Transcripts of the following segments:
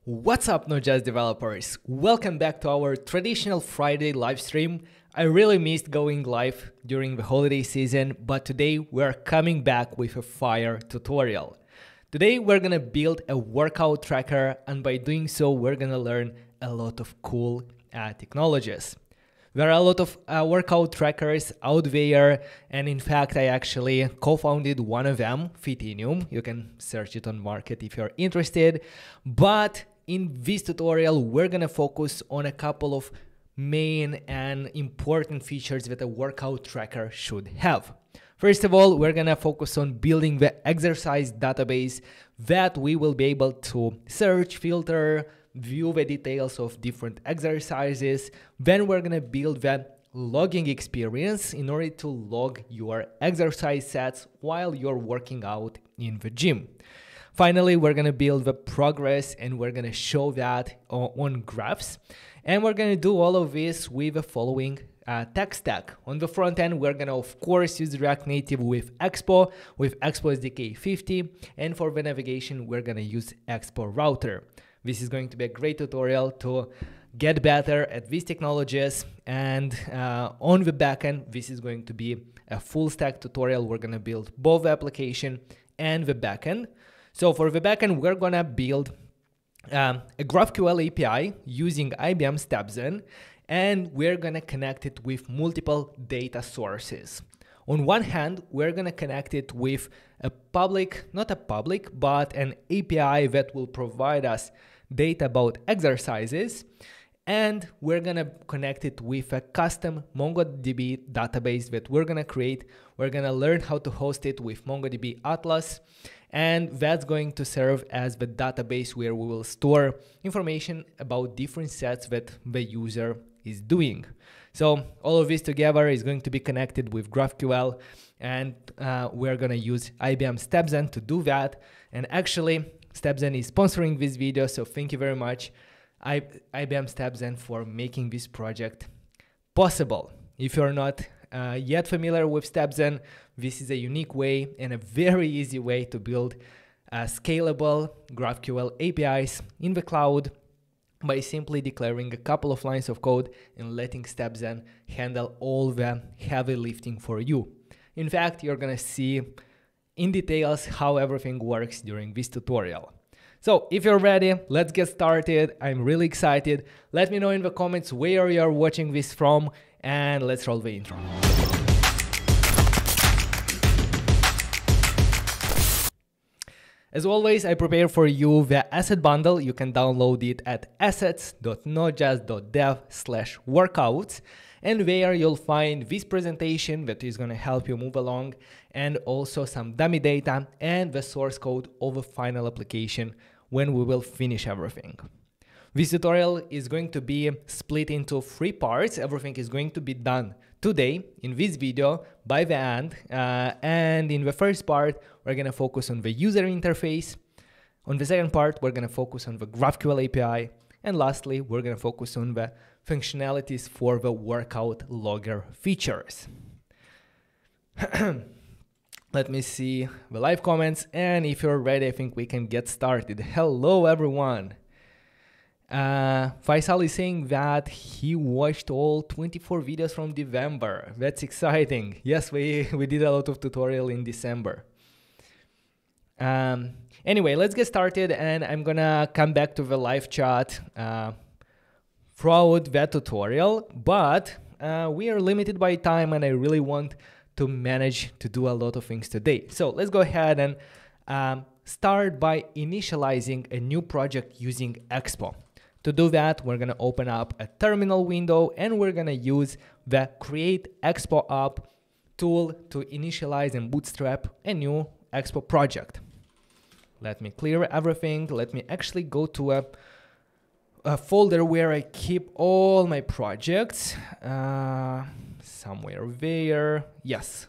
What's up, Node.js developers? Welcome back to our traditional Friday live stream. I really missed going live during the holiday season, but today we're coming back with a fire tutorial. Today we're gonna build a workout tracker, and by doing so, we're gonna learn a lot of cool technologies. There are a lot of workout trackers out there, and in fact, I actually co-founded one of them, Fitinium. You can search it on market if you're interested. But in this tutorial, we're gonna focus on a couple of main and important features that a workout tracker should have. First of all, we're gonna focus on building the exercise database that we will be able to search, filter, view the details of different exercises. Then we're gonna build the logging experience in order to log your exercise sets while you're working out in the gym. Finally, we're gonna build the progress and we're gonna show that on graphs. And we're gonna do all of this with the following tech stack. On the front end, we're gonna of course use React Native with Expo SDK 50. And for the navigation, we're gonna use Expo Router. This is going to be a great tutorial to get better at these technologies. And on the backend, this is going to be a full stack tutorial. We're gonna build both the application and the backend. So for the backend, we're gonna build a GraphQL API using IBM StepZen, and we're gonna connect it with multiple data sources. On one hand, we're gonna connect it with a public, not a public, but an API that will provide us data about exercises, and we're gonna connect it with a custom MongoDB database that we're gonna create. We're gonna learn how to host it with MongoDB Atlas, and that's going to serve as the database where we will store information about different sets that the user is doing. So all of this together is going to be connected with GraphQL, and we're gonna use IBM StepZen to do that. And actually, StepZen is sponsoring this video, so thank you very much, IBM StepZen, for making this project possible. If you're not yet familiar with StepZen, this is a unique way and a very easy way to build scalable GraphQL APIs in the cloud by simply declaring a couple of lines of code and letting StepZen handle all the heavy lifting for you. In fact, you're gonna see in details how everything works during this tutorial. So if you're ready, let's get started. I'm really excited. Let me know in the comments where you're watching this from, and let's roll the intro. As always, I prepare for you the asset bundle. You can download it at assets.nodejs.dev/workouts. And there you'll find this presentation that is going to help you move along, and also some dummy data and the source code of the final application when we will finish everything. This tutorial is going to be split into 3 parts. Everything is going to be done today in this video by the end. And in the first part, we're going to focus on the user interface. On the second part, we're going to focus on the GraphQL API. And lastly, we're going to focus on the functionalities for the workout logger features. Let me see the live comments. And if you're ready, I think we can get started. Hello, everyone. Faisal is saying that he watched all 24 videos from December. That's exciting. Yes, we did a lot of tutorial in December. Anyway, let's get started, and I'm gonna come back to the live chat throughout that tutorial, but we are limited by time and I really want to manage to do a lot of things today. So let's go ahead and start by initializing a new project using Expo. To do that, we're gonna open up a terminal window and we're gonna use the Create Expo App tool to initialize and bootstrap a new Expo project. Let me clear everything. Let me actually go to a folder where I keep all my projects. Somewhere there. Yes,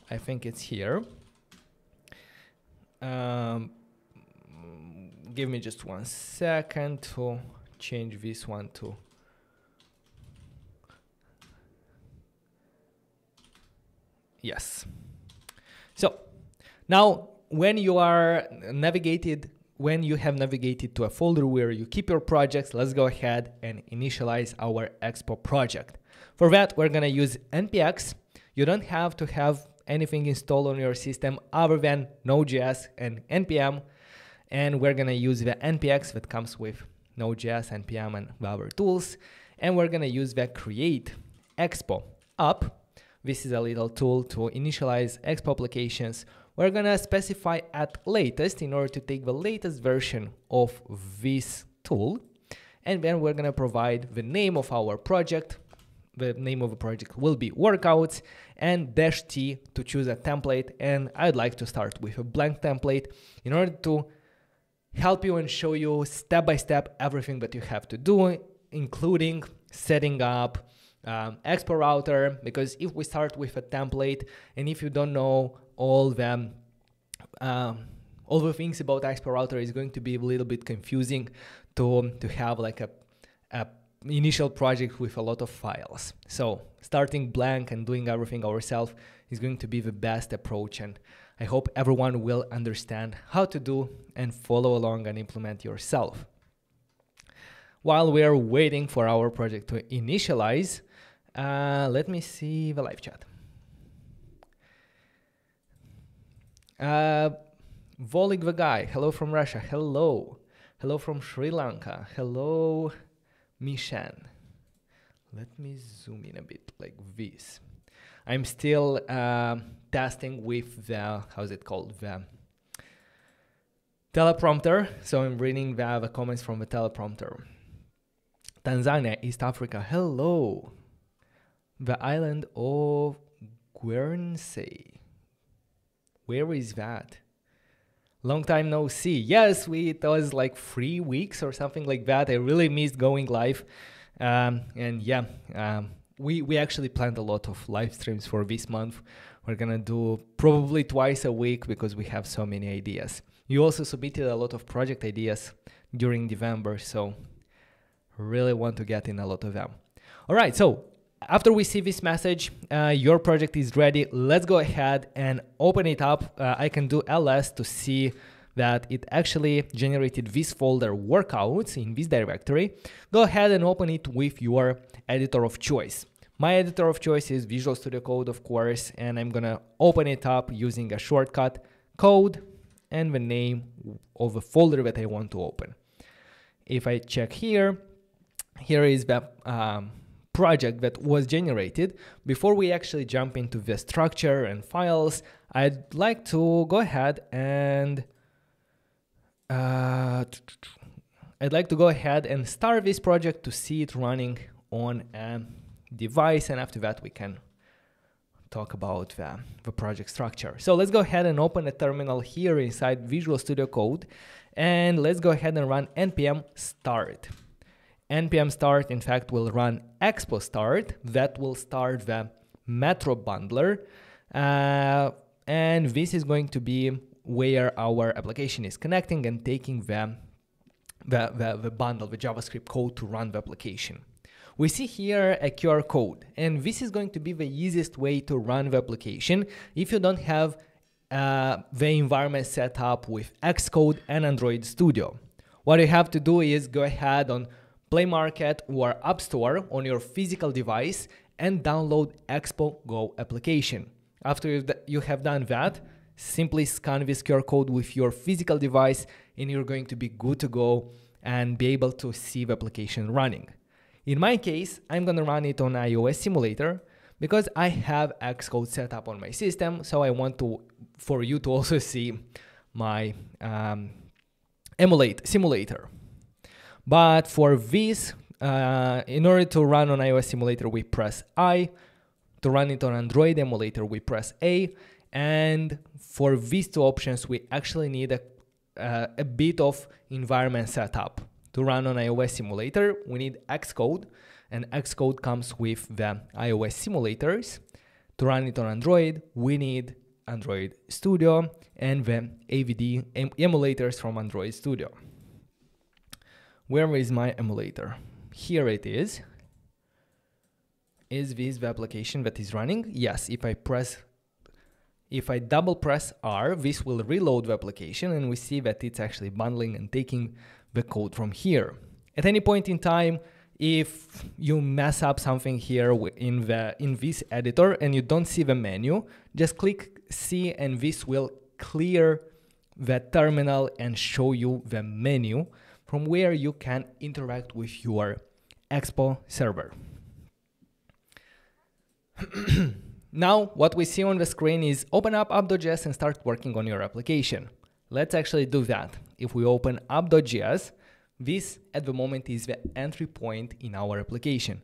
I think it's here. Give me just 1 second to change this one to yes. So now when you are navigated when you have navigated to a folder where you keep your projects, let's go ahead and initialize our Expo project. For that, we're gonna use npx. You don't have to have anything installed on your system other than Node.js and npm. And we're gonna use the npx that comes with Node.js, npm, and other tools. And we're gonna use the create Expo app. This is a little tool to initialize Expo applications. We're gonna specify at latest in order to take the latest version of this tool. And then we're gonna provide the name of our project. The name of the project will be workouts, and -t to choose a template. And I'd like to start with a blank template in order to help you and show you step by step everything that you have to do, including setting up Expo router, because if we start with a template and if you don't know all the things about Expo router, is going to be a little bit confusing to have like a initial project with a lot of files. So starting blank and doing everything ourselves is going to be the best approach, and I hope everyone will understand how to do and follow along and implement yourself. While we are waiting for our project to initialize, let me see the live chat. Volig the guy, hello from Russia, hello. Hello from Sri Lanka, hello Mishan. Let me zoom in a bit like this. I'm still testing with the, how's it called, the teleprompter. So I'm reading the comments from the teleprompter. Tanzania, East Africa, hello. The island of Guernsey. Where is that? Long time no see. Yes, it was like 3 weeks or something like that. I really missed going live. And yeah, we actually planned a lot of live streams for this month. We're gonna do probably twice a week because we have so many ideas. You also submitted a lot of project ideas during November, so really want to get in a lot of them. All right, so after we see this message, your project is ready. Let's go ahead and open it up. I can do ls to see that it actually generated this folder workouts in this directory. Go ahead and open it with your editor of choice. My editor of choice is Visual Studio Code, of course, and I'm gonna open it up using a shortcut code and the name of the folder that I want to open. If I check here, here is the project that was generated. Before we actually jump into the structure and files, I'd like to go ahead and start this project to see it running on a device, and after that we can talk about the project structure. So let's go ahead and open a terminal here inside Visual Studio Code, and let's go ahead and run npm start. npm start, in fact, will run expo start. That will start the Metro bundler. And this is going to be where our application is connecting and taking the bundle, the JavaScript code to run the application. We see here a QR code, and this is going to be the easiest way to run the application if you don't have the environment set up with Xcode and Android Studio. What you have to do is go ahead on Play Market or App Store on your physical device and download Expo Go application. After you have done that, simply scan this QR code with your physical device and you're going to be good to go and be able to see the application running. In my case, I'm going to run it on iOS Simulator because I have Xcode set up on my system, so I want for you to also see my simulator. But for this, in order to run on iOS Simulator, we press I. To run it on Android Emulator, we press A. And for these two options, we actually need a bit of environment setup. To run on iOS Simulator, we need Xcode, and Xcode comes with the iOS simulators. To run it on Android, we need Android Studio and the AVD emulators from Android Studio. Where is my emulator? Here it is. Is this the application that is running? Yes, if I press If I double press R, this will reload the application, and we see that it's actually bundling and taking the code from here. At any point in time, if you mess up something here in this editor and you don't see the menu, just click C and this will clear the terminal and show you the menu from where you can interact with your Expo server. Now, what we see on the screen is open up app.js and start working on your application. Let's actually do that. If we open app.js, this at the moment is the entry point in our application.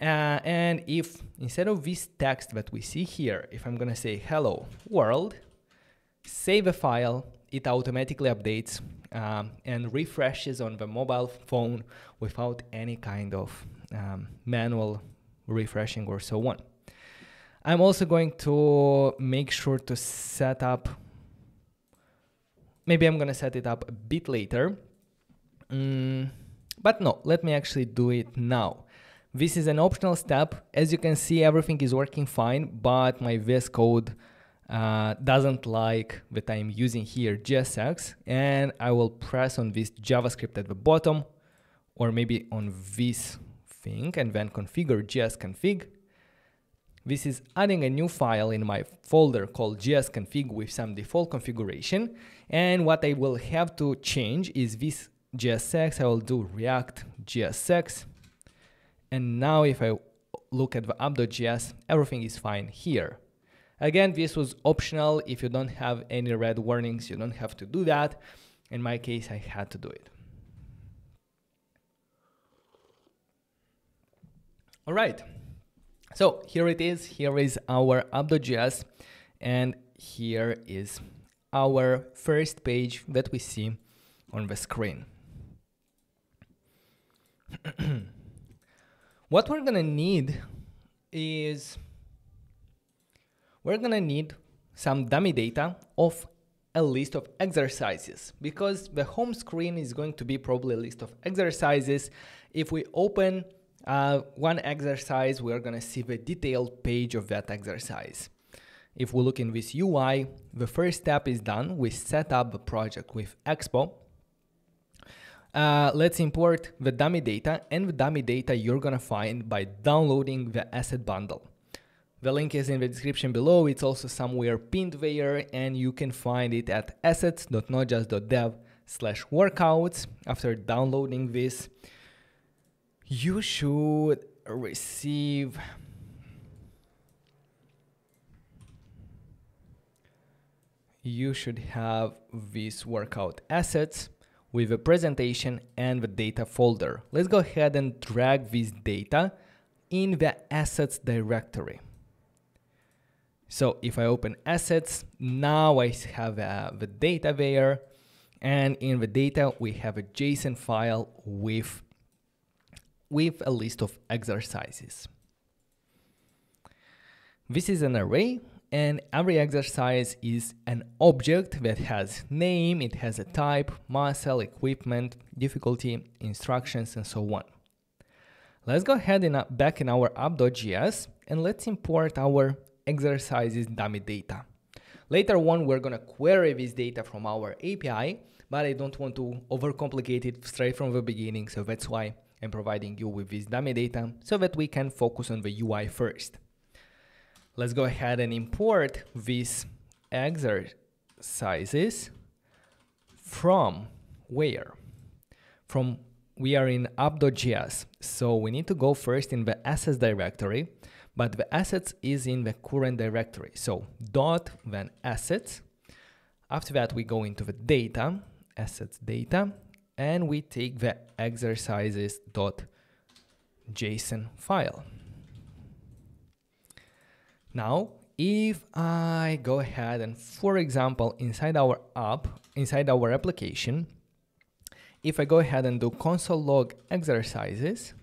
And if instead of this text that we see here, if I'm gonna say hello world, save a file, it automatically updates and refreshes on the mobile phone without any kind of manual refreshing or so on. I'm also going to make sure to set up, maybe I'm gonna set it up a bit later, but no, let me actually do it now. This is an optional step. As you can see, everything is working fine, but my VS Code doesn't like that I'm using here JSX, and I will press on this JavaScript at the bottom, or maybe on this thing, and then configure JSConfig. This is adding a new file in my folder called JSConfig with some default configuration. And what I will have to change is this JSX. I will do React JSX. And now if I look at the app.js, everything is fine here. Again, this was optional. If you don't have any red warnings, you don't have to do that. In my case, I had to do it. All right. So here it is. Here is our app.js, and here is our first page that we see on the screen. What we're gonna need is we're gonna need some dummy data of a list of exercises, because the home screen is going to be probably a list of exercises. If we open one exercise, we're gonna see the detailed page of that exercise. If we look in this UI, the first step is done. We set up the project with Expo. Let's import the dummy data, and the dummy data you're gonna find by downloading the asset bundle. The link is in the description below. It's also somewhere pinned there, and you can find it at assets.nodejs.dev/workouts. After downloading this, you should receive have these workout assets with a presentation and the data folder. Let's go ahead and drag this data in the assets directory. So if I open assets, now I have the data there, and in the data we have a JSON file with a list of exercises. This is an array, and every exercise is an object that has name, it has a type, muscle, equipment, difficulty, instructions, and so on. Let's go ahead and back in our app.js, and let's import our exercises dummy data. Later on, we're gonna query this data from our API, but I don't want to overcomplicate it straight from the beginning, so that's why I'm providing you with this dummy data so that we can focus on the UI first. Let's go ahead and import these exercises from where? We are in app.js, so we need to go first in the assets directory, but the assets is in the current directory. So dot, then assets. After that, we go into the data, assets data, and we take the exercises.json file. Now, if I go ahead and, for example, inside our application, if I go ahead and do console log exercises,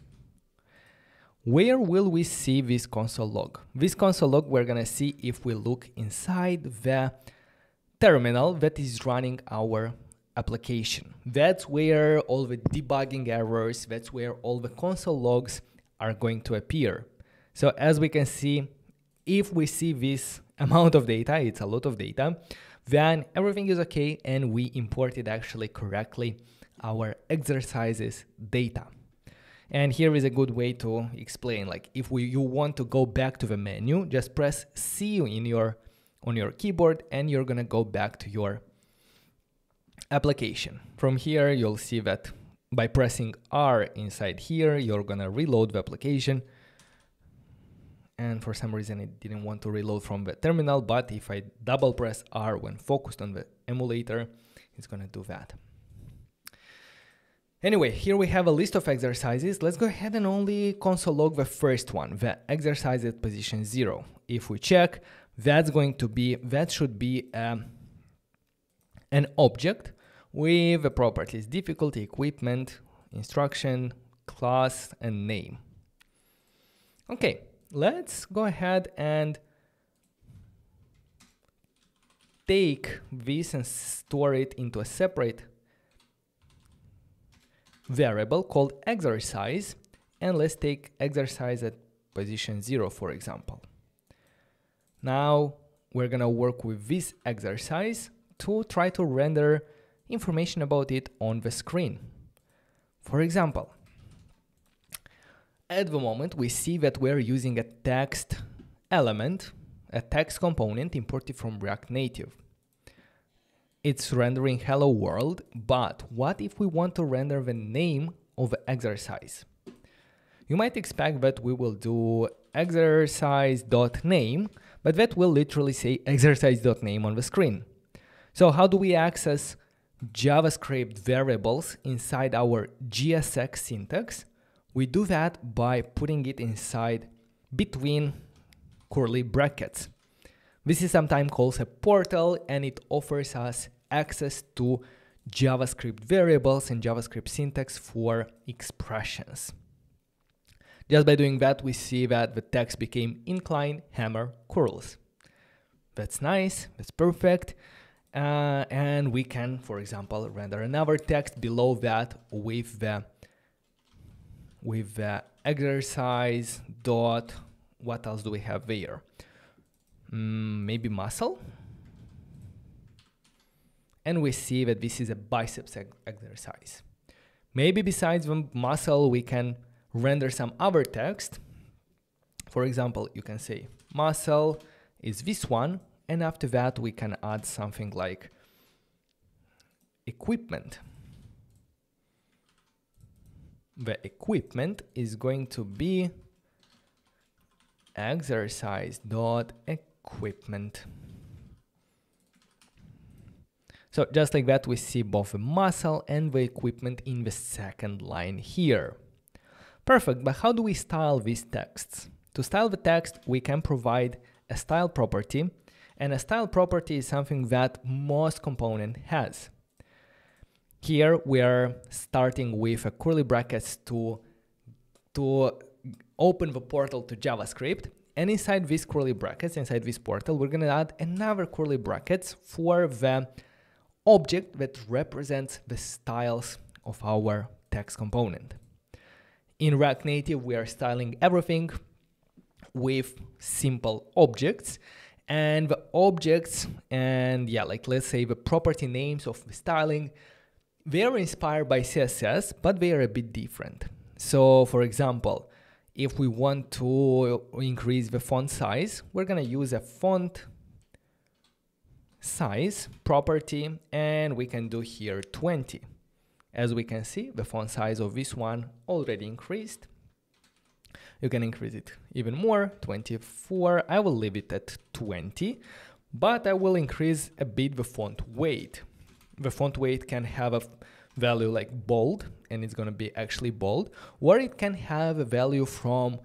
where will we see this console log? This console log we're gonna see if we look inside the terminal that is running our application. That's where all the debugging errors, that's where all the console logs are going to appear. So as we can see, if we see this amount of data, it's a lot of data, then everything is okay and we imported actually correctly our exercises data. And here is a good way to explain, like if you want to go back to the menu, just press C on your keyboard and you're gonna go back to your application. From here, you'll see that by pressing R inside here, you're gonna reload the application. And for some reason, it didn't want to reload from the terminal, but if I double press R when focused on the emulator, it's gonna do that. Anyway, here we have a list of exercises. Let's go ahead and only console log the first one, the exercise at position 0. If we check, that should be an object with the properties difficulty, equipment, instruction, class, and name. Okay, let's go ahead and take this and store it into a separate variable called exercise, and let's take exercise at position 0, for example. Now we're gonna work with this exercise to try to render information about it on the screen. For example, at the moment we see that we're using a text element, a text component imported from React Native. It's rendering hello world, but what if we want to render the name of the exercise? You might expect that we will do exercise.name, but that will literally say exercise.name on the screen. So how do we access JavaScript variables inside our JSX syntax? We do that by putting it inside between curly brackets. This is sometimes called a portal, and it offers us access to JavaScript variables and JavaScript syntax for expressions. Just by doing that, we see that the text became incline, hammer, curls. That's nice, that's perfect. And we can, for example, render another text below that with the exercise dot, what else do we have there? Maybe muscle. And we see that this is a biceps exercise. Maybe besides the muscle, we can render some other text. For example, you can say muscle is this one, and after that we can add something like equipment. The equipment is going to be exercise.equipment. So just like that, we see both the muscle and the equipment in the second line here. Perfect, but how do we style these texts? To style the text, we can provide a style property, and a style property is something that most component has. Here we are starting with a curly brackets to open the portal to JavaScript, and inside these curly brackets, inside this portal, we're gonna add another curly brackets for the object that represents the styles of our text component. In React Native, we are styling everything with simple objects, and the objects and let's say the property names of the styling, they are inspired by CSS, but they are a bit different. So for example, if we want to increase the font size, we're gonna use a font size property, and we can do here 20. As we can see, the font size of this one already increased. You can increase it even more, 24. I will leave it at 20, but I will increase a bit the font weight. The font weight can have a value like bold, and it's gonna be actually bold, or it can have a value from,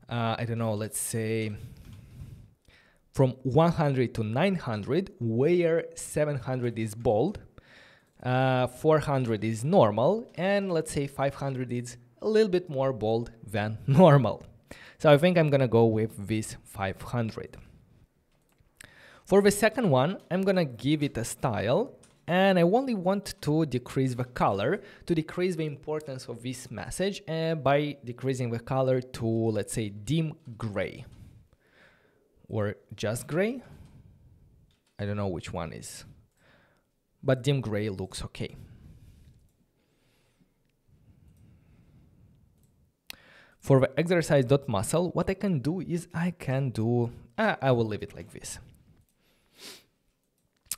I don't know, let's say from 100 to 900, where 700 is bold, 400 is normal, and let's say 500 is a little bit more bold than normal. So I think I'm gonna go with this 500. For the second one, I'm gonna give it a style, and I only want to decrease the color to decrease the importance of this message, and by decreasing the color to, let's say, dim gray. Or just gray, I don't know which one is, but dim gray looks okay. For the exercise.muscle, what I can do is I will leave it like this.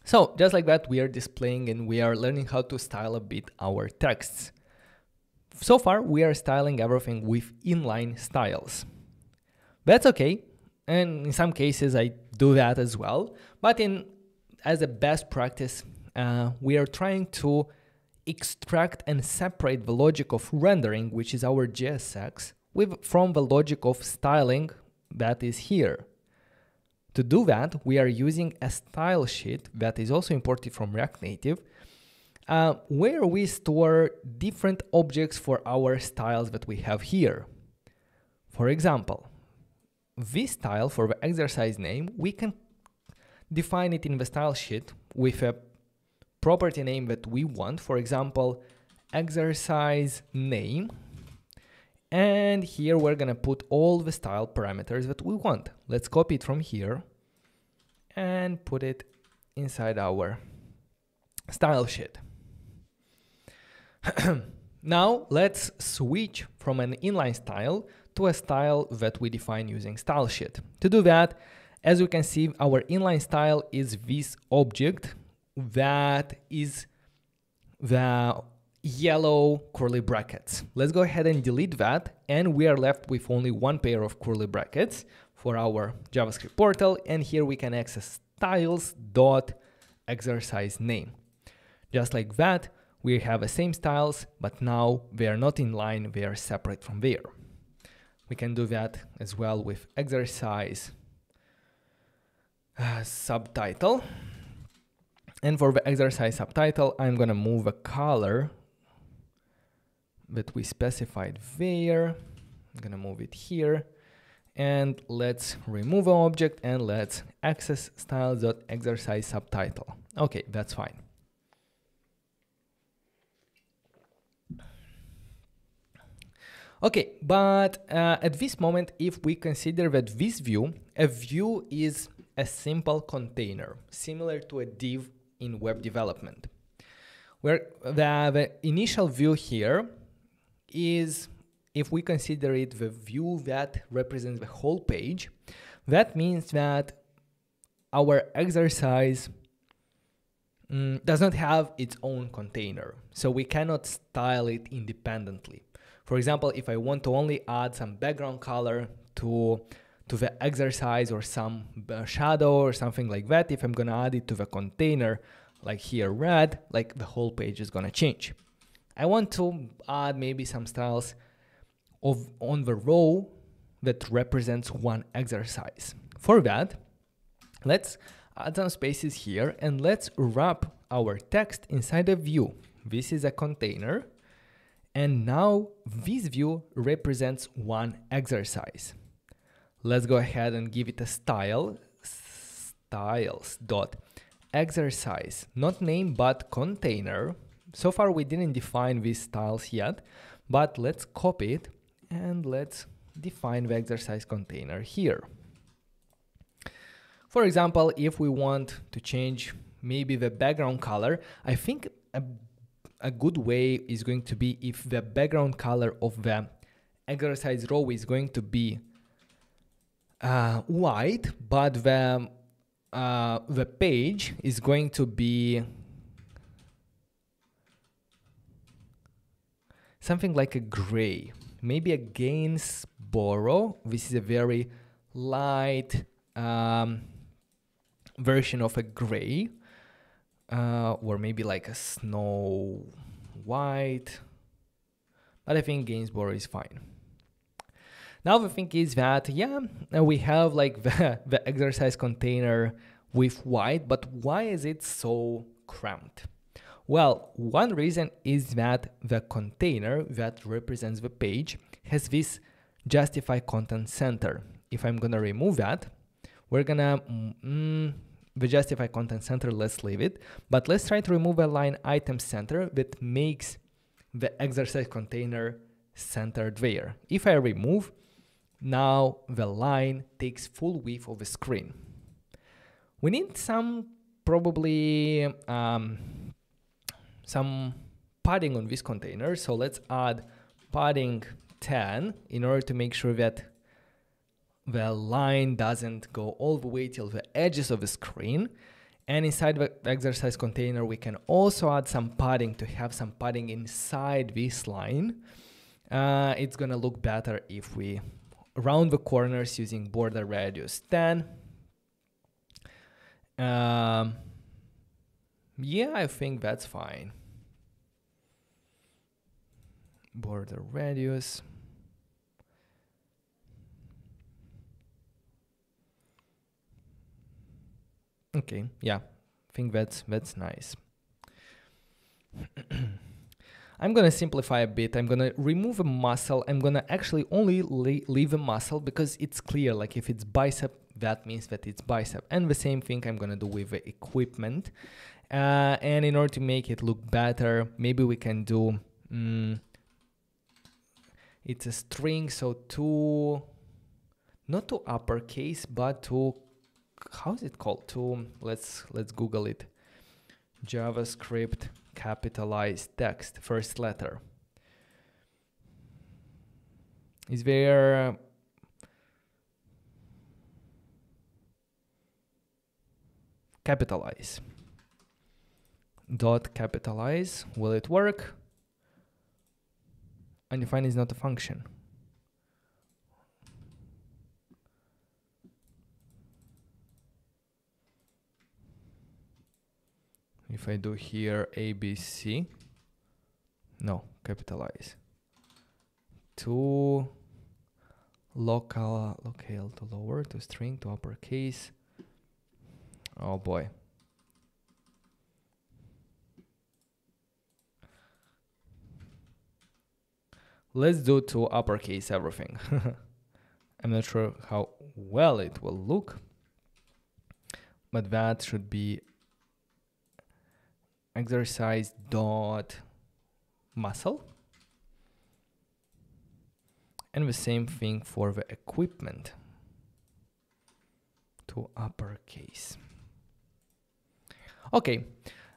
So just like that, we are displaying and we are learning how to style a bit our texts. So far, we are styling everything with inline styles. That's okay. And in some cases, I do that as well. But as a best practice, we are trying to extract and separate the logic of rendering, which is our JSX, from the logic of styling that is here. To do that, we are using a style sheet that is also imported from React Native, where we store different objects for our styles that we have here. For example, this style for the exercise name, we can define it in the style sheet with a property name that we want. For example, exercise name. And here we're gonna put all the style parameters that we want. Let's copy it from here and put it inside our style sheet. Now let's switch from an inline style to a style that we define using style sheet. To do that, as you can see, our inline style is this object that is the yellow curly brackets. Let's go ahead and delete that, and we are left with only one pair of curly brackets for our JavaScript portal, and here we can access styles.exercise name. Just like that, we have the same styles, but now they are not in line, they are separate from there. We can do that as well with exercise subtitle. And for the exercise subtitle, I'm gonna move a color that we specified there. I'm gonna move it here, and let's remove an object and let's access styles.exercise subtitle. Okay, that's fine. Okay, but at this moment, if we consider that this view, a view is a simple container, similar to a div in web development, where the initial view here is, if we consider it the view that represents the whole page, that means that our exercise does not have its own container, so we cannot style it independently. For example, if I want to only add some background color to the exercise or some shadow or something like that, if I'm gonna add it to the container, like here red, like the whole page is gonna change. I want to add maybe some styles on the row that represents one exercise. For that, let's add some spaces here and let's wrap our text inside a view. This is a container, and now this view represents one exercise. Let's go ahead and give it a style, styles.exercise, not name but container. So far we didn't define these styles yet, but let's copy it and let's define the exercise container here. For example, if we want to change maybe the background color, I think a good way is going to be if the background color of the exercise row is going to be white, but the page is going to be something like a gray, maybe a Gainsborough. This is a very light version of a gray, or maybe like a snow white, but I think Gainsborough is fine. Now the thing is that, yeah, we have like the exercise container with white, but why is it so cramped? Well, one reason is that the container that represents the page has this justify content center. If I'm gonna remove that, we're gonna, the justify content center, let's leave it, but let's try to remove a line item center that makes the exercise container centered there. If I remove, now the line takes full width of the screen. We need some probably some padding on this container. So let's add padding 10 in order to make sure that the line doesn't go all the way till the edges of the screen. And inside the exercise container, we can also add some padding to have some padding inside this line. It's gonna look better if we round the corners using border radius 10. Yeah, I think that's fine. Border radius. Okay, yeah, I think that's nice. I'm gonna simplify a bit. I'm gonna remove a muscle. I'm gonna actually only leave a muscle because it's clear, like if it's bicep, that means that it's bicep. And the same thing I'm gonna do with the equipment. And in order to make it look better, maybe we can do, it's a string, so not to uppercase, but to, how is it called? To, let's Google it. JavaScript capitalized text, first letter. Is there capitalize? Dot capitalize, will it work? Undefined is not a function. If I do here ABC, no, capitalize. To locale to lower, to string, to uppercase. Oh boy. Let's do to uppercase everything. I'm not sure how well it will look, but that should be exercise dot muscle, and the same thing for the equipment, to uppercase. Okay,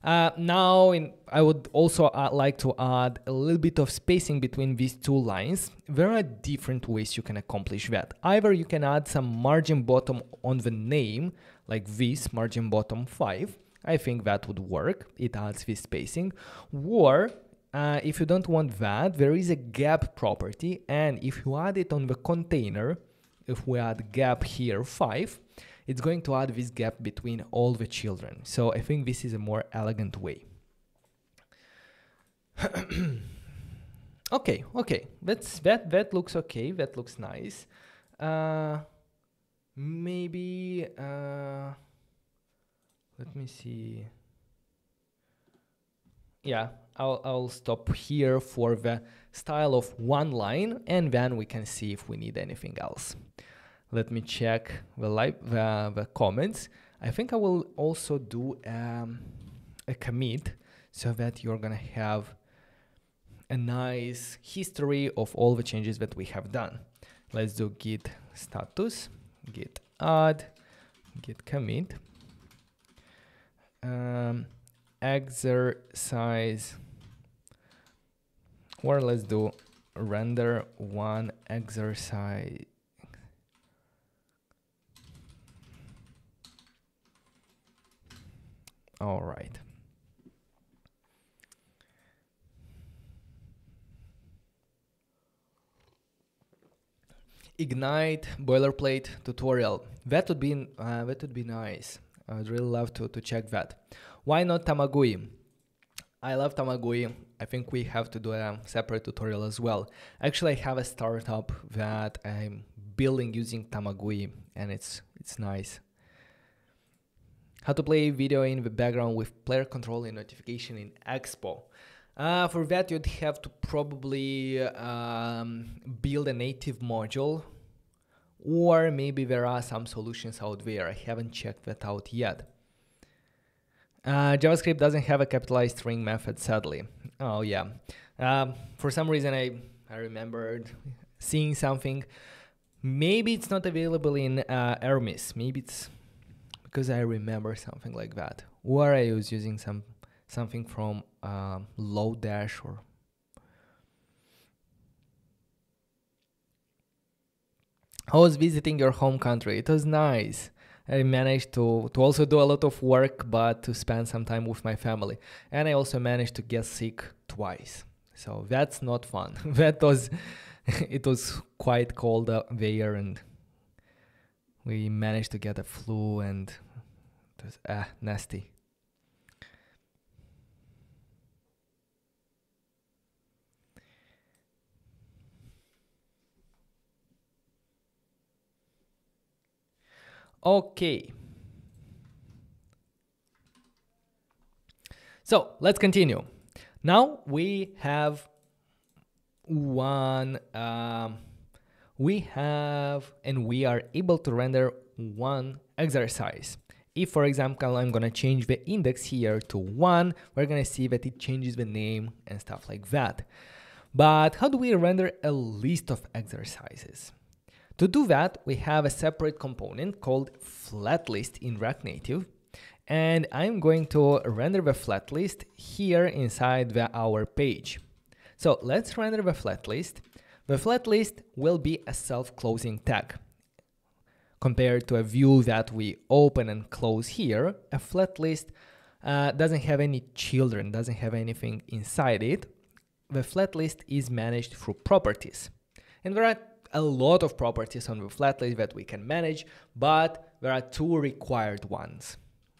now I would also like to add a little bit of spacing between these two lines. There are different ways you can accomplish that. Either you can add some margin bottom on the name, like this, margin bottom 5. I think that would work. It adds this spacing. Or if you don't want that, there is a gap property. And if you add it on the container, if we add gap here 5, it's going to add this gap between all the children. So I think this is a more elegant way. Okay, that looks okay. That looks nice. Maybe let me see. Yeah, I'll stop here for the style of one line, and then we can see if we need anything else. Let me check the comments. I think I will also do a commit so that you're gonna have a nice history of all the changes that we have done. Let's do git status, git add, git commit, exercise, or let's do render one exercise. All right. Ignite boilerplate tutorial. That would be nice. I'd really love to check that. Why not Tamagui? I love Tamagui. I think we have to do a separate tutorial as well. Actually, I have a startup that I'm building using Tamagui, and it's nice. How to play video in the background with player control and notification in Expo. For that, you'd have to probably build a native module, or maybe there are some solutions out there. I haven't checked that out yet. JavaScript doesn't have a capitalized string method, sadly. Oh yeah. For some reason, I remembered seeing something. Maybe it's not available in Hermes. Maybe it's because I remember something like that, where I was using something from Lodash or I was visiting your home country. It was nice. I managed to also do a lot of work, but to spend some time with my family. And I also managed to get sick twice. So that's not fun. That was, it was quite cold there, and we managed to get a flu, and it was nasty. Okay. So let's continue. Now we have we are able to render one exercise. If, for example, I'm going to change the index here to 1, we're going to see that it changes the name and stuff like that. But how do we render a list of exercises? To do that, we have a separate component called flatlist in React Native. And I'm going to render the flatlist here inside our page. So let's render the flatlist. The flatlist will be a self-closing tag. Compared to a view that we open and close here, a flatlist doesn't have any children, doesn't have anything inside it. The flatlist is managed through properties. And there are a lot of properties on the flatlist that we can manage, but there are two required ones.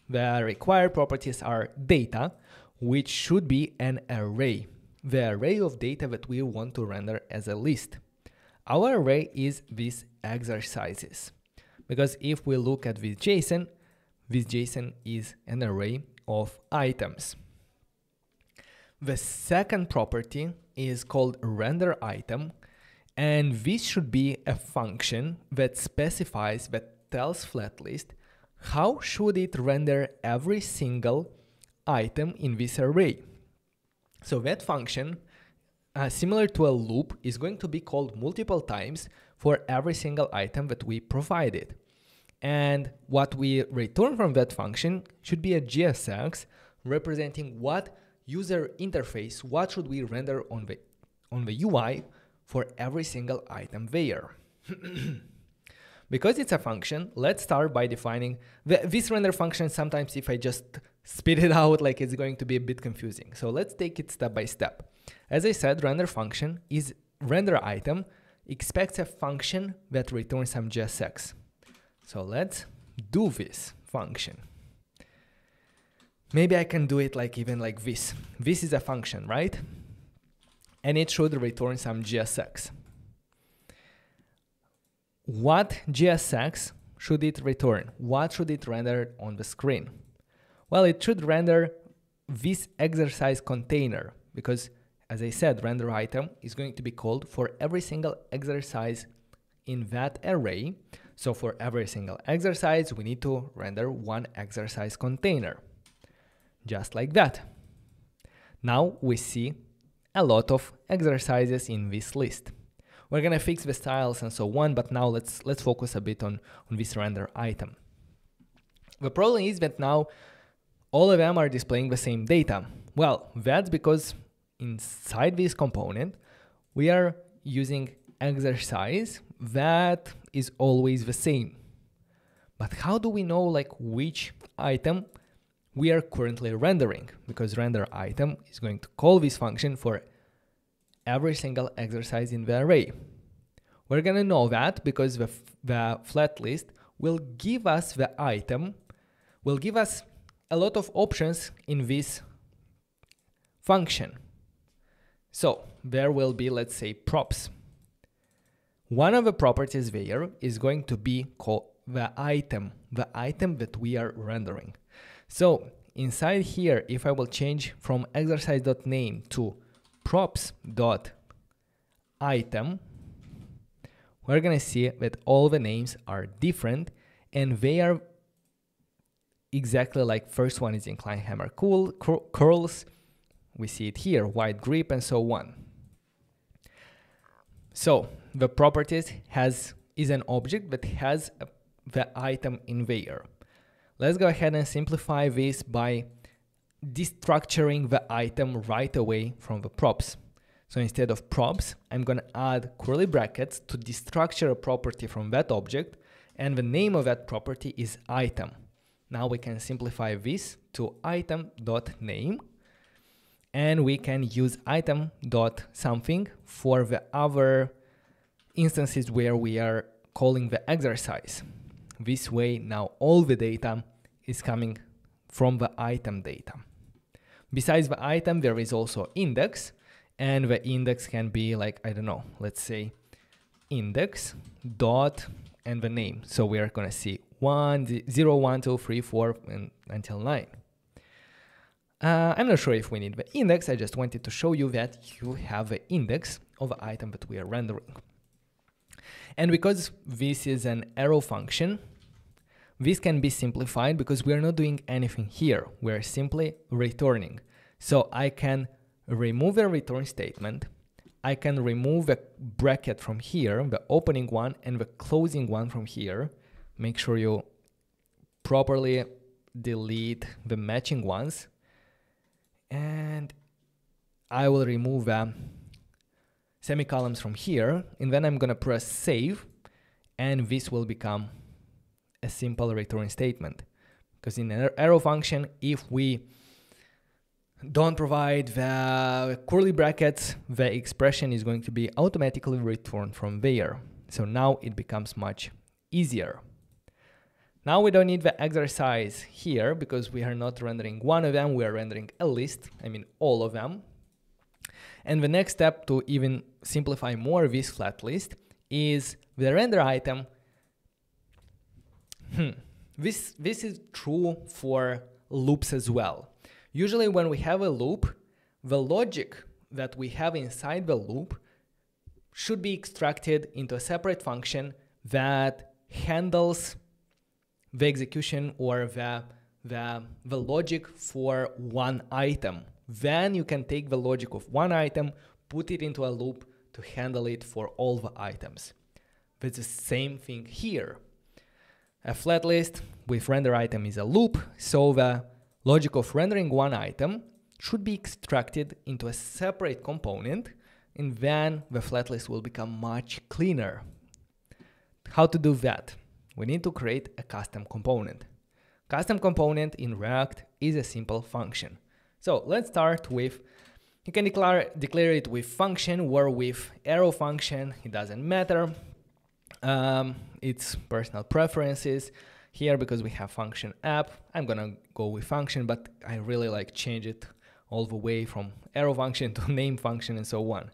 The required properties are data, which should be an array, the array of data that we want to render as a list. Our array is these exercises, because if we look at this JSON is an array of items. The second property is called render item, and this should be a function that specifies, that tells flatlist how should it render every single item in this array. So that function, similar to a loop, is going to be called multiple times for every single item that we provided. And what we return from that function should be a JSX representing what user interface, what should we render on the UI for every single item there. Because it's a function, let's start by defining this render function. Sometimes if I just spit it out, like, it's going to be a bit confusing. So let's take it step by step. As I said, render function is render item expects a function that returns some JSX. So let's do this function. Maybe I can do it even like this. This is a function, right? And it should return some JSX. What JSX should it return? What should it render on the screen? Well, it should render this exercise container, because, as I said, render item is going to be called for every single exercise in that array. So for every single exercise, we need to render one exercise container, just like that. Now we see a lot of exercises in this list. We're gonna fix the styles and so on, but now let's focus a bit on this render item. The problem is that now all of them are displaying the same data. Well, that's because inside this component, we are using exercise that is always the same. But how do we know which item we are currently rendering? Because render item is going to call this function for every single exercise in the array. We're gonna know that because the flat list will give us the item, will give us a lot of options in this function. So there will be, let's say, props. One of the properties there is going to be called the item that we are rendering. So inside here, if I will change from exercise.name to props.item, we're gonna see that all the names are different and they are exactly like first one is incline hammer curls. We see it here, white grip and so on. So the properties is an object that has the item in there. Let's go ahead and simplify this by destructuring the item right away from the props. So instead of props, I'm going to add curly brackets to destructure a property from that object, and the name of that property is item. Now we can simplify this to item.name, and we can use item.something for the other instances where we are calling the exercise. This way, now all the data is coming from the item data. Besides the item, there is also index, and the index can be like, I don't know, let's say index dot and the name. So we are going to see 0, 1, 2, 3, 4 and until 9. I'm not sure if we need the index. I just wanted to show you that you have the index of the item that we are rendering. And because this is an arrow function, this can be simplified because we are not doing anything here. We're simply returning. So I can remove a return statement. I can remove a bracket from here, the opening one and the closing one from here. Make sure you properly delete the matching ones. And I will remove semicolons from here, and then I'm going to press save, and this will become a simple return statement. Because in an arrow function, if we don't provide the curly brackets, the expression is going to be automatically returned from there. So now it becomes much easier. Now we don't need the exercise here because we are not rendering one of them, we are rendering a list, I mean all of them. And the next step to even simplify more this flat list is the render item. This is true for loops as well. Usually when we have a loop, the logic that we have inside the loop should be extracted into a separate function that handles the execution or the logic for one item. Then you can take the logic of one item, put it into a loop to handle it for all the items. It's the same thing here. A flat list with render item is a loop, so the logic of rendering one item should be extracted into a separate component, and then the flat list will become much cleaner. How to do that? We need to create a custom component. Custom component in React is a simple function. So let's start with, you can declare it with function or with arrow function, it doesn't matter. It's personal preferences. Here, because we have function app, I'm gonna go with function, but I really like change it all the way from arrow function to name function and so on.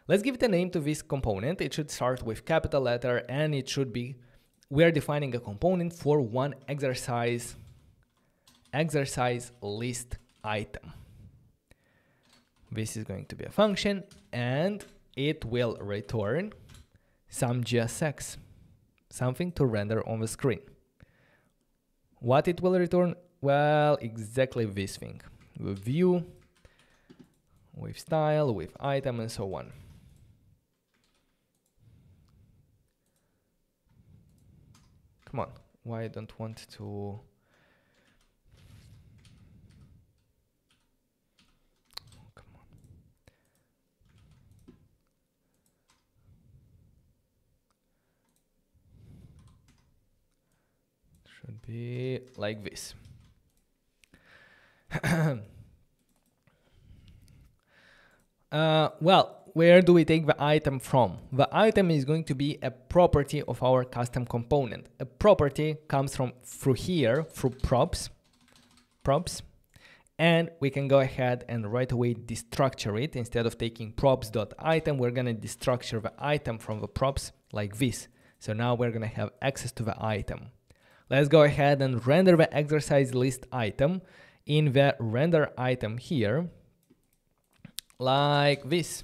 Let's give it a name to this component. It should start with capital letter, and it should be, we are defining a component for one exercise list item. This is going to be a function, and it will return some JSX, something to render on the screen. What it will return? Well, exactly this thing, with view, with style, with item, and so on. Come on, why I don't want to... Should be like this. Well, where do we take the item from? The item is going to be a property of our custom component. A property comes from through here, through props, and we can go ahead and right away destructure it. Instead of taking props.item, we're going to destructure the item from the props like this. So now we're going to have access to the item. Let's go ahead and render the exercise list item in the render item here, like this.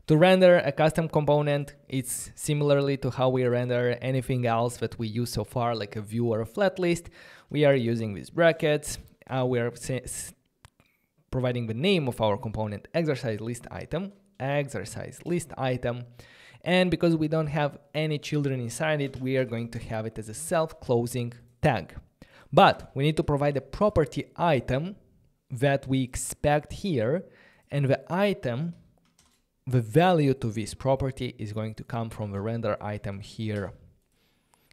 To render a custom component, it's similarly to how we render anything else that we use so far, like a view or a flat list. We are using these brackets. We are providing the name of our component, exercise list item, And because we don't have any children inside it, we are going to have it as a self-closing tag. But we need to provide a property item that we expect here, and the item, the value to this property is going to come from the render item here.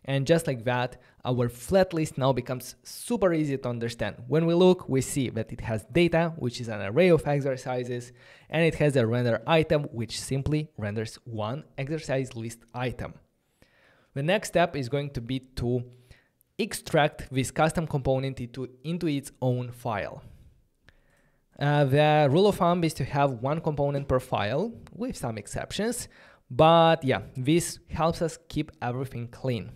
And just like that, our flat list now becomes super easy to understand. When we look, we see that it has data, which is an array of exercises, and it has a render item, which simply renders one exercise list item. The next step is going to be to extract this custom component into its own file. The rule of thumb is to have one component per file, with some exceptions, but yeah, this helps us keep everything clean.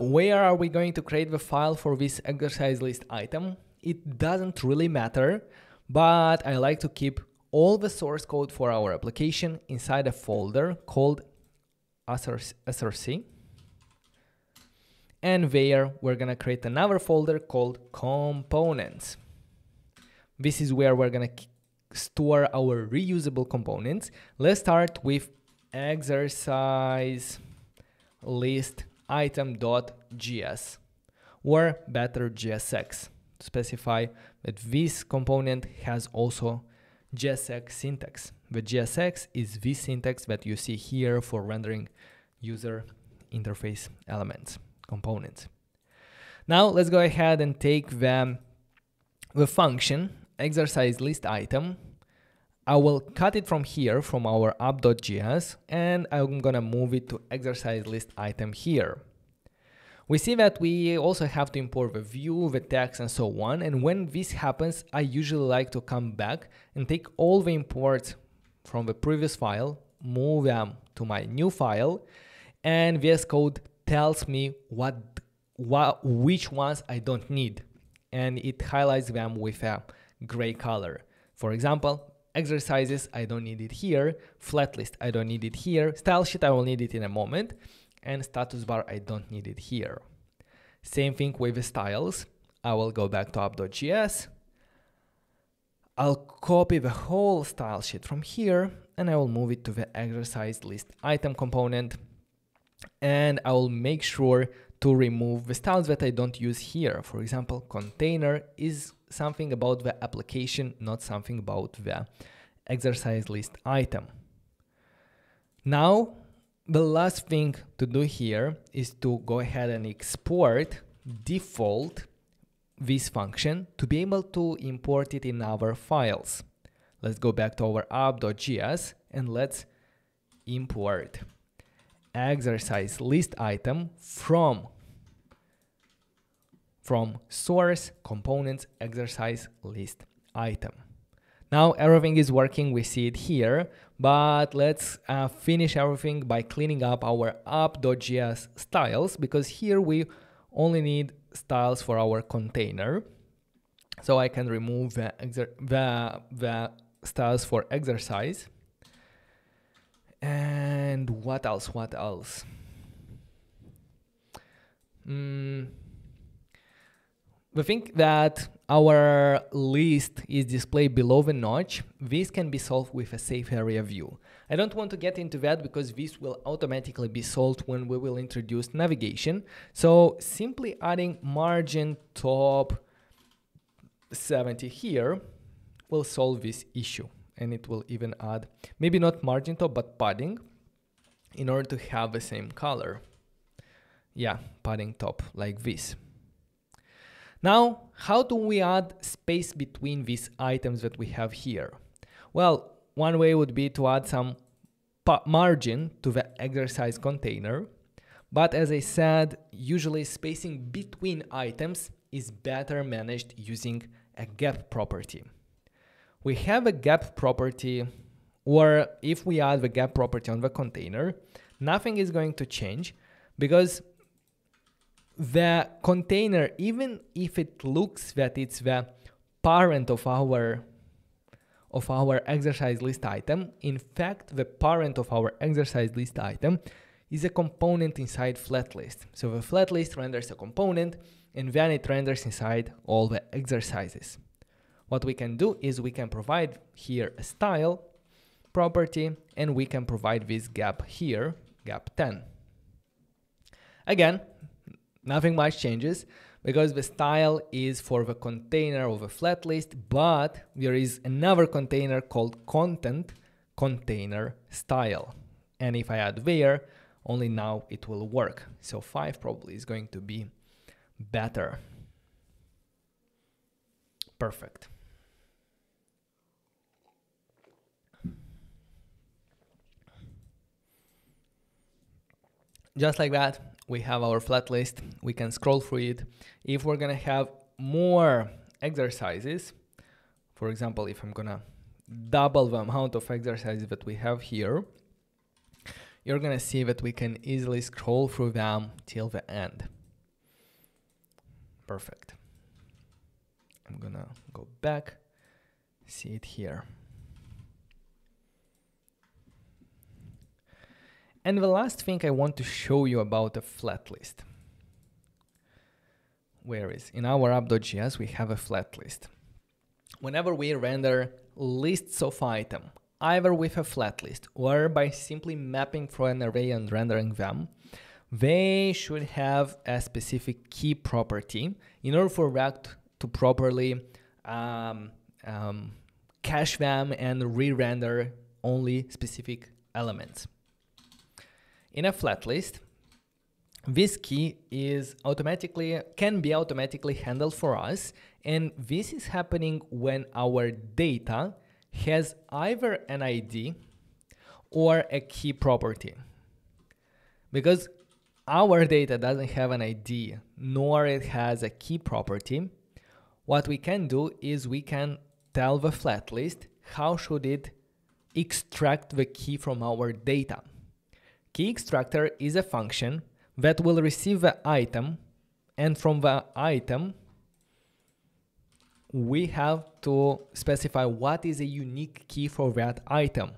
Where are we going to create the file for this exercise list item? It doesn't really matter, but I like to keep all the source code for our application inside a folder called src. And there we're gonna create another folder called components. This is where we're gonna store our reusable components. Let's start with exercise list item.js, or better JSX, to specify that this component has also JSX syntax. The JSX is this syntax that you see here for rendering user interface elements, components. Now let's go ahead and take the function exercise list item. I will cut it from here, from our app.js, and I'm gonna move it to exercise list item here. We see that we also have to import the view, the text, and so on. And when this happens, I usually like to come back and take all the imports from the previous file, move them to my new file, and VS Code tells me which ones I don't need, and it highlights them with a gray color. For example, exercises, I don't need it here. Flat list, I don't need it here. Style sheet, I will need it in a moment. And status bar, I don't need it here. Same thing with the styles. I will go back to app.js. I'll copy the whole style sheet from here, and I will move it to the exercise list item component. And I will make sure to remove the styles that I don't use here. For example, container is something about the application, not something about the exercise list item. Now, the last thing to do here is to go ahead and export default this function to be able to import it in our files. Let's go back to our app.js and let's import exercise list item from source components exercise list item. Now everything is working, we see it here, but let's finish everything by cleaning up our app.js styles, because here we only need styles for our container. So I can remove the styles for exercise. And what else? We think that our list is displayed below the notch. This can be solved with a safe area view. I don't want to get into that because this will automatically be solved when we will introduce navigation. So simply adding margin top 70 here will solve this issue. And it will even add, maybe not margin top, but padding in order to have the same color. Yeah, padding top like this. Now, how do we add space between these items that we have here? Well, one way would be to add some margin to the exercise container. But as I said, usually spacing between items is better managed using a gap property. We have a gap property, or if we add the gap property on the container, nothing is going to change because the container, even if it looks that it's the parent of our exercise list item, in fact, the parent of our exercise list item is a component inside flat list. So the flat list renders a component and then it renders inside all the exercises. What we can do is we can provide here a style property, and we can provide this gap here, gap 10. Again, nothing much changes because the style is for the container of a flat list, but there is another container called content container style. And if I add there, only now it will work. So 5 probably is going to be better. Perfect. Just like that, we have our flat list. We can scroll through it. If we're gonna have more exercises, for example, if I'm gonna double the amount of exercises that we have here, you're gonna see that we can easily scroll through them till the end. Perfect. I'm gonna go back, see it here. And the last thing I want to show you about a flat list. Where is? In our app.js, we have a flat list. Whenever we render lists of item, either with a flat list or by simply mapping through an array and rendering them, they should have a specific key property in order for React to properly cache them and re-render only specific elements. In a flat list, this key can be automatically handled for us, and this is happening when our data has either an ID or a key property. Because our data doesn't have an ID nor it has a key property, what we can do is we can tell the flat list how should it extract the key from our data. Key extractor is a function that will receive the item, and from the item we have to specify what is a unique key for that item.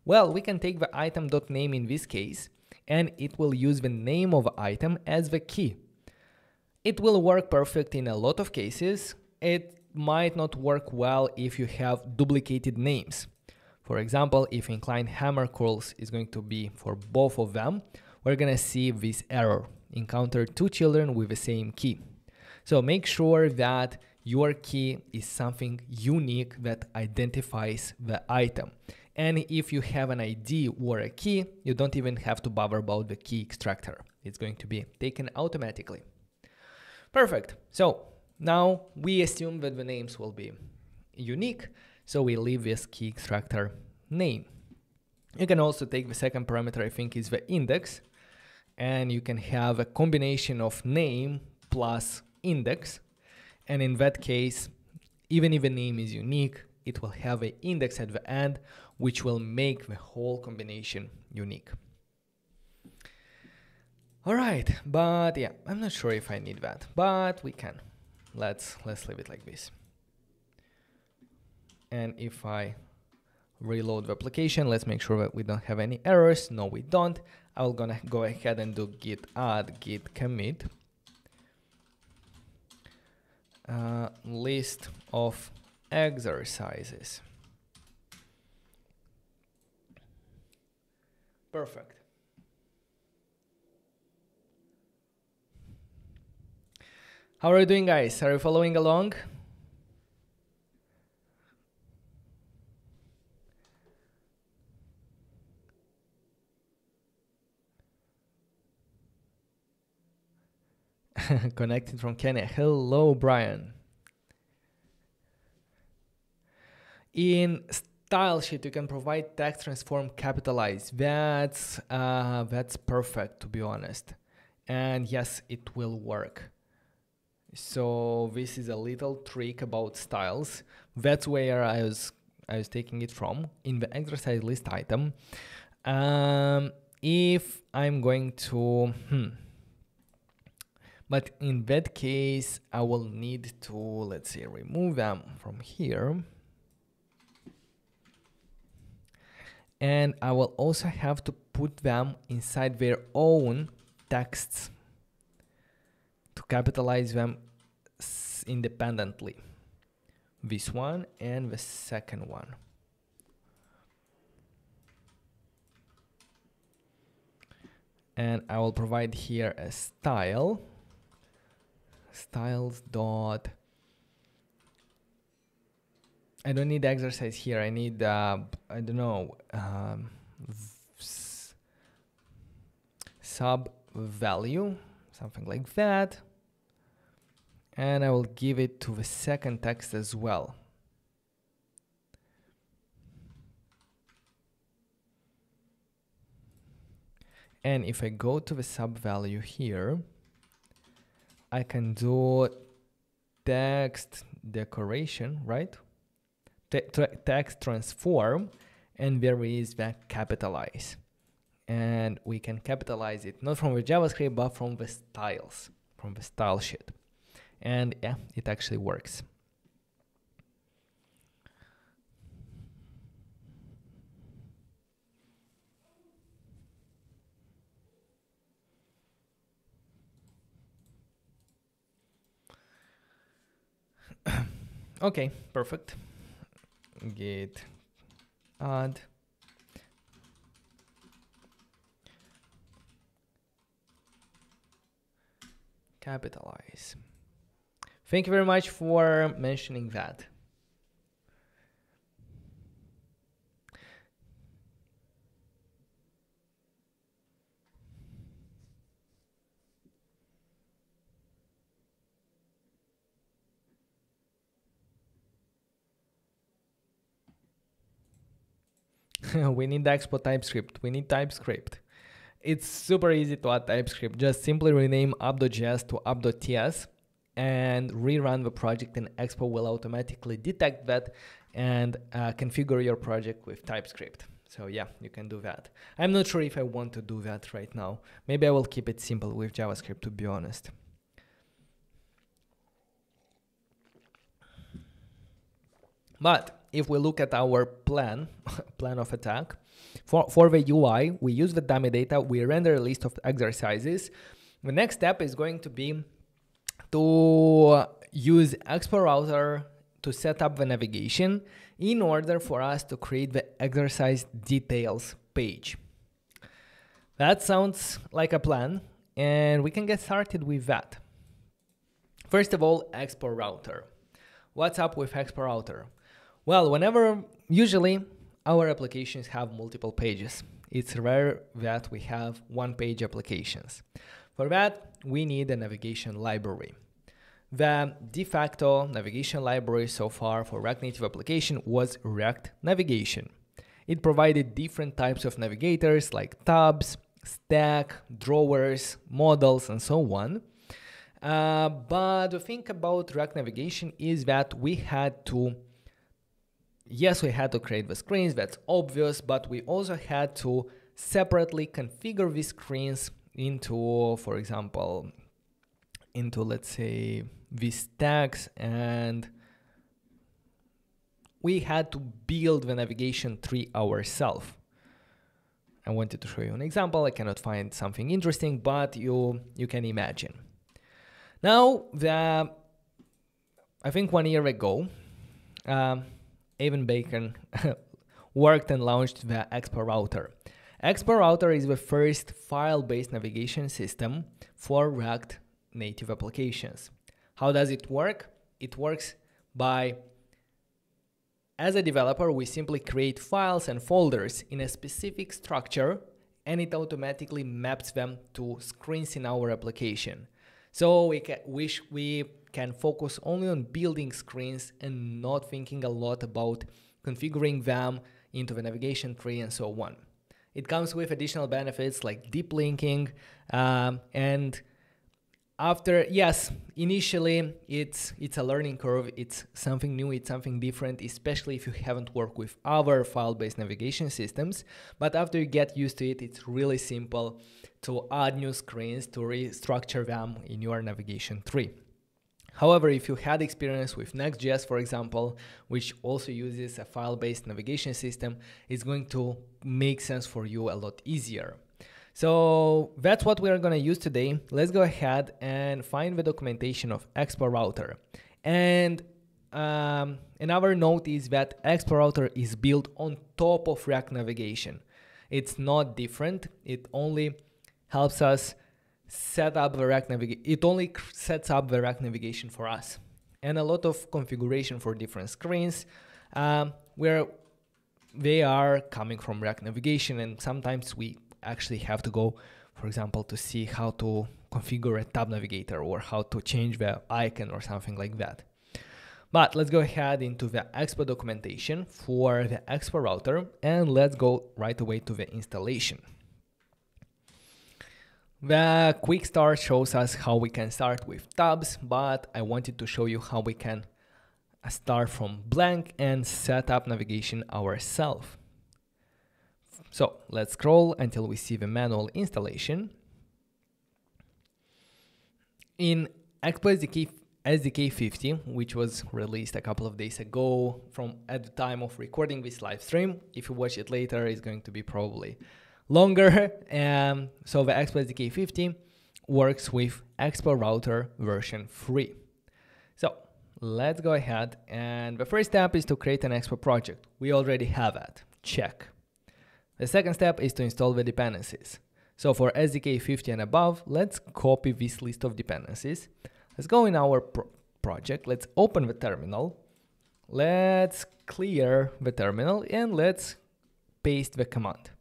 Well, we can take the item.name in this case, and it will use the name of the item as the key. It will work perfect in a lot of cases. It might not work well if you have duplicated names. For example, if inclined hammer curls is going to be for both of them, we're gonna see this error, encounter 2 children with the same key. So make sure that your key is something unique that identifies the item. And if you have an ID or a key, you don't even have to bother about the key extractor. It's going to be taken automatically. Perfect. So now we assume that the names will be unique. So we leave this key extractor name. You can also take the second parameter, I think is the index, and you can have a combination of name plus index. And in that case, even if the name is unique, it will have an index at the end, which will make the whole combination unique. All right, but yeah, I'm not sure if I need that, but we can. Let's leave it like this. And if I reload the application, let's make sure that we don't have any errors. No, we don't. I'm gonna go ahead and do git add, git commit. List of exercises. Perfect. How are you doing, guys? Are you following along? Connected from Kenya. Hello, Brian. In style sheet, you can provide text transform capitalized. That's perfect, to be honest. And yes, it will work. So this is a little trick about styles. That's where I was taking it from in the exercise list item. If I'm going to but in that case, I will need to, let's see, remove them from here. And I will also have to put them inside their own texts to capitalize them independently. This one and the second one. and I will provide here a style, styles dot, I don't need the exercise here, I need, I don't know, sub value, something like that. And I will give it to the second text as well. And if I go to the sub value here, I can do text decoration, right? Text transform, and there is the capitalize. And we can capitalize it not from the JavaScript, but from the styles, from the style sheet. And yeah, it actually works. Okay, perfect. Git add. Capitalize. Thank you very much for mentioning that. We need the export TypeScript. We need TypeScript. It's super easy to add TypeScript. Just simply rename app.js to app.ts and rerun the project, and Expo will automatically detect that and configure your project with TypeScript. So yeah, you can do that. I'm not sure if I want to do that right now. Maybe I will keep it simple with JavaScript, to be honest. But if we look at our plan of attack, for the UI, we use the dummy data, we render a list of exercises. The next step is going to be to use Expo Router to set up the navigation in order for us to create the exercise details page. That sounds like a plan, and we can get started with that. First of all, Expo Router. What's up with Expo Router? Well, usually our applications have multiple pages. It's rare that we have one-page applications. For that, we need a navigation library. The de facto navigation library so far for React Native application was React Navigation. It provided different types of navigators like tabs, stack, drawers, modals, and so on. But the thing about React Navigation is that we had to create the screens, that's obvious, but we also had to separately configure these screens into, for example, let's say these tags, and we had to build the navigation tree ourselves. I wanted to show you an example. I cannot find something interesting, but you can imagine. Now, I think 1 year ago, Evan Bacon worked and launched the Expo Router. Expo Router is the first file-based navigation system for React Native applications. How does it work? It works by, as a developer, we simply create files and folders in a specific structure, and it automatically maps them to screens in our application. So we can focus only on building screens and not thinking a lot about configuring them into the navigation tree and so on. It comes with additional benefits like deep linking, and after, yes, initially it's a learning curve, it's something new, it's something different, especially if you haven't worked with other file-based navigation systems. But after you get used to it, it's really simple to add new screens, to restructure them in your navigation tree. However, if you had experience with Next.js, for example, which also uses a file-based navigation system, it's going to make sense for you a lot easier. So that's what we are going to use today. Let's go ahead and find the documentation of Expo Router. And another note is that Expo Router is built on top of React Navigation. It's not different. It only helps us set up the rack navigation. It only sets up the rack navigation for us, and a lot of configuration for different screens where they are coming from rack navigation, and sometimes we actually have to go, for example, to see how to configure a tab navigator or how to change the icon or something like that. But let's go ahead into the Expo documentation for the Expo router, and let's go right away to the installation. The quick start shows us how we can start with tabs, but I wanted to show you how we can start from blank and set up navigation ourselves. So let's scroll until we see the manual installation. In Expo SDK 50, which was released a couple of days ago from at the time of recording this live stream. If you watch it later, it's going to be probably longer. So the Expo SDK 50 works with Expo Router version 3. So let's go ahead, and the first step is to create an Expo project. We already have that, check. The second step is to install the dependencies. So for SDK 50 and above, let's copy this list of dependencies. Let's go in our project, let's open the terminal, let's clear the terminal, and let's paste the command.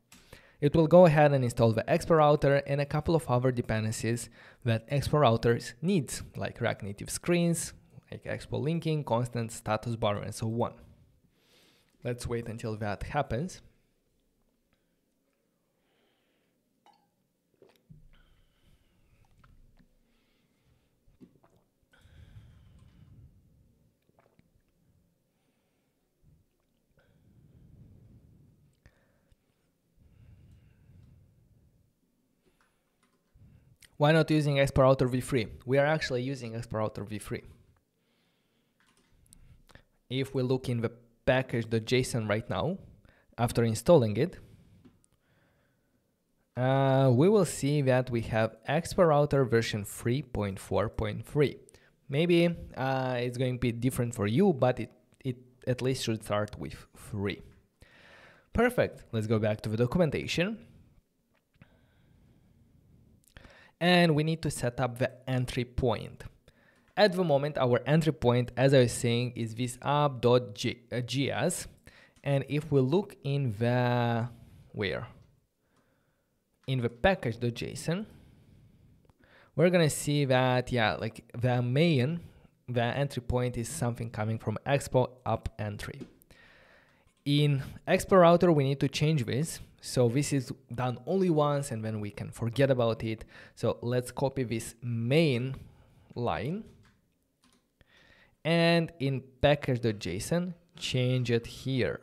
It will go ahead and install the Expo router and a couple of other dependencies that Expo routers needs, like React Native screens, like Expo linking, constant, status bar, and so on. Let's wait until that happens. Why not using Expo Router v3? We are actually using Expo Router v3. If we look in the package.json right now, after installing it, we will see that we have Expo Router version 3.4.3. Maybe it's going to be different for you, but it at least should start with 3. Perfect. Let's go back to the documentation. And we need to set up the entry point. At the moment, our entry point, as I was saying, is this app.js. And if we look in the, in the package.json, we're gonna see that, yeah, like the entry point is something coming from Expo app entry. In Expo Router, we need to change this. So this is done only once and then we can forget about it. So let's copy this main line and in package.json, change it here.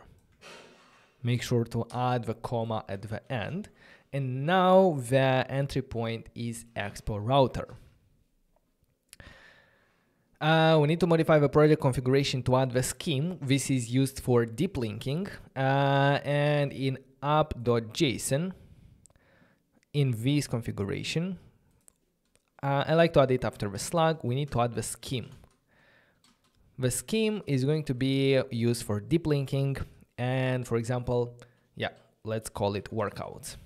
Make sure to add the comma at the end. And now the entry point is Expo Router. We need to modify the project configuration to add the scheme. This is used for deep linking. And in app.json, in this configuration, I like to add it after the slug. We need to add the scheme. The scheme is going to be used for deep linking. And for example, yeah, let's call it workouts.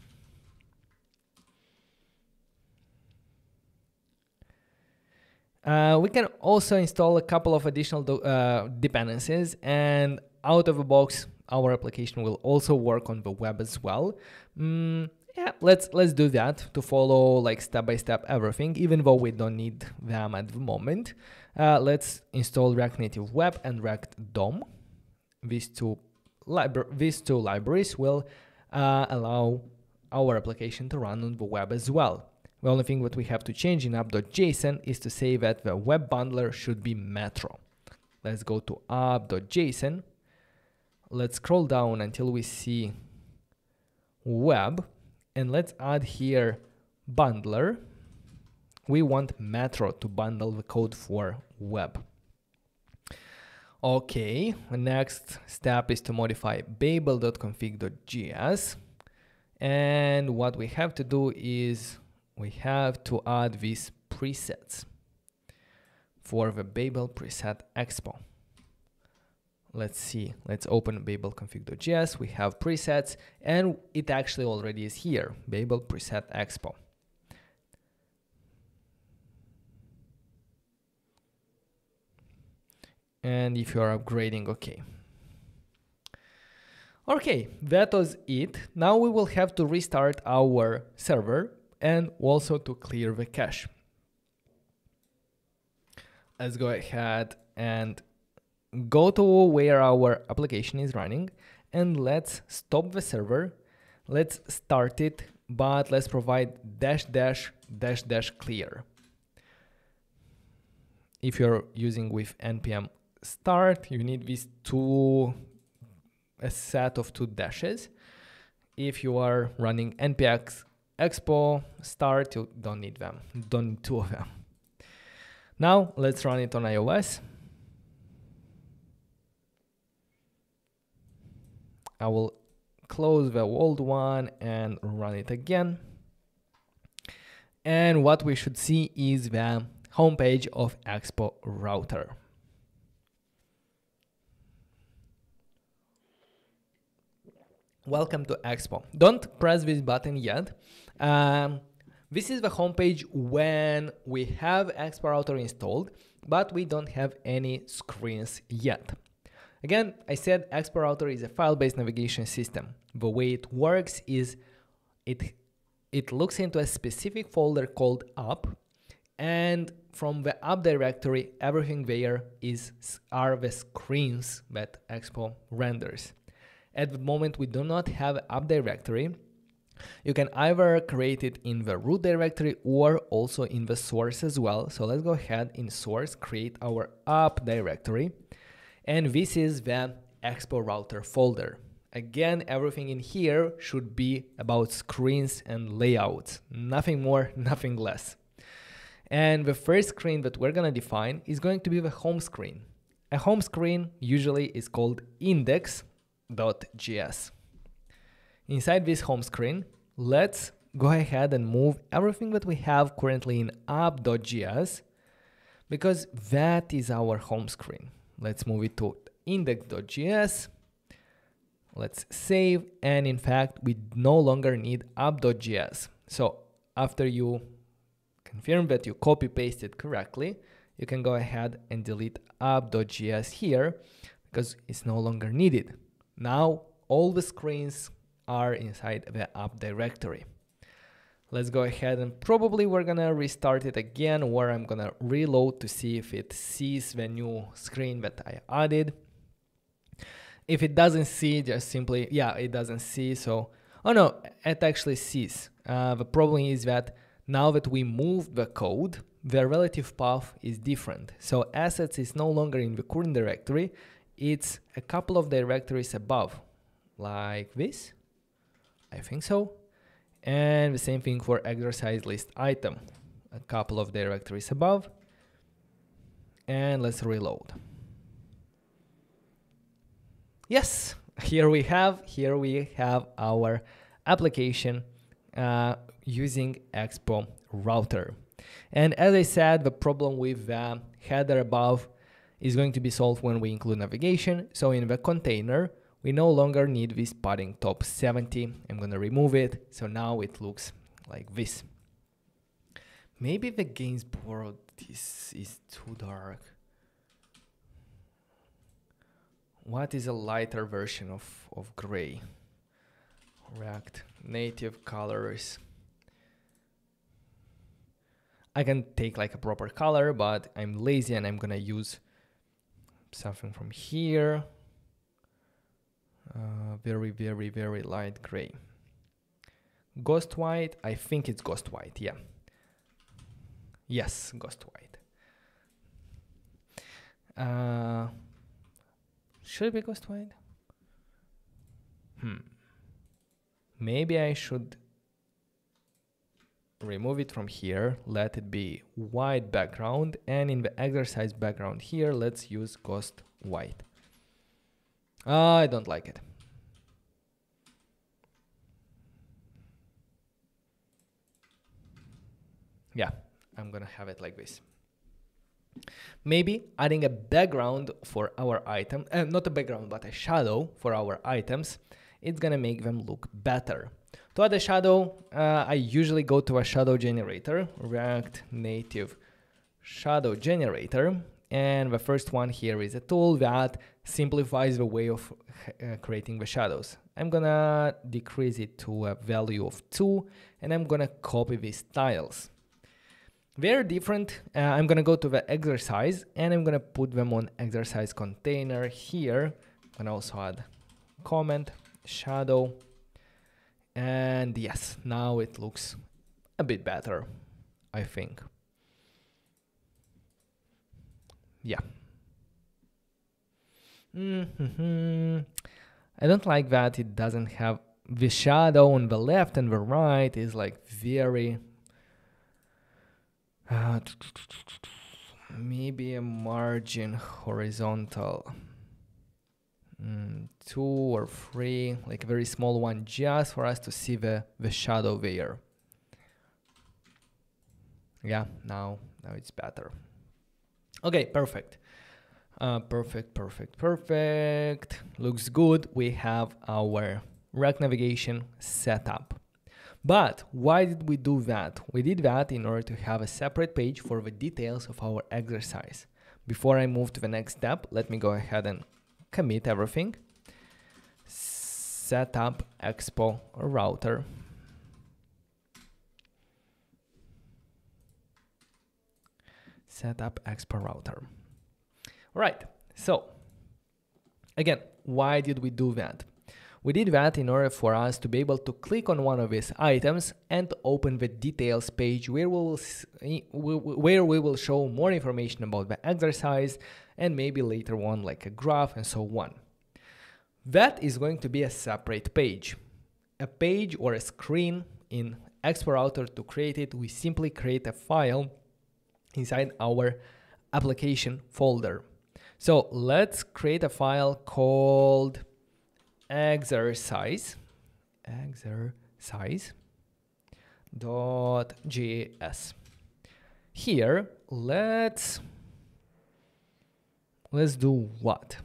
We can also install a couple of additional dependencies, and out of the box, our application will also work on the web as well. Yeah, let's do that to follow like step by step everything, even though we don't need them at the moment. Let's install React Native Web and React DOM. These two libraries will allow our application to run on the web as well. The only thing that we have to change in app.json is to say that the web bundler should be Metro. Let's go to app.json. Let's scroll down until we see web, and let's add here bundler. We want Metro to bundle the code for web. Okay, the next step is to modify babel.config.js. And what we have to do is we have to add these presets for the Babel preset expo. Let's see, let's open Babel config.js. We have presets and it actually already is here, Babel preset expo. And if you are upgrading, okay. Okay, that was it. Now we will have to restart our server and also to clear the cache. Let's go ahead and go to where our application is running and let's stop the server. Let's start it, but let's provide -- clear. If you're using with npm start, you need these a set of 2 dashes. If you are running npx expo start, you don't need them, don't need 2 of them. Now let's run it on iOS. I will close the old one and run it again. And what we should see is the homepage of Expo router. Welcome to Expo. Don't press this button yet. This is the homepage when we have Expo router installed, but we don't have any screens yet. Again, I said Expo router is a file-based navigation system. The way it works is it looks into a specific folder called app, and from the app directory, everything there are the screens that Expo renders. At the moment, we do not have an app directory. You can either create it in the root directory or also in the source as well. So let's go ahead in source, create our app directory. And this is the Expo router folder. Again, everything in here should be about screens and layouts. Nothing more, nothing less. And the first screen that we're going to define is going to be the home screen. A home screen usually is called index.js. Inside this home screen, let's go ahead and move everything that we have currently in app.js because that is our home screen. Let's move it to index.js. Let's save. And in fact, we no longer need app.js. So after you confirm that you copy pasted correctly, you can go ahead and delete app.js here because it's no longer needed. Now all the screens are inside the app directory. Let's go ahead and probably we're gonna restart it again, or I'm gonna reload to see if it sees the new screen that I added. If it doesn't see, just simply, yeah, it doesn't see. So, oh no, it actually sees. The problem is that now that we moved the code, the relative path is different. So assets is no longer in the current directory. It's a couple of directories above, like this. I think so. And the same thing for exercise list item, a couple of directories above. And let's reload. Yes, here we have our application using Expo router. And as I said, the problem with the header above is going to be solved when we include navigation. So in the container, we no longer need this padding top 70. I'm going to remove it. So now it looks like this. Maybe the Gainsborough, this is too dark. What is a lighter version of gray? React native colors. I can take like a proper color, but I'm lazy and I'm going to use something from here. Very, very, very light gray. Ghost white, I think it's ghost white, yeah. Yes, ghost white. Should it be ghost white? Maybe I should remove it from here, let it be white background, and in the exercise background here, let's use ghost white. I don't like it. Yeah, I'm gonna have it like this. Maybe adding a background for our item, not a background, but a shadow for our items, it's gonna make them look better. To add a shadow, I usually go to a shadow generator, React Native Shadow Generator, And the first one here is a tool that simplifies the way of creating the shadows. I'm gonna decrease it to a value of 2, and I'm gonna copy these tiles. They're different. I'm gonna go to the exercise, and I'm gonna put them on exercise container here. I'm gonna also add comment, shadow, and yes, now it looks a bit better, I think. Yeah. I don't like that it doesn't have the shadow on the left and the right is like very maybe a margin horizontal 2 or 3, like a very small one, just for us to see the shadow there. Yeah, now it's better. Okay, perfect. Perfect. Looks good. We have our React navigation set up. But why did we do that? We did that in order to have a separate page for the details of our exercise. Before I move to the next step, let me go ahead and commit everything. Set up Expo router. Set up Expo router. All right, so again, why did we do that? We did that in order for us to be able to click on one of these items and open the details page where we will show more information about the exercise and maybe later on like a graph and so on. That is going to be a separate page. A page or a screen in Expo router. To create it, we simply create a file inside our application folder. So let's create a file called exercise.js. Here, let's do what?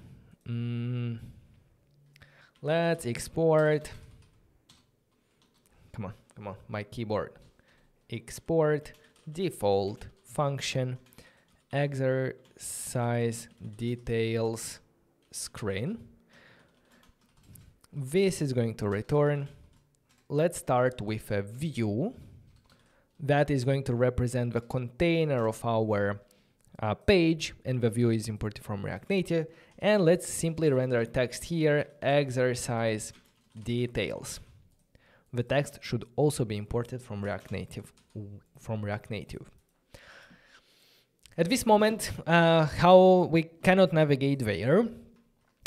Let's export. Come on, my keyboard. Export default function exercise details screen. This is going to return. Let's start with a view that is going to represent the container of our page, and the view is imported from React Native. And let's simply render text here, exercise details. The text should also be imported from React Native. At this moment, how we cannot navigate there.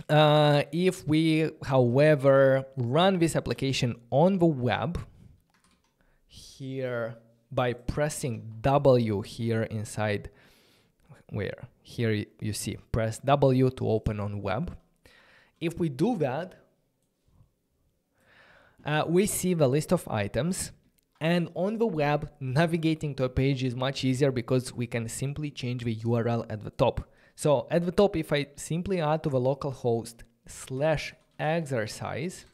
If we, however, run this application on the web, here by pressing W here inside, where here you see, press W to open on web. If we do that, we see the list of items. And on the web, navigating to a page is much easier because we can simply change the URL at the top. So at the top, if I simply add to the localhost /exercise,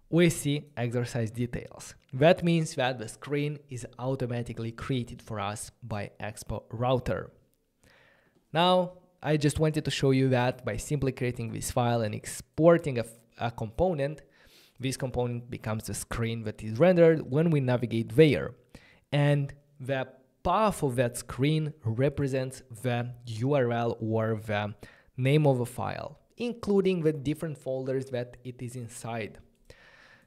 we see exercise details. That means that the screen is automatically created for us by Expo router. Now, I just wanted to show you that by simply creating this file and exporting a component, this component becomes the screen that is rendered when we navigate there. And the path of that screen represents the URL or the name of a file, including the different folders that it is inside.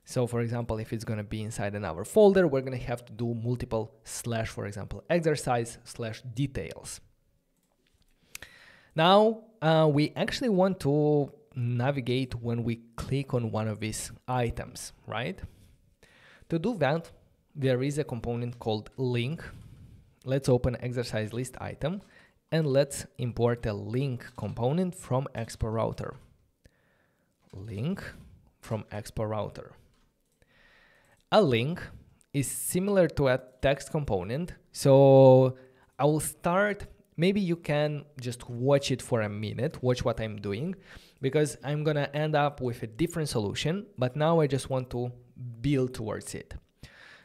So for example, if it's going to be inside another folder, we're going to have to do multiple / for example, exercise / details. Now, we actually want to navigate when we click on one of these items, right? To do that, there is a component called link. Let's open exercise list item and let's import a link component from Expo router. Link from Expo router. A link is similar to a text component. So I will start, maybe you can just watch it for a minute, watch what I'm doing, because I'm gonna end up with a different solution, but now I just want to build towards it.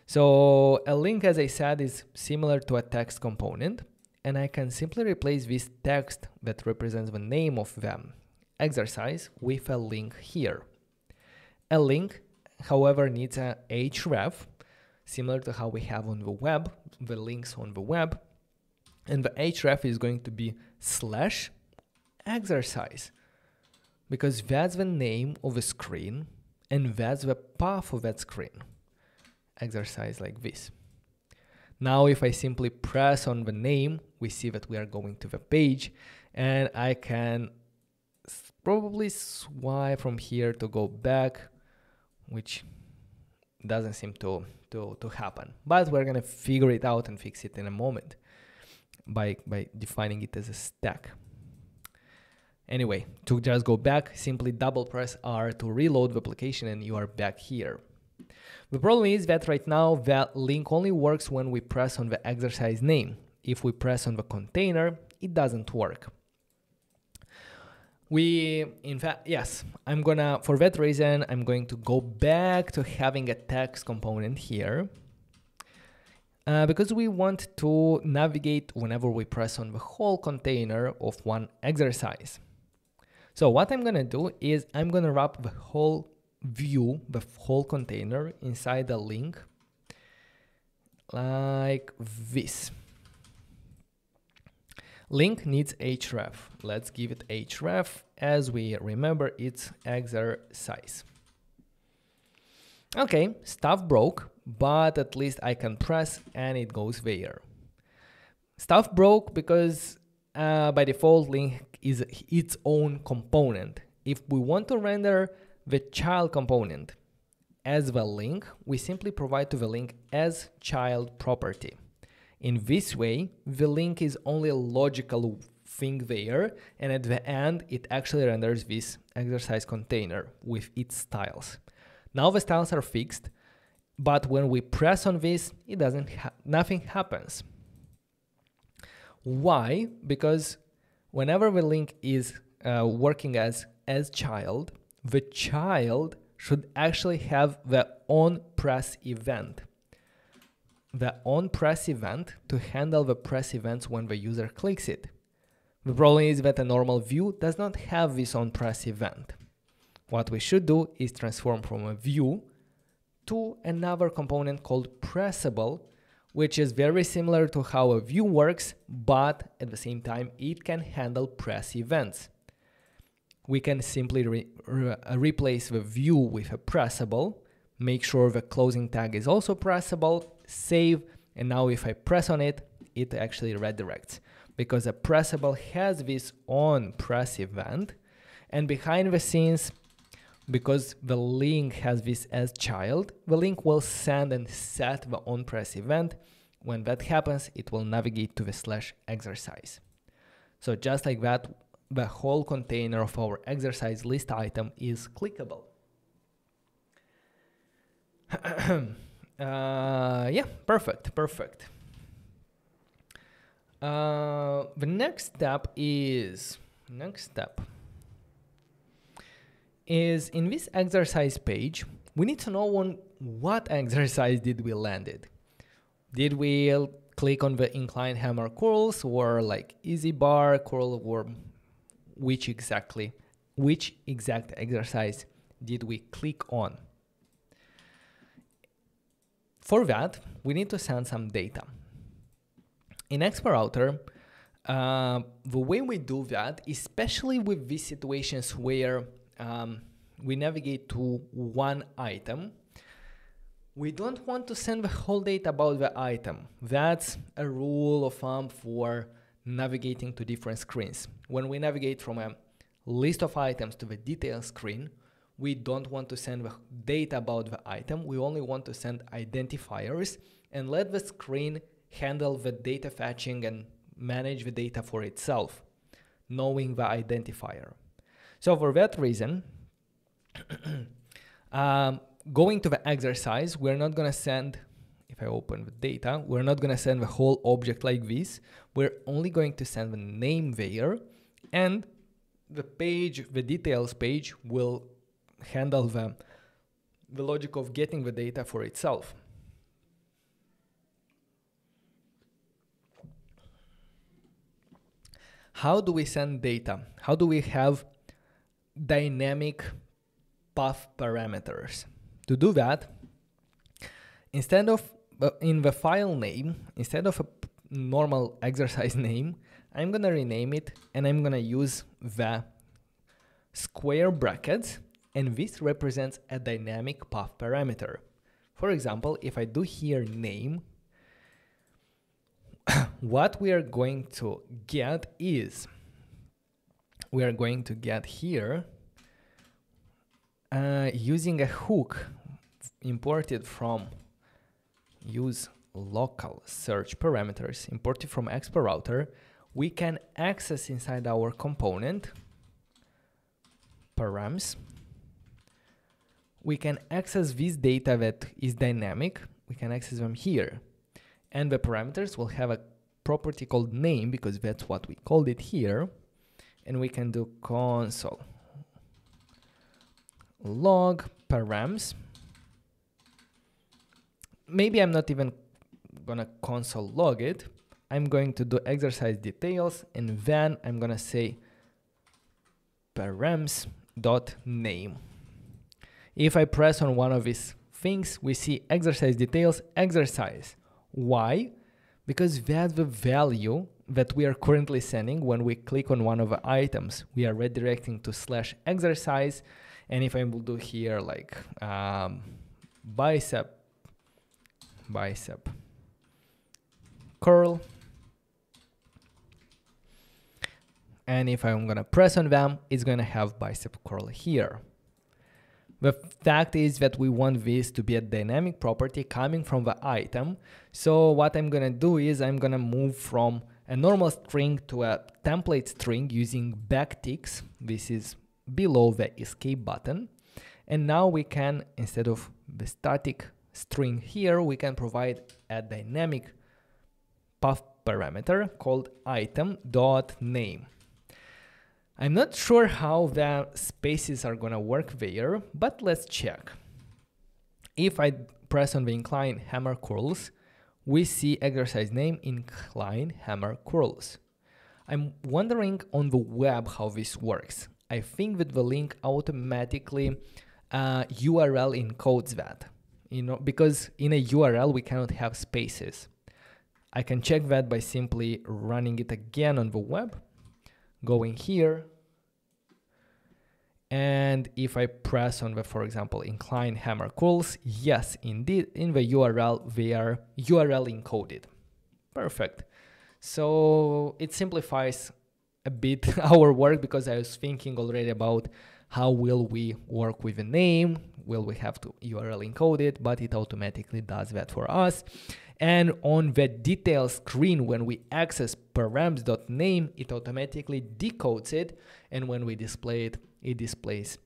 So a link, as I said, is similar to a text component. and I can simply replace this text that represents the name of the exercise with a link here. A link, however, needs a href, similar to how we have on the web, the links on the web, and the href is going to be /exercise, because that's the name of the screen and that's the path of that screen. Exercise like this. Now if I simply press on the name, we see that we are going to the page, and I can probably swipe from here to go back, which doesn't seem to happen. But we're gonna figure it out and fix it in a moment by defining it as a stack. Anyway, to just go back, simply double press R to reload the application and you are back here. The problem is that right now that link only works when we press on the exercise name. If we press on the container, it doesn't work. In fact, yes, for that reason, I'm going to go back to having a text component here. Because we want to navigate whenever we press on the whole container of one exercise. So what I'm gonna do is I'm gonna wrap the whole view, the whole container inside the link like this. Link needs href. Let's give it href. As we remember, it's exercise. Okay, stuff broke, but at least I can press and it goes there. Stuff broke because by default link is its own component. If we want to render the child component as the link, we simply provide to the link as child property. In this way, the link is only a logical thing there, and at the end, it actually renders this exercise container with its styles. Now the styles are fixed, but when we press on this, nothing happens. Why? Because whenever the link is working as child, the child should actually have the onPress event. The onPress event to handle the press events when the user clicks it. The problem is that a normal view does not have this onPress event. What we should do is transform from a view to another component called pressable, which is very similar to how a view works, but at the same time, it can handle press events. We can simply replace the view with a pressable, make sure the closing tag is also pressable, save, and now if I press on it, it actually redirects, because a pressable has this onPress event, and behind the scenes, because the link has this as child, the link will send and set the onPress event. When that happens, it will navigate to the /exercise. So just like that, the whole container of our exercise list item is clickable. Yeah, perfect. The next step is in this exercise page, we need to know on what exercise did we landed. Did we click on the incline hammer curls, or like easy bar curl, or which exact exercise did we click on? For that, we need to send some data. In XPRouter, the way we do that, especially with these situations where we navigate to one item, we don't want to send the whole data about the item. That's a rule of thumb for navigating to different screens. When we navigate from a list of items to the detail screen, we don't want to send the data about the item. We only want to send identifiers and let the screen handle the data fetching and manage the data for itself, knowing the identifier. So for that reason, going to the exercise, we're not going to send, if I open the data, we're not going to send the whole object like this. We're only going to send the name there, and the page, the details page, will handle the logic of getting the data for itself. how do we send data? How do we have dynamic path parameters? To do that, instead of in the file name, instead of a normal exercise name, I'm gonna rename it and I'm gonna use the square brackets, and this represents a dynamic path parameter. For example, if I do here name, what we are going to get is, we are going to get here using a hook imported from use local search parameters imported from Expo Router, we can access inside our component params. We can access this data that is dynamic. We can access them here. And the parameters will have a property called name, because that's what we called it here. And we can do console log params. Maybe I'm not even gonna console log it. I'm going to do exercise details, and then I'm gonna say params.name. If I press on one of these things, we see exercise details exercise. Why? Because that's the value that we are currently sending when we click on one of the items. We are redirecting to /exercise, and if I will do here like bicep curl, and if I'm gonna press on them, it's gonna have bicep curl here. The fact is that we want this to be a dynamic property coming from the item. So what I'm gonna do is I'm gonna move from a normal string to a template string using backticks. This is below the escape button. And now we can, instead of the static string here, we can provide a dynamic path parameter called item.name. I'm not sure how the spaces are gonna work there, but let's check. If I press on the incline hammer curls, we see exercise name incline hammer curls. I'm wondering on the web how this works. I think that the link automatically URL encodes that, because in a URL we cannot have spaces. I can check that by simply running it again on the web. Going here, and if I press on the, for example, incline hammer curls, yes, indeed, in the URL, they are URL encoded. Perfect. So it simplifies a bit our work, because I was thinking already about how will we work with the name, will we have to URL encode it, but it automatically does that for us. And on the detail screen, when we access params.name, it automatically decodes it. And when we display it, it displays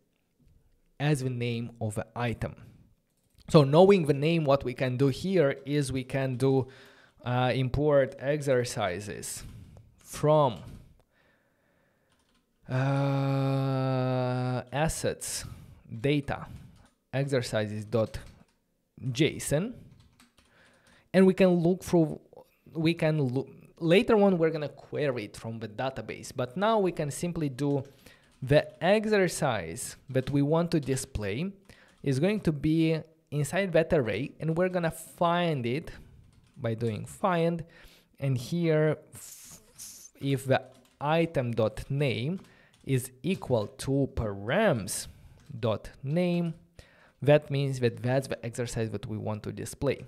as the name of the item. So knowing the name, what we can do here is we can do import exercises from assets data exercises.json. And we can look through, later on we're gonna query it from the database, but now we can simply do the exercise that we want to display is going to be inside that array, and we're gonna find it by doing find, and here if the item.name is equal to params.name, that means that that's the exercise that we want to display.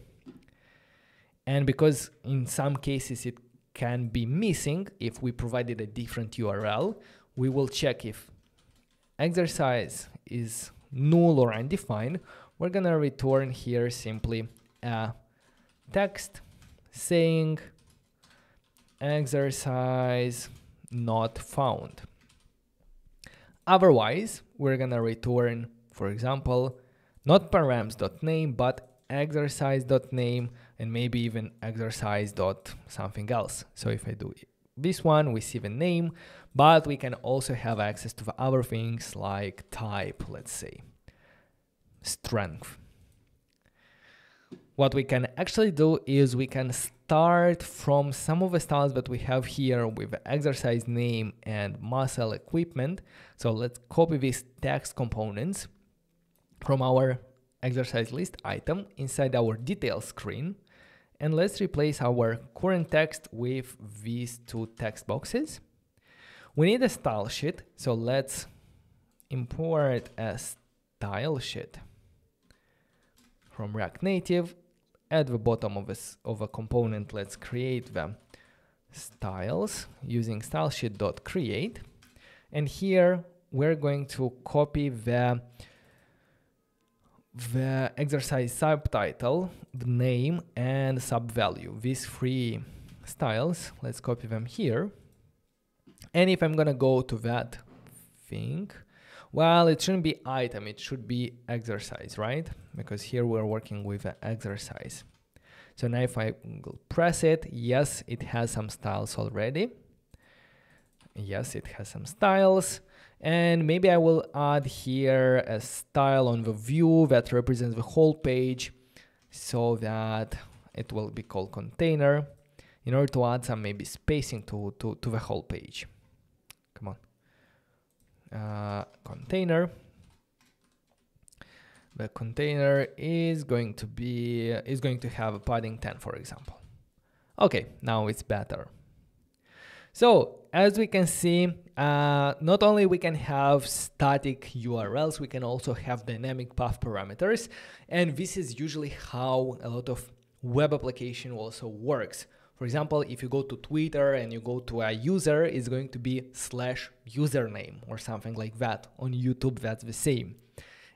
And because in some cases it can be missing, if we provided a different URL, we will check if exercise is null or undefined. We're gonna return here simply a text saying exercise not found. Otherwise, we're gonna return, for example, not params.name, but exercise.name, and maybe even exercise dot something else. So if I do this one, we see the name, but we can also have access to the other things like type, let's say, strength. What we can actually do is we can start from some of the styles that we have here with the exercise name and muscle equipment. So let's copy these text components from our exercise list item inside our details screen. And let's replace our current text with these two text boxes. We need a style sheet, so let's import a style sheet from React Native. At the bottom of a component, let's create the styles using stylesheet.create. And here we're going to copy the exercise subtitle, the name, and sub-value. These three styles, let's copy them here. And if I'm gonna go to that thing, well, it shouldn't be item, it should be exercise, right? Because here we're working with an exercise. So now if I will press it, yes, it has some styles already. Yes, it has some styles. And maybe I will add here a style on the view that represents the whole page so that it will be called container in order to add some maybe spacing to the whole page. Come on. Container. The container is going to have a padding 10, for example. Okay, now it's better. So as we can see, not only we can have static URLs, we can also have dynamic path parameters. And this is usually how a lot of web application also works. For example, if you go to Twitter and you go to a user, it's going to be /username or something like that. On YouTube, that's the same.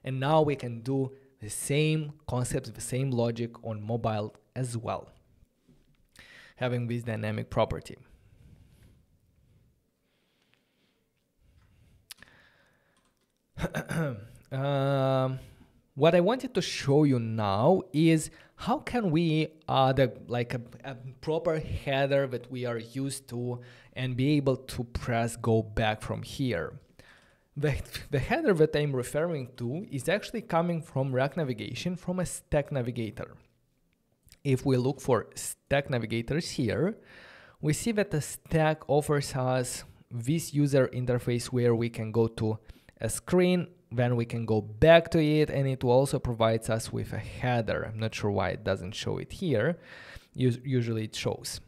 And now we can do the same concepts, the same logic on mobile as well, having this dynamic property. What I wanted to show you now is how can we add a proper header that we are used to and be able to press go back from here. The header that I'm referring to is actually coming from React Navigation from a stack navigator. If we look for stack navigators here, we see that the stack offers us this user interface where we can go to a screen, then we can go back to it, and it also provides us with a header. I'm not sure why it doesn't show it here. Usually it shows.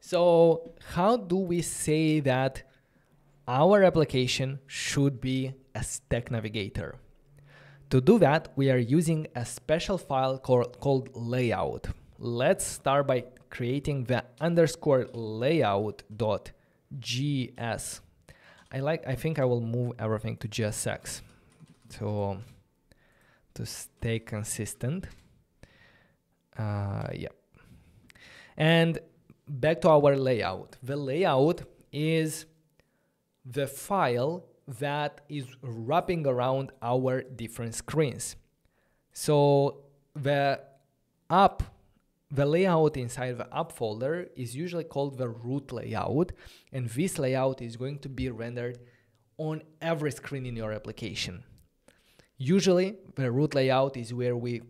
So how do we say that our application should be a stack navigator? To do that, we are using a special file called layout. Let's start by creating the _layout.js. I think I will move everything to JSX to stay consistent. Yeah. And back to our layout. The layout is the file that is wrapping around our different screens. So the layout inside the app folder is usually called the root layout, and this layout is going to be rendered on every screen in your application. Usually the root layout is where we,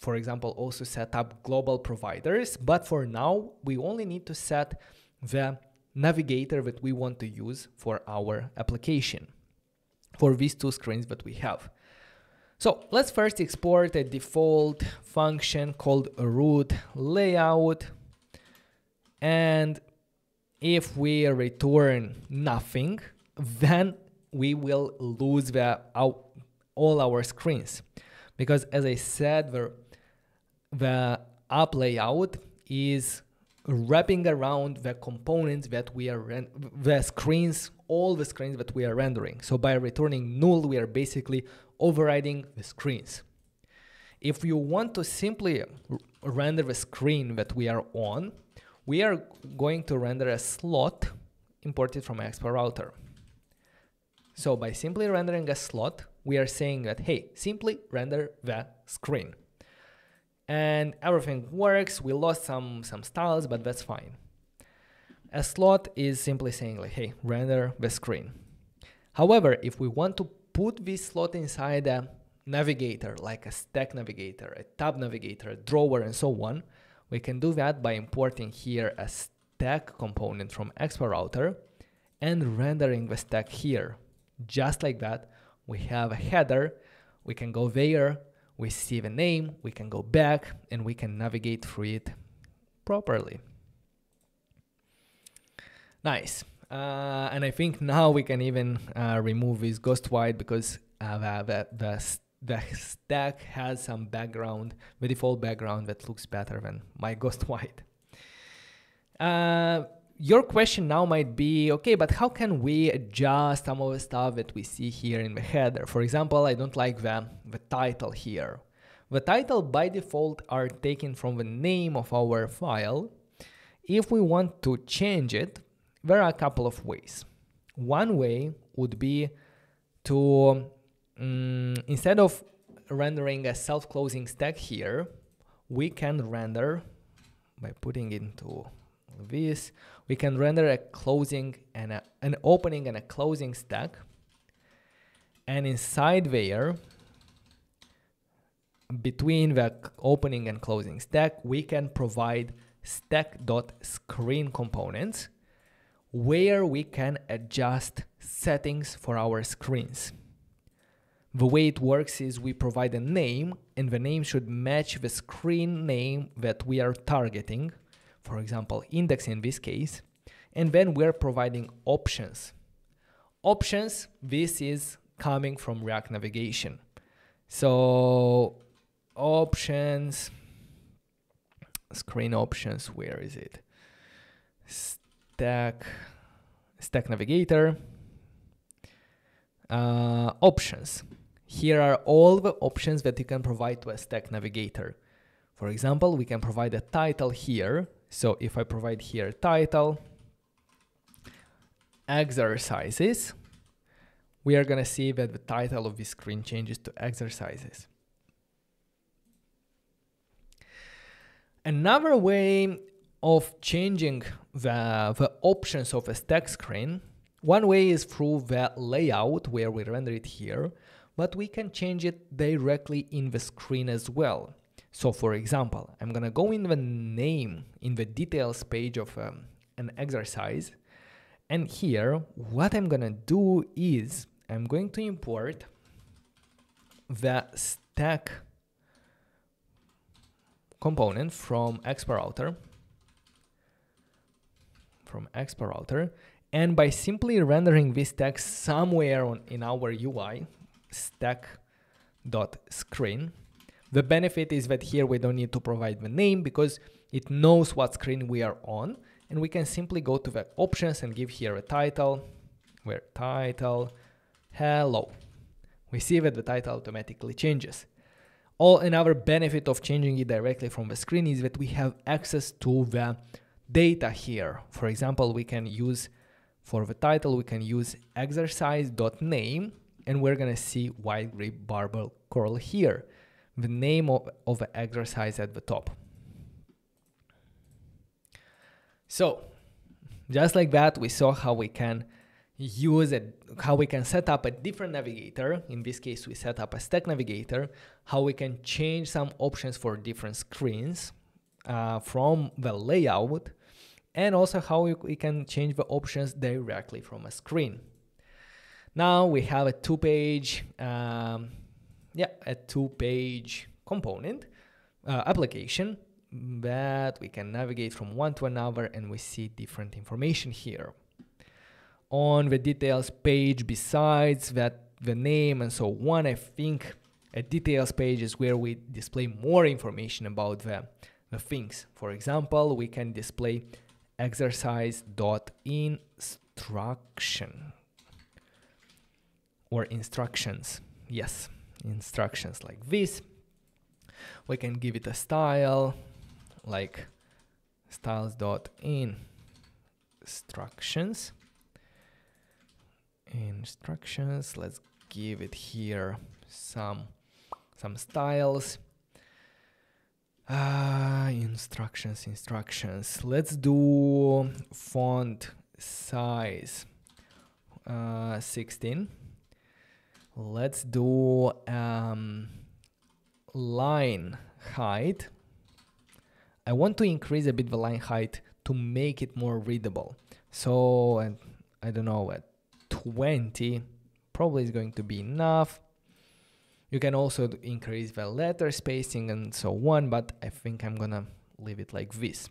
for example, also set up global providers, but for now we only need to set the navigator that we want to use for our application for these two screens that we have. So let's first export a default function called root layout. And if we return nothing, then we will lose all our screens. Because as I said, the app layout is wrapping around the components that we are all the screens that we are rendering. So by returning null, we are basically overriding the screens. If you want to simply render the screen that we are on, we are going to render a slot imported from Expo Router. So by simply rendering a slot, we are saying that, hey, simply render the screen. And everything works. We lost some styles, but that's fine. A slot is simply saying like, hey, render the screen. However, if we want to put this slot inside a navigator, like a stack navigator, a tab navigator, a drawer, and so on, we can do that by importing here a stack component from Expo Router and rendering the stack here. Just like that, we have a header, we can go there, we see the name, we can go back, and we can navigate through it properly. Nice. And I think now we can even remove this ghost white, because the stack has some background, the default background that looks better than my ghost white. Your question now might be, okay, but how can we adjust some of the stuff that we see here in the header? For example, I don't like the title here. The title by default are taken from the name of our file. If we want to change it, there are a couple of ways. One way would be to, instead of rendering a self-closing stack here, we can render, by putting into this, we can render a closing and an opening and a closing stack. And inside there, between the opening and closing stack, we can provide stack.screen components, where we can adjust settings for our screens. The way it works is we provide a name, and the name should match the screen name that we are targeting, for example, index in this case, and then we're providing options. Options, this is coming from React Navigation. So options, screen options, where is it? Stack Navigator, options. Here are all the options that you can provide to a Stack Navigator. For example, we can provide a title here. So if I provide here title, exercises, we are going to see that the title of this screen changes to exercises. Another way of changing the options of a stack screen, one way is through the layout, where we render it here, but we can change it directly in the screen as well. So for example, I'm gonna go in the name, in the details page of an exercise, and here what I'm gonna do is I'm going to import the stack component from Expo Router, and by simply rendering this text somewhere in our UI, stack.screen, the benefit is that here we don't need to provide the name, because it knows what screen we are on, and we can simply go to the options and give here a title, where title, hello. We see that the title automatically changes. Another benefit of changing it directly from the screen is that we have access to the data here. For example, we can use, for the title, we can use exercise.name, and we're gonna see white grip barbell curl here, the name of the exercise at the top. So just like that, we saw how we can how we can set up a different navigator. In this case, we set up a stack navigator, how we can change some options for different screens from the layout, and also how we can change the options directly from a screen. Now we have a two-page component application that we can navigate from one to another, and we see different information here. On the details page, besides that, the name and so on, I think a details page is where we display more information about the things. For example, we can display exercise.instruction or instructions. Yes, instructions like this. We can give it a style like styles.instructions. Instructions, let's give it here some styles. Instructions, let's do font size 16. Let's do line height. I want to increase a bit the line height to make it more readable. So I don't know, at 20 probably is going to be enough. You can also increase the letter spacing and so on, but I think I'm gonna leave it like this.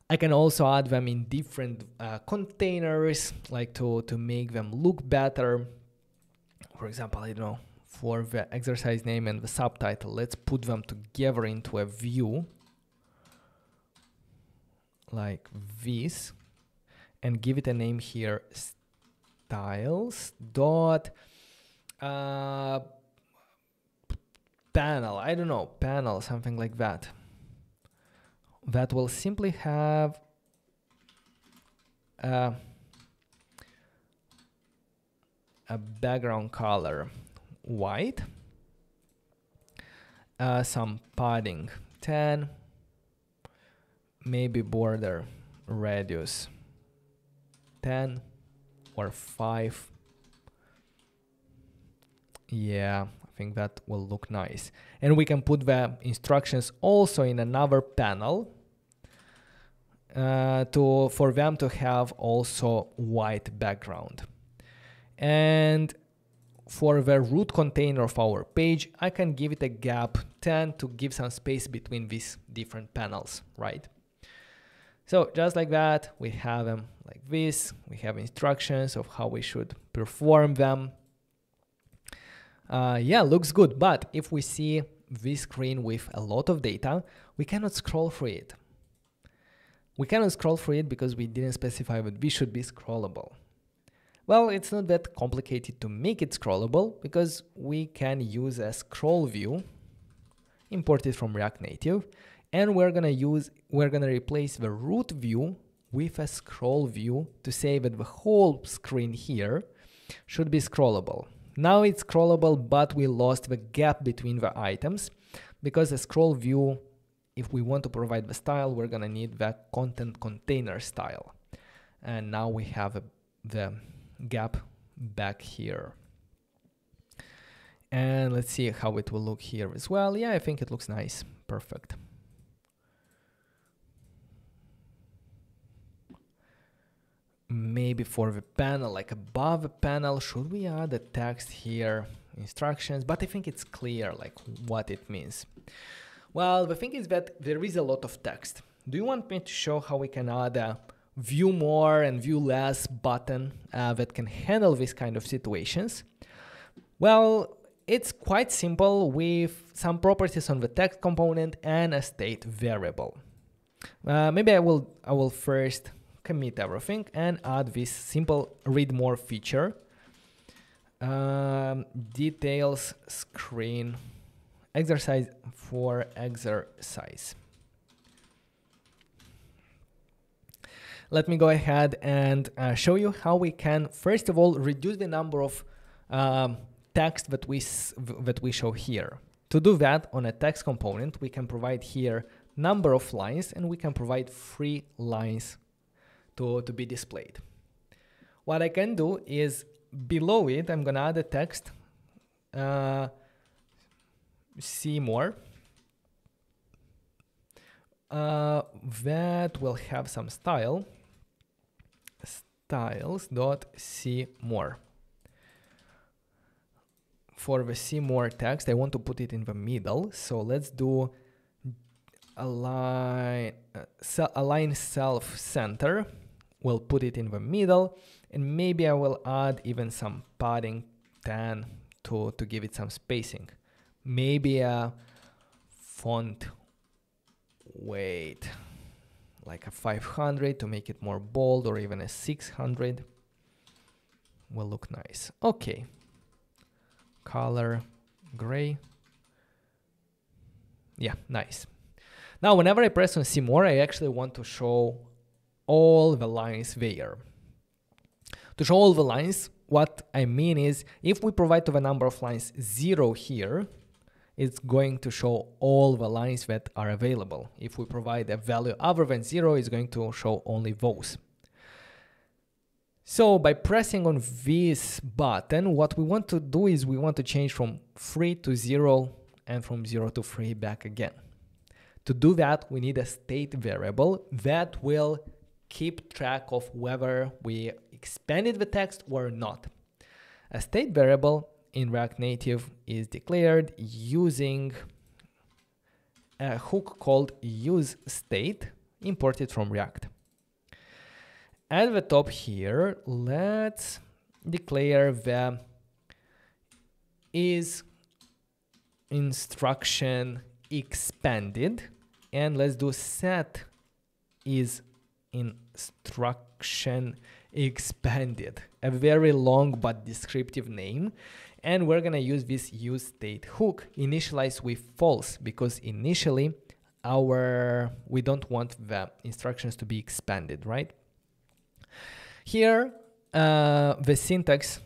I can also add them in different containers, like to make them look better. For example, I don't know, for the exercise name and the subtitle, let's put them together into a view like this and give it a name here, styles dot panel, I don't know, panel, something like that. That will simply have a background color white, some padding 10, maybe border radius 10 or 5. Yeah, I think that will look nice. And we can put the instructions also in another panel for them to have also white background. And for the root container of our page, I can give it a gap 10 to give some space between these different panels, right? So just like that, we have them like this. We have instructions of how we should perform them. Yeah, looks good. But if we see this screen with a lot of data, we cannot scroll through it. We cannot scroll through it because we didn't specify that this should be scrollable. Well, it's not that complicated to make it scrollable because we can use a scroll view imported from React Native, and we're gonna replace the root view with a scroll view to say that the whole screen here should be scrollable. Now it's scrollable, but we lost the gap between the items because a scroll view, if we want to provide the style, we're gonna need the content container style. And now we have the gap back here. And let's see how it will look here as well. Yeah, I think it looks nice. Perfect. Maybe for the panel, like above the panel, should we add the text here, instructions? But I think it's clear like what it means. Well, the thing is that there is a lot of text. Do you want me to show how we can add a view more and view less button that can handle this kind of situations? Well, it's quite simple with some properties on the text component and a state variable. Maybe I will first commit everything and add this simple read more feature. Details screen exercise for exercise. Let me go ahead and show you how we can, first of all, reduce the number of text that we show here. To do that, on a text component, we can provide here number of lines, and we can provide 3 lines to be displayed. What I can do is below it, I'm gonna add a text, see more, that will have some style, styles.see more. For the see more text, I want to put it in the middle, so let's do align self-center. We'll put it in the middle, and maybe I will add even some padding 10 to give it some spacing. Maybe a font weight like a 500 to make it more bold, or even a 600 will look nice. Okay, color gray. Yeah, nice. Now whenever I press on see more, I actually want to show all the lines there. To show all the lines, what I mean is, if we provide to the number of lines 0 here, it's going to show all the lines that are available. If we provide a value other than 0, it's going to show only those. So by pressing on this button, what we want to do is we want to change from 3 to 0 and from 0 to 3 back again. To do that, we need a state variable that will keep track of whether we expanded the text or not. A state variable in React Native is declared using a hook called useState, imported from React. At the top here, let's declare the isInstruction expanded, and let's do set isInstruction expanded, a very long but descriptive name. And we're gonna use this useState hook initialized with false, because initially we don't want the instructions to be expanded, right? Here, the syntax,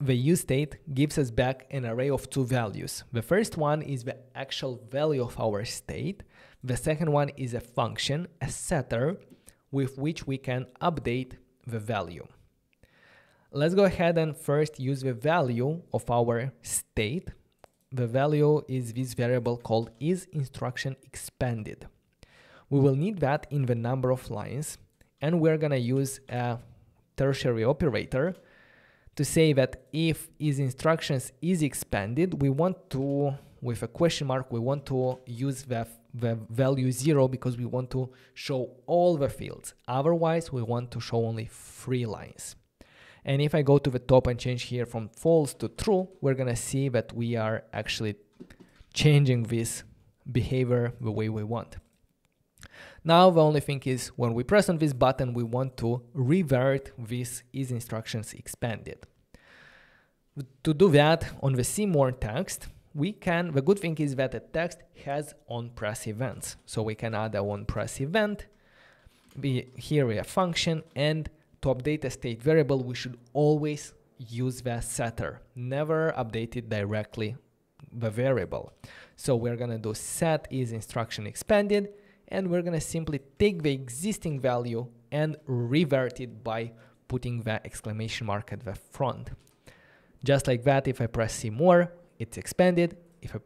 the useState gives us back an array of two values. The first one is the actual value of our state. The second one is a function, a setter, with which we can update the value. Let's go ahead and first use the value of our state. The value is this variable called isInstructionExpanded. We will need that in the number of lines, and we're gonna use a tertiary operator to say that if isInstructions is expanded, we want to, with a question mark, we want to use the value 0 because we want to show all the fields. Otherwise, we want to show only 3 lines. And if I go to the top and change here from false to true, we're gonna see that we are actually changing this behavior the way we want. Now the only thing is when we press on this button, we want to revert this isInstructions expanded. To do that on the see more text, the good thing is that the text has onPress events. So we can add a onPress event. Here we have function, and to update a state variable, we should always use the setter, never update it directly the variable. So we're gonna do set isInstructionExpanded, and we're gonna simply take the existing value and revert it by putting the exclamation mark at the front. Just like that, if I press see more, it's expanded. If I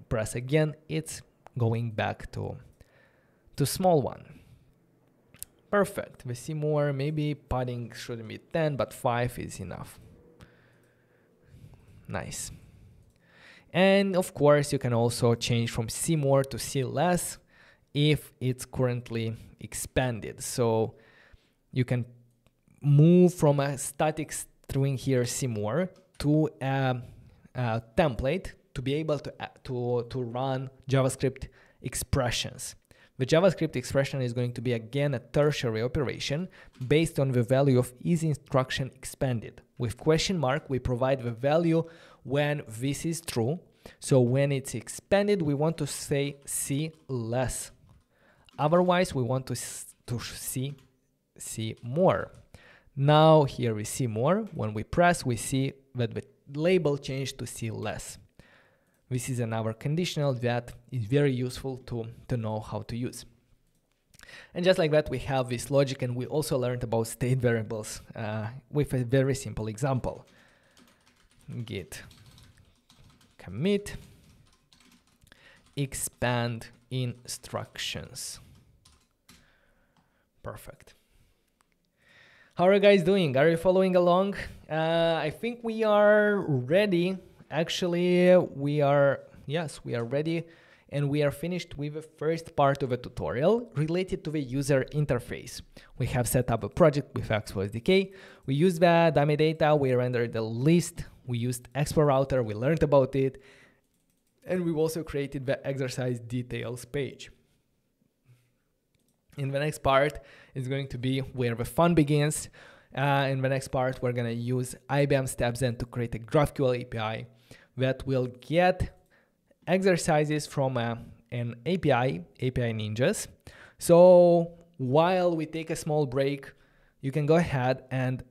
press again, it's going back to small one. Perfect. We see more. Maybe padding shouldn't be 10, but 5 is enough. Nice. And of course, you can also change from see more to see less if it's currently expanded. So you can move from a static string here, see more, to a template to be able to run JavaScript expressions. The JavaScript expression is going to be again a tertiary operation based on the value of isInstructionExpanded. With question mark, we provide the value when this is true. So when it's expanded, we want to say see less. Otherwise, we want to see more. Now here we see more. When we press, we see that the label changed to see less. This is another conditional that is very useful to know how to use. And just like that, we have this logic, and we also learned about state variables with a very simple example. Git commit expand instructions. Perfect. How are you guys doing? Are you following along? I think we are ready. Actually, we are ready, and we are finished with the first part of the tutorial related to the user interface. We have set up a project with Expo SDK. We used the dummy data, we rendered the list, we used Expo Router, we learned about it, and we've also created the exercise details page. In the next part is going to be where the fun begins. In the next part, we're going to use IBM StepZen to create a GraphQL API that will get exercises from an API Ninjas. So while we take a small break, you can go ahead and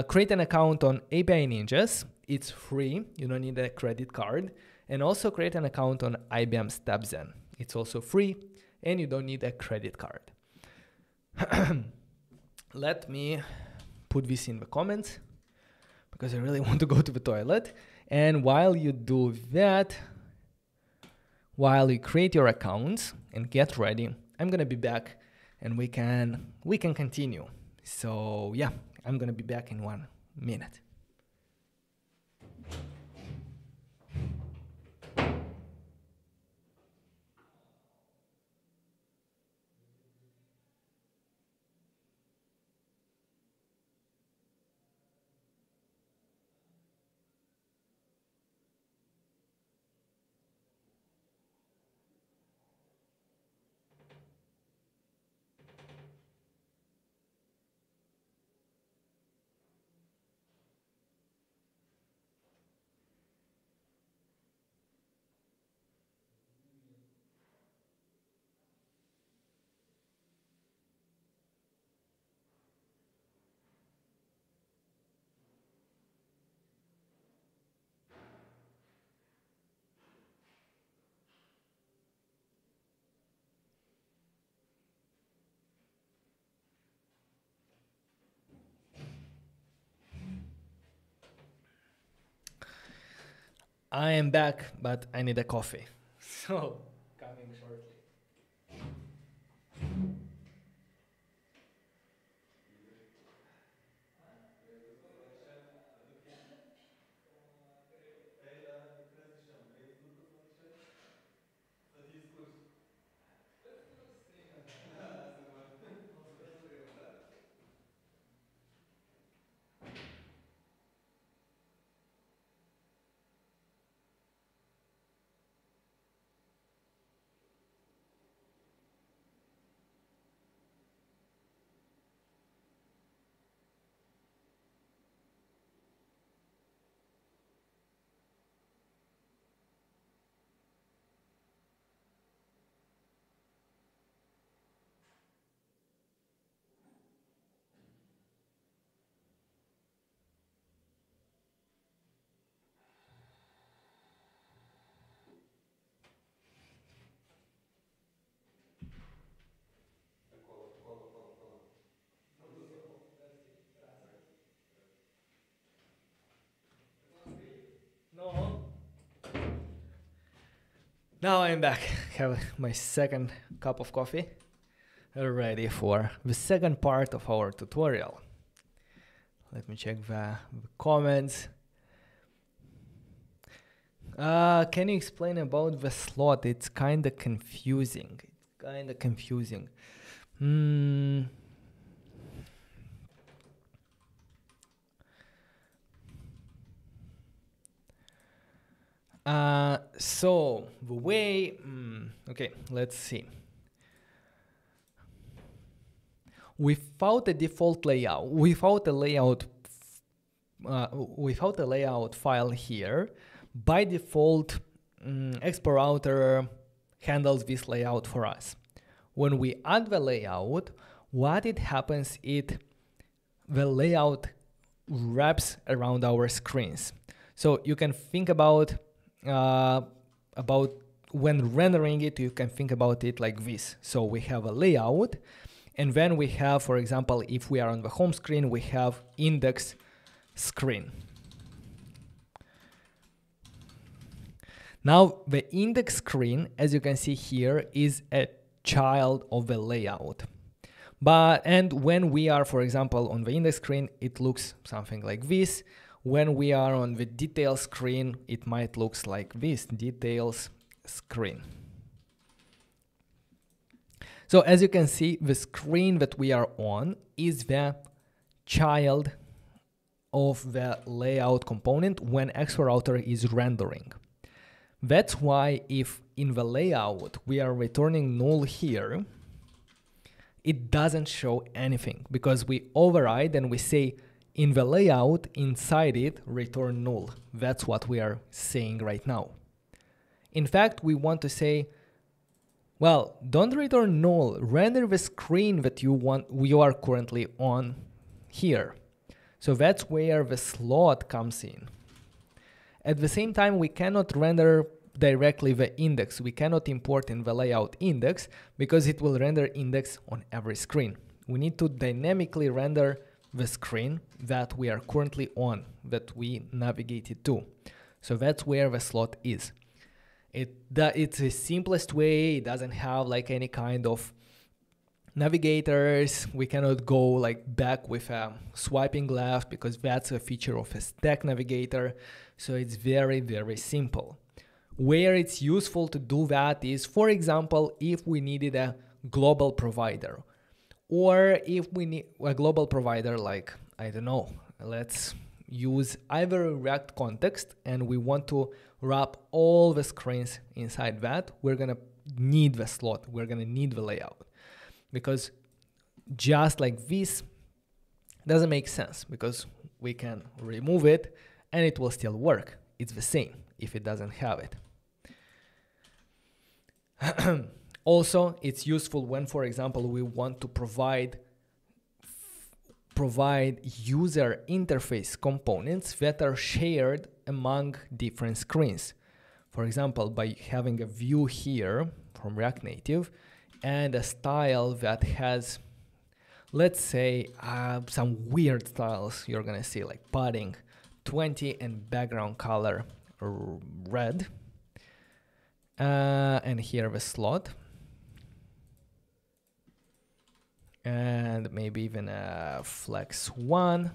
create an account on API Ninjas. It's free. You don't need a credit card. And also create an account on IBM StepZen. It's also free, and you don't need a credit card. Let me put this in the comments because I really want to go to the toilet. And while you do that, while you create your accounts and get ready, I'm gonna be back and we can continue. So yeah, I'm gonna be back in 1 minute. I am back, but I need a coffee. So, coming shortly. No. Now I'm back. Have my second cup of coffee. Ready for the second part of our tutorial. Let me check the comments. Can you explain about the slot? It's kind of confusing. So the way, okay, let's see. Without a default layout, without a layout file here, by default, Expo Router handles this layout for us. When we add the layout, what it happens is the layout wraps around our screens. So you can think about when rendering it, you can think about it like this. So we have a layout, and then we have, for example, if we are on the home screen, we have index screen. Now the index screen, as you can see here, is a child of the layout. And when we are, for example, on the index screen, it looks something like this. When we are on the details screen, it might look like this, details screen. So as you can see, the screen that we are on is the child of the layout component when Expo Router is rendering. That's why if in the layout we are returning null here, it doesn't show anything because we override and we say in the layout, inside it, return null. That's what we are saying right now. In fact, we want to say, well, don't return null, render the screen that you are currently on here. So that's where the slot comes in. At the same time, we cannot render directly the index. We cannot import in the layout index because it will render index on every screen. We need to dynamically render the screen that we are currently on, that we navigated to. So that's where the slot is. It's the simplest way. It doesn't have like any kind of navigators. We cannot go like back with swiping left because that's a feature of a stack navigator. So it's very, very simple. Where it's useful to do that is, for example, if we needed a global provider, or if we need a global provider like, I don't know, let's use either a React context and we want to wrap all the screens inside that, we're gonna need the slot, we're gonna need the layout. Because just like this doesn't make sense, because we can remove it and it will still work. It's the same if it doesn't have it. Also, it's useful when, for example, we want to provide user interface components that are shared among different screens. For example, by having a view here from React Native and a style that has, let's say, some weird styles you're gonna see, like padding 20 and background color red. And here the slot. And maybe even a flex 1.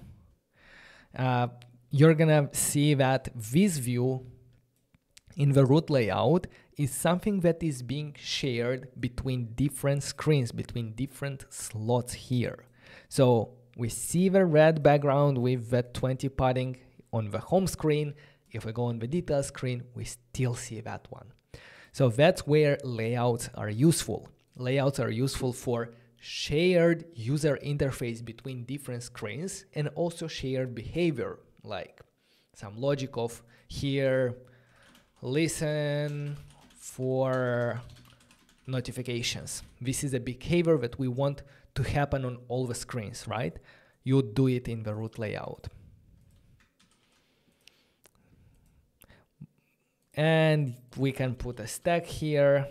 You're gonna see that this view in the root layout is something that is being shared between different screens, between different slots here. So we see the red background with the 20 padding on the home screen. If we go on the detail screen, we still see that one. So that's where layouts are useful. Layouts are useful for shared user interface between different screens and also shared behavior, like some logic of here, listen for notifications. This is a behavior that we want to happen on all the screens, right? You do it in the root layout. And we can put a stack here,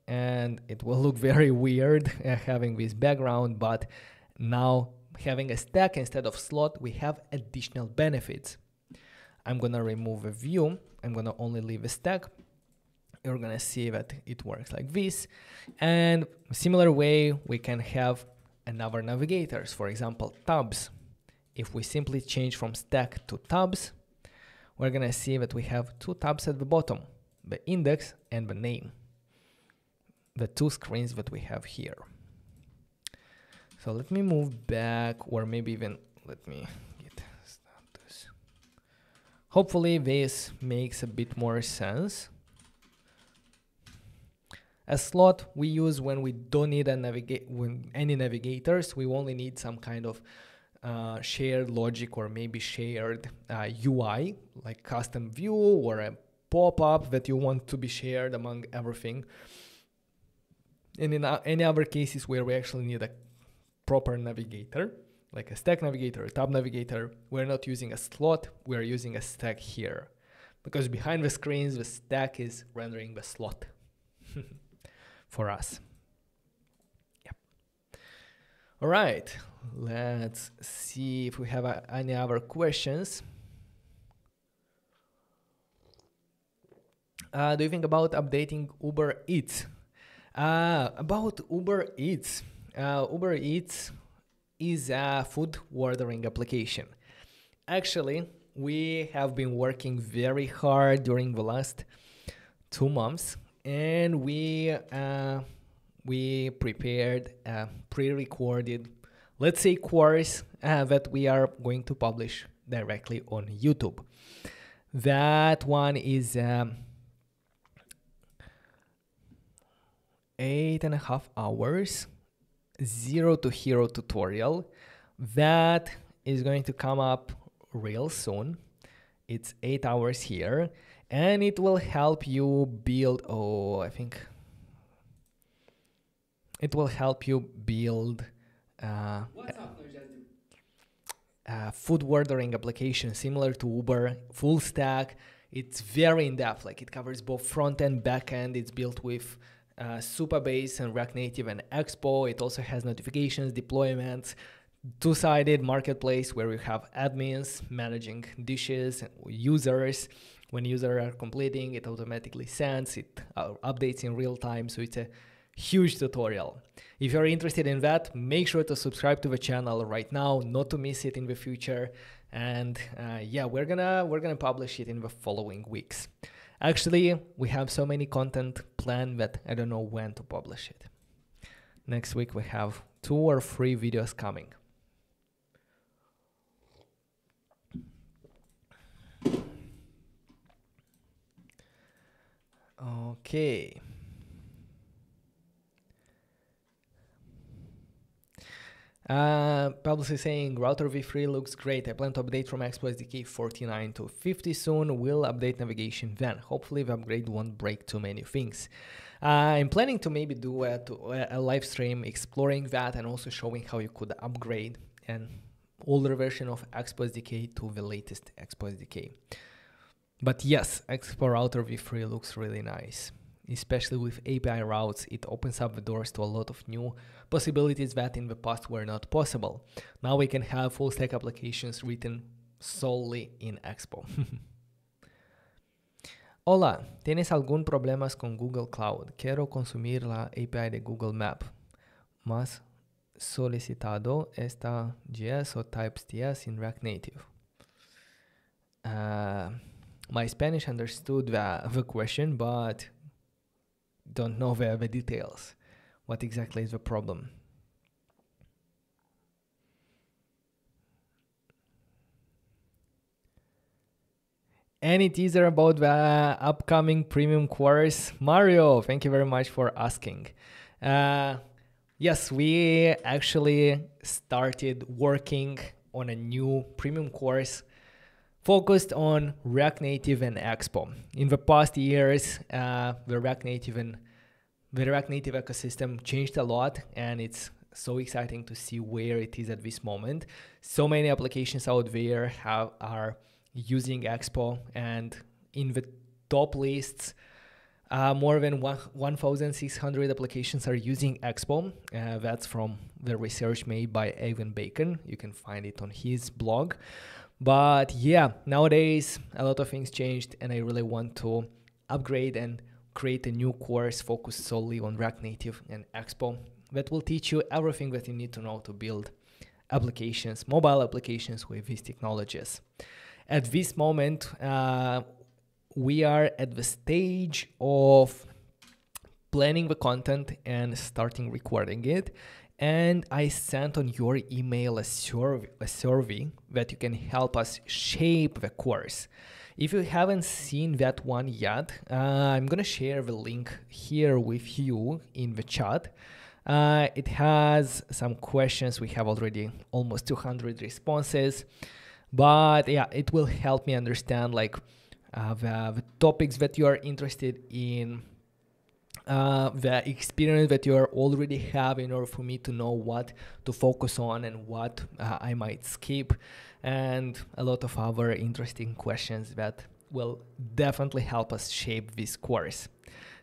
and it will look very weird having this background, but now having a stack instead of slot, we have additional benefits. I'm gonna remove a view. I'm gonna only leave a stack. You're gonna see that it works like this. And similar way, we can have another navigators, for example, tabs. If we simply change from stack to tabs, we're gonna see that we have two tabs at the bottom, the index and the name, the two screens that we have here. So let me move back, or maybe even let me get status. Hopefully this makes a bit more sense. A slot we use when we don't need any navigators. We only need some kind of shared logic, or maybe shared UI, like custom view or a pop-up that you want to be shared among everything. And in any other cases where we actually need a proper navigator, like a stack navigator, a tab navigator, we're not using a slot, we're using a stack here. Because behind the screens, the stack is rendering the slot for us. Yep. All right. Let's see if we have any other questions. Do you think about updating Uber Eats? About Uber Eats. Uber Eats is a food ordering application. Actually, we have been working very hard during the last 2 months, and we prepared a pre-recorded, let's say, course that we are going to publish directly on YouTube. That one is 8.5 hours, 0 to hero tutorial that is going to come up real soon. It's 8 hours here, and it will help you build, it will help you build food ordering application similar to Uber, full stack. It's very in-depth, like it covers both front end, back end. It's built with Supabase and React Native and Expo. It also has notifications, deployments, two-sided marketplace where we have admins managing dishes, users. When users are completing, it automatically sends, it updates in real time. So it's a huge tutorial. If you're interested in that, make sure to subscribe to the channel right now, not to miss it in the future. And yeah, we're gonna publish it in the following weeks. Actually, we have so many content planned that I don't know when to publish it. Next week we have 2 or 3 videos coming. Okay. Pablo is saying router v3 looks great. I plan to update from Expo SDK 49 to 50 soon. We'll update navigation then. Hopefully the upgrade won't break too many things. I'm planning to maybe do a live stream exploring that and also showing how you could upgrade an older version of Expo SDK to the latest Expo SDK. But yes, Expo router v3 looks really nice. Especially with API routes, it opens up the doors to a lot of new possibilities that in the past were not possible. Now we can have full stack applications written solely in Expo. Hola, ¿tienes algún problema con Google Cloud? Quiero consumir la API de Google Map. Más solicitado está JS o Type.js in React Native. My Spanish understood the question, but don't know the details. What exactly is the problem? Any teaser about the upcoming premium course? Mario, thank you very much for asking. Yes, we actually started working on a new premium course focused on React Native and Expo. In the past years, the React Native ecosystem changed a lot, and it's so exciting to see where it is at this moment. So many applications out there are using Expo, and in the top lists, more than 1,600 applications are using Expo. That's from the research made by Evan Bacon. You can find it on his blog. But yeah, nowadays a lot of things changed, and I really want to upgrade and create a new course focused solely on React Native and Expo that will teach you everything that you need to know to build applications, mobile applications with these technologies. At this moment, we are at the stage of planning the content and starting recording it. And I sent on your email a survey that you can help us shape the course. If you haven't seen that one yet, I'm going to share the link here with you in the chat. It has some questions. We have already almost 200 responses. But yeah, it will help me understand like the topics that you are interested in, the experience that you already have in order for me to know what to focus on and what I might skip, and a lot of other interesting questions that will definitely help us shape this course.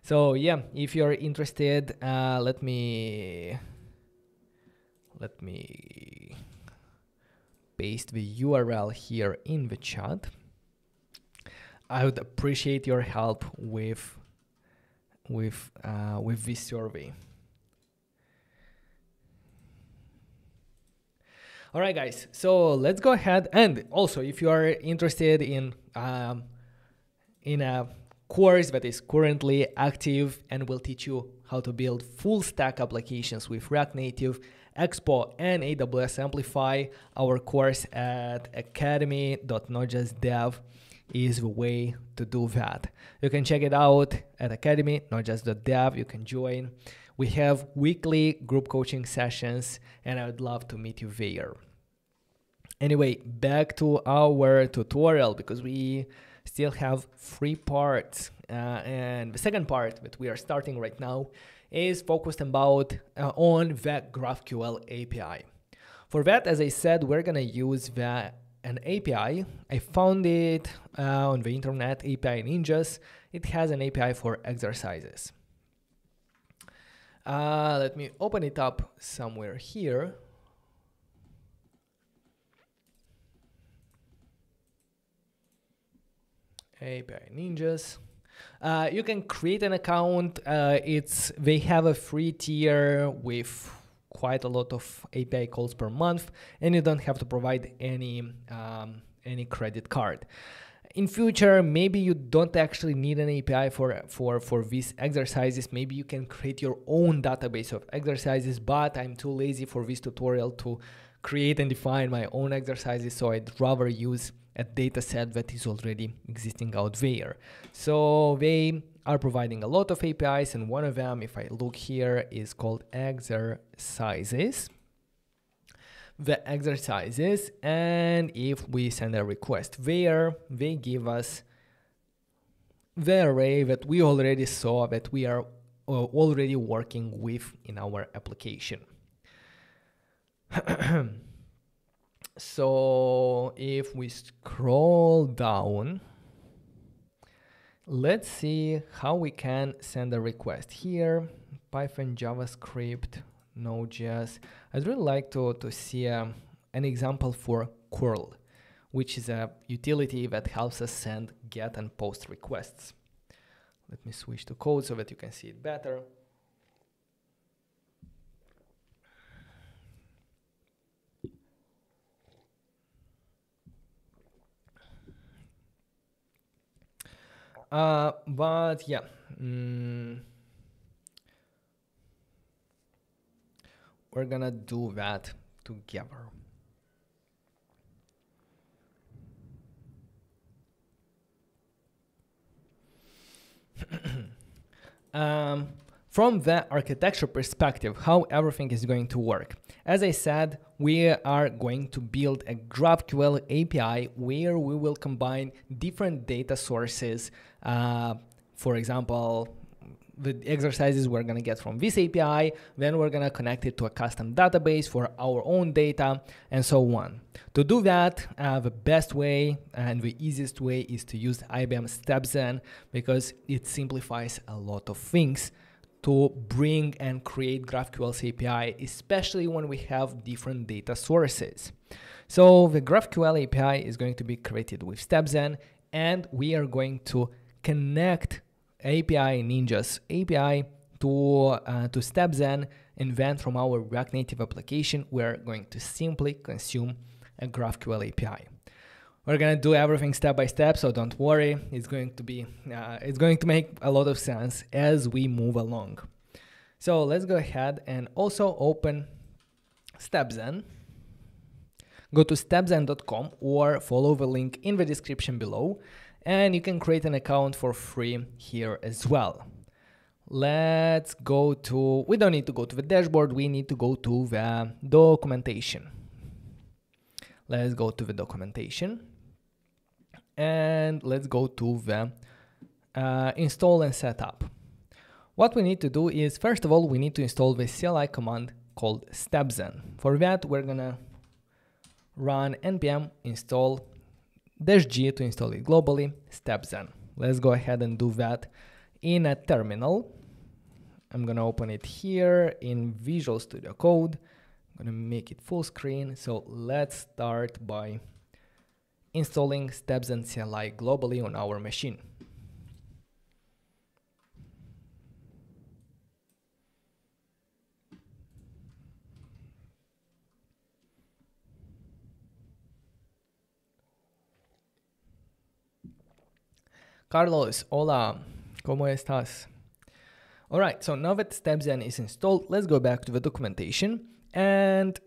So yeah, if you're interested, let me paste the URL here in the chat. I would appreciate your help with this survey. All right, guys, so let's go ahead. And also, if you are interested in a course that is currently active and will teach you how to build full stack applications with React Native, Expo, and AWS Amplify, our course at academy.nodejustdev is the way to do that. You can check it out at academy.nodejust.dev. You can join. We have weekly group coaching sessions, and I would love to meet you there. Anyway, back to our tutorial, because we still have 3 parts. And the second part that we are starting right now is focused on the GraphQL API. For that, as I said, we're going to use an API. I found it on the internet, API Ninjas. It has an API for exercises. Let me open it up somewhere here. API Ninjas. You can create an account. They have a free tier with quite a lot of API calls per month, and you don't have to provide any credit card. In future, maybe you don't actually need an API for these exercises. Maybe you can create your own database of exercises, but I'm too lazy for this tutorial to create and define my own exercises, so I'd rather use a data set that is already existing out there. So they are providing a lot of APIs, and one of them, if I look here, is called exercises. The exercises, and if we send a request there, they give us the array that we already saw, that we are already working with in our application. So if we scroll down, let's see how we can send a request here. Python, JavaScript, Node.js. I'd really like to see an example for curl, which is a utility that helps us send, get, and post requests. Let me switch to code so that you can see it better. But yeah, we're gonna do that together. From the architecture perspective, how everything is going to work. As I said, we are going to build a GraphQL API where we will combine different data sources. For example, the exercises we're going to get from this API, then we're going to connect it to a custom database for our own data, and so on. To do that, the best way and the easiest way is to use IBM StepZen, because it simplifies a lot of things to bring and create GraphQL's API, especially when we have different data sources. So the GraphQL API is going to be created with StepZen, and we are going to connect API Ninjas API to StepZen, and then from our React Native application, we're going to simply consume a GraphQL API. We're gonna do everything step by step, so don't worry. It's going to make a lot of sense as we move along. So let's go ahead and also open StepZen. Go to stepzen.com or follow the link in the description below, and you can create an account for free here as well. Let's go to, we don't need to go to the dashboard, we need to go to the documentation. Let's go to the documentation. And let's go to the install and setup. What we need to do is, first of all, we need to install the CLI command called StepZen. For that, we're gonna run npm install -g to install it globally, StepZen. Let's go ahead and do that in a terminal. I'm gonna open it here in Visual Studio Code. I'm gonna make it full screen. So let's start by installing StepZen CLI globally on our machine. Carlos, hola, ¿cómo estás? All right, so now that StepZen is installed, let's go back to the documentation, and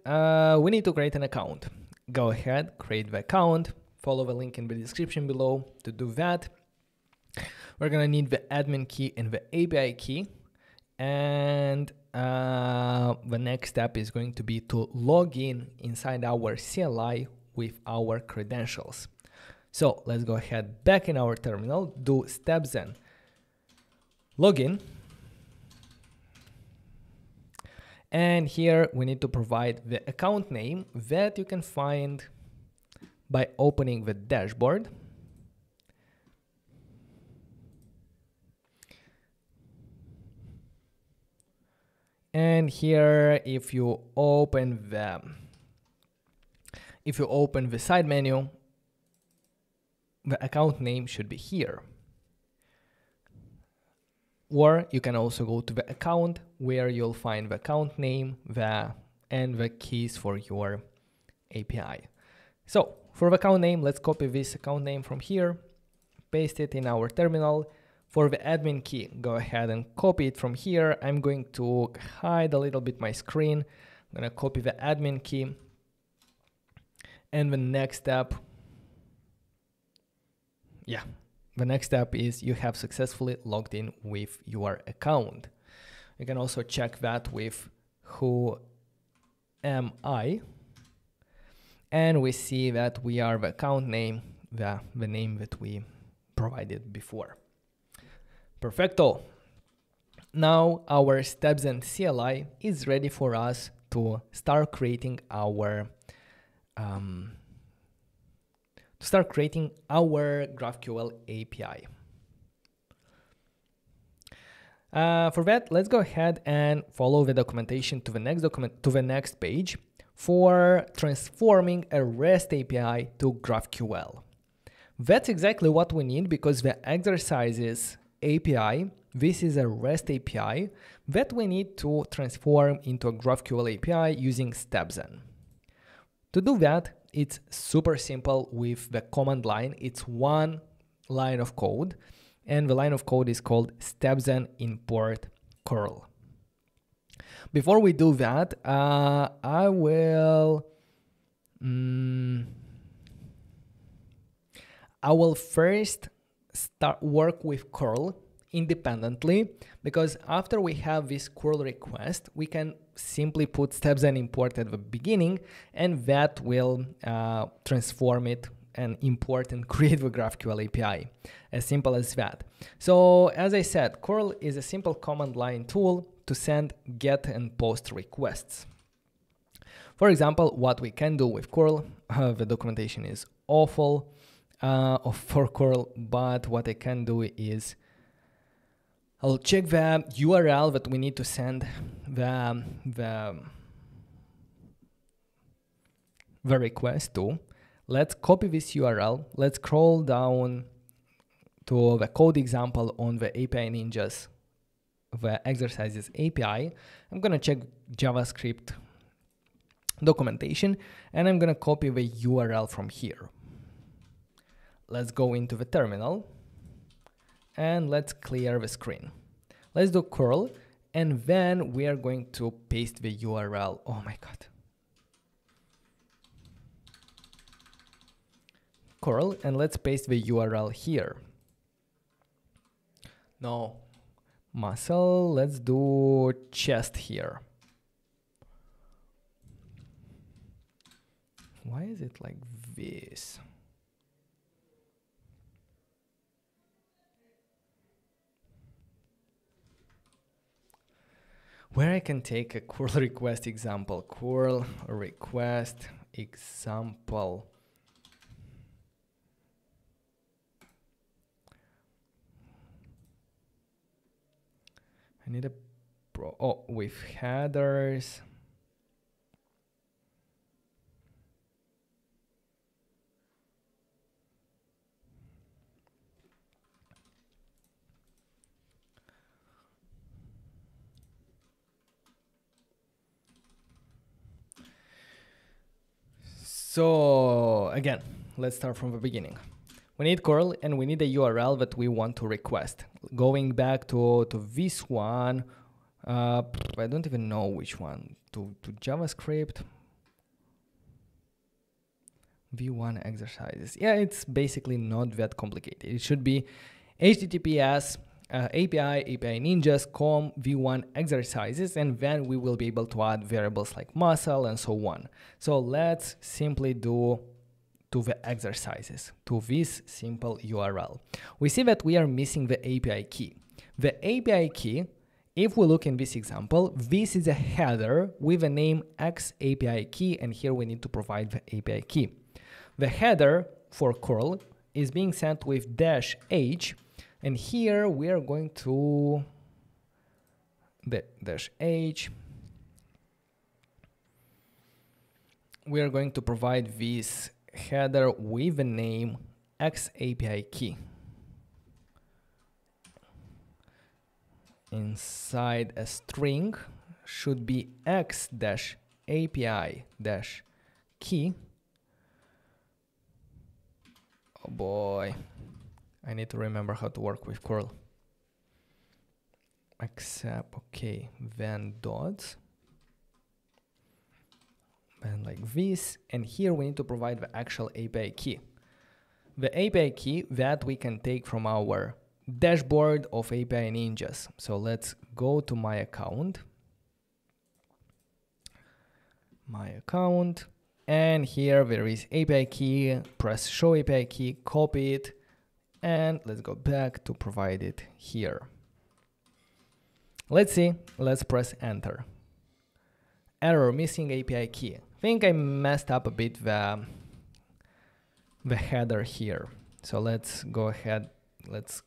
we need to create an account. Go ahead, create the account. Follow the link in the description below to do that. We're gonna need the admin key and the API key. And the next step is going to be to log in inside our CLI with our credentials. So let's go ahead back in our terminal, do StepZen login. And here we need to provide the account name that you can find by opening the dashboard. And here, if you open the side menu, the account name should be here. Or you can also go to the account where you'll find the account name, and the keys for your API. So for the account name, let's copy this account name from here, paste it in our terminal. For the admin key, go ahead and copy it from here. I'm going to hide a little bit my screen. I'm going to copy the admin key. And the next step, the next step is you have successfully logged in with your account. You can also check that with who am I? And we see that we are the account name, the name that we provided before. Perfecto. Now our Stepzen CLI is ready for us to start creating our GraphQL API. For that, let's go ahead and follow the documentation to the next page for transforming a REST API to GraphQL. That's exactly what we need, because the exercises API, this is a REST API that we need to transform into a GraphQL API using Stepzen. To do that, it's super simple with the command line. It's one line of code, and the line of code is called Stepzen import curl. Before we do that, I will first work with curl independently, because after we have this curl request, we can simply put Stepzen import at the beginning, and that will transform it and import and create the GraphQL API. As simple as that. So as I said, curl is a simple command line tool to send get and post requests. For example, what we can do with curl, the documentation is awful for curl, but what I can do is I'll check the URL that we need to send the request to. Let's copy this URL. Let's scroll down to the code example on the API Ninjas, the exercises API. I'm going to check JavaScript documentation, and I'm going to copy the URL from here. Let's go into the terminal and let's clear the screen. Let's do curl, and then we are going to paste the URL. Oh my God. Curl, and let's paste the URL here. No, muscle, let's do chest here. Why is it like this? Where I can take a curl request example, curl request example. I need with headers. So again, let's start from the beginning. We need curl, and we need a URL that we want to request. Going back to this one, I don't even know which one, to JavaScript. V1 exercises. Yeah, it's basically not that complicated. It should be HTTPS API ninjas.com v1 exercises, and then we will be able to add variables like muscle and so on. So let's simply do to the exercises, to this simple URL. We see that we are missing the API key. The API key, if we look in this example, this is a header with a name X API key, and here we need to provide the API key. The header for curl is being sent with -h, and here we are going to the -h we are going to provide this header with the name XAPI-key. Inside a string should be x-api-key. Oh boy, I need to remember how to work with curl. Accept, okay, then dots, and like this, and here we need to provide the actual API key. The API key that we can take from our dashboard of API Ninjas. So let's go to my account, and here there is API key, press show API key, copy it, and let's go back to provide it here. Let's see, let's press enter. Error, missing API key. I think I messed up a bit the header here. So let's go ahead, let's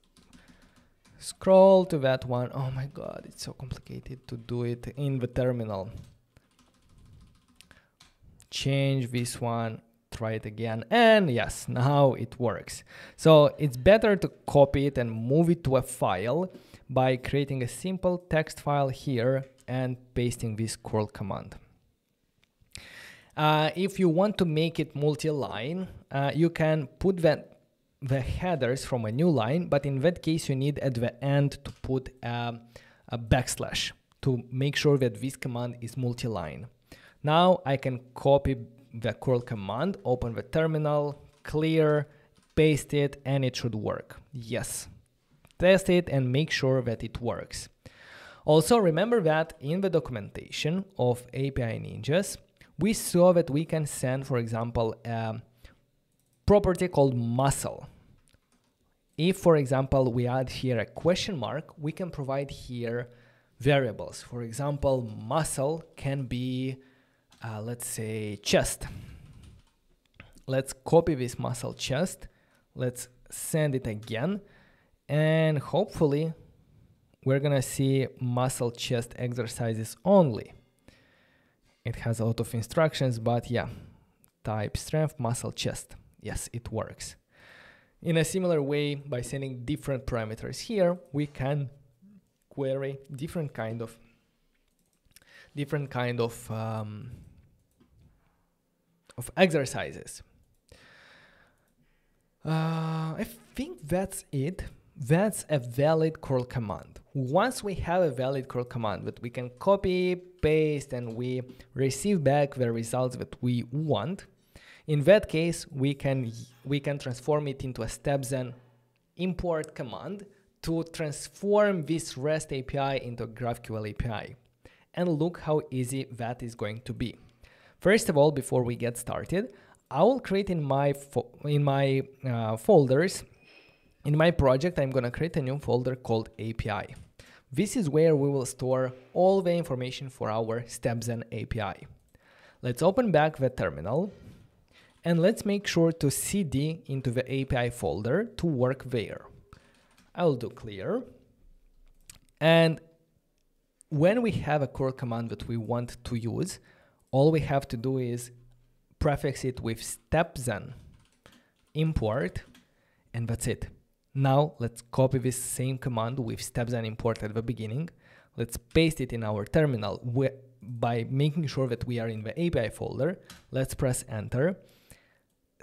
scroll to that one. Oh my god, it's so complicated to do it in the terminal. Change this one, try it again, and yes, now it works. So it's better to copy it and move it to a file by creating a simple text file here and pasting this curl command. If you want to make it multi-line, you can put the headers from a new line, but in that case you need at the end to put a backslash to make sure that this command is multi-line. Now I can copy the curl command, open the terminal, clear, paste it, and it should work. Yes. Test it and make sure that it works. Also remember that in the documentation of API Ninjas, we saw that we can send, for example, a property called muscle. If, for example, we add here a question mark, we can provide here variables. For example, muscle can be, let's say, chest. Let's copy this muscle chest. Let's send it again. And hopefully we're gonna see muscle chest exercises only. It has a lot of instructions, but yeah, type strength muscle chest. Yes, it works. In a similar way, by sending different parameters here, we can query different kind of exercises. I think that's it. That's a valid curl command. Once we have a valid curl command that we can copy, paste, and we receive back the results that we want, in that case, we can transform it into a Stepzen import command to transform this REST API into a GraphQL API. And look how easy that is going to be. First of all, before we get started, I will create in my folders. In my project, I'm going to create a new folder called API. This is where we will store all the information for our Stepzen API. Let's open back the terminal and let's make sure to cd into the API folder to work there. I'll do clear. And when we have a curl command that we want to use, all we have to do is prefix it with Stepzen import, and that's it. Now let's copy this same command with Stepzen import at the beginning. Let's paste it in our terminal by making sure that we are in the API folder. Let's press enter.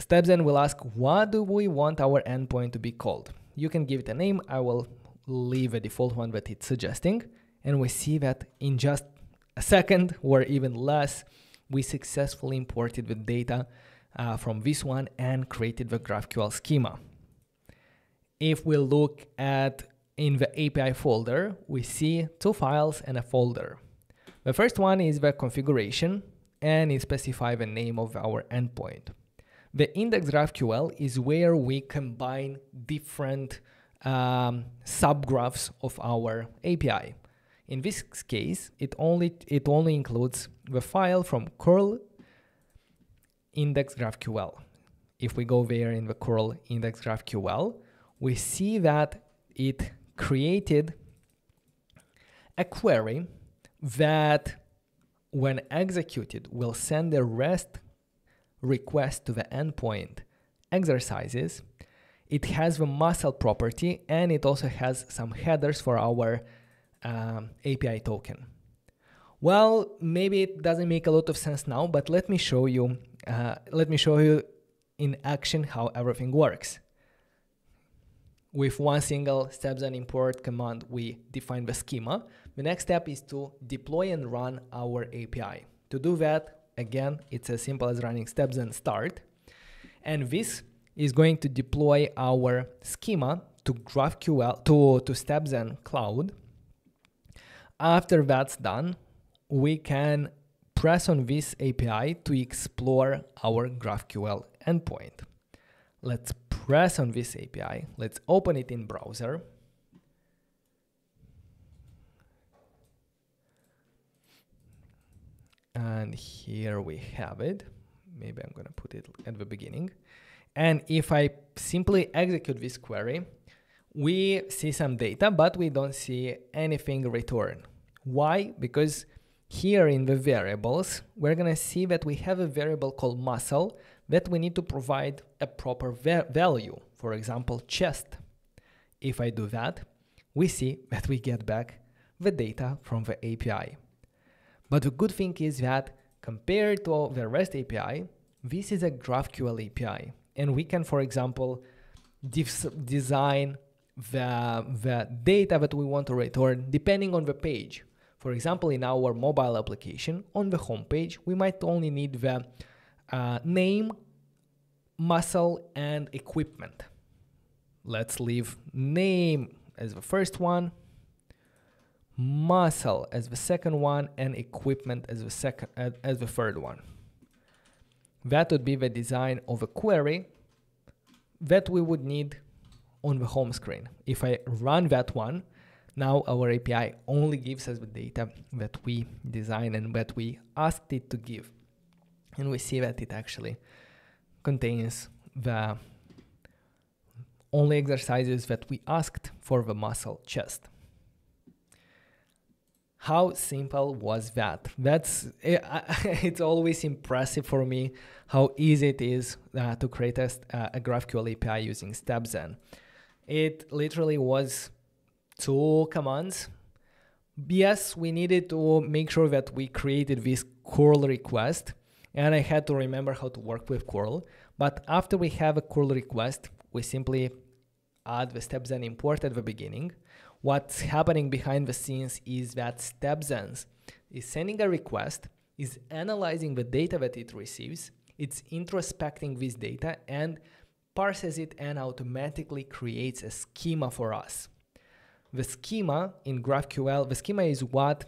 Stepzen will ask, what do we want our endpoint to be called? You can give it a name. I will leave a default one that it's suggesting. And we see that in just a second or even less, we successfully imported the data from this one and created the GraphQL schema. If we look at in the API folder, we see two files and a folder. The first one is the configuration, and it specifies the name of our endpoint. The index GraphQL is where we combine different subgraphs of our API. In this case, it only includes the file from curl index GraphQL. If we go there in the curl index GraphQL, we see that it created a query that, when executed, will send a REST request to the endpoint exercises, it has the muscle property, and it also has some headers for our API token. Well, maybe it doesn't make a lot of sense now, but let me show you in action how everything works. With one single stepzen import command, we define the schema. The next step is to deploy and run our API. To do that, again, it's as simple as running stepzen start. And this is going to deploy our schema to GraphQL, to stepzen cloud. After that's done, we can press on this API to explore our GraphQL endpoint. Let's press on this API. Let's open it in browser. And here we have it. Maybe I'm going to put it at the beginning. And if I simply execute this query, we see some data, but we don't see anything returned. Why? Because here in the variables, we're going to see that we have a variable called muscle that we need to provide a proper value, for example, chest. If I do that, we see that we get back the data from the API. But the good thing is that compared to the REST API, this is a GraphQL API. And we can, for example, design the data that we want to return depending on the page. For example, in our mobile application, on the home page, we might only need the name, muscle, and equipment. Let's leave name as the first one, muscle as the second one, and equipment as the third one. That would be the design of a query that we would need on the home screen. If I run that one, now our API only gives us the data that we designed and that we asked it to give. And we see that it actually contains the only exercises that we asked for the muscle chest. How simple was that? It's always impressive for me how easy it is to create a GraphQL API using stepzen. It literally was 2 commands. Yes, we needed to make sure that we created this curl request, and I had to remember how to work with curl. But after we have a curl request, we simply add the stepzen import at the beginning. What's happening behind the scenes is that stepzen is sending a request, is analyzing the data that it receives, it's introspecting this data and parses it and automatically creates a schema for us. The schema in GraphQL, the schema is what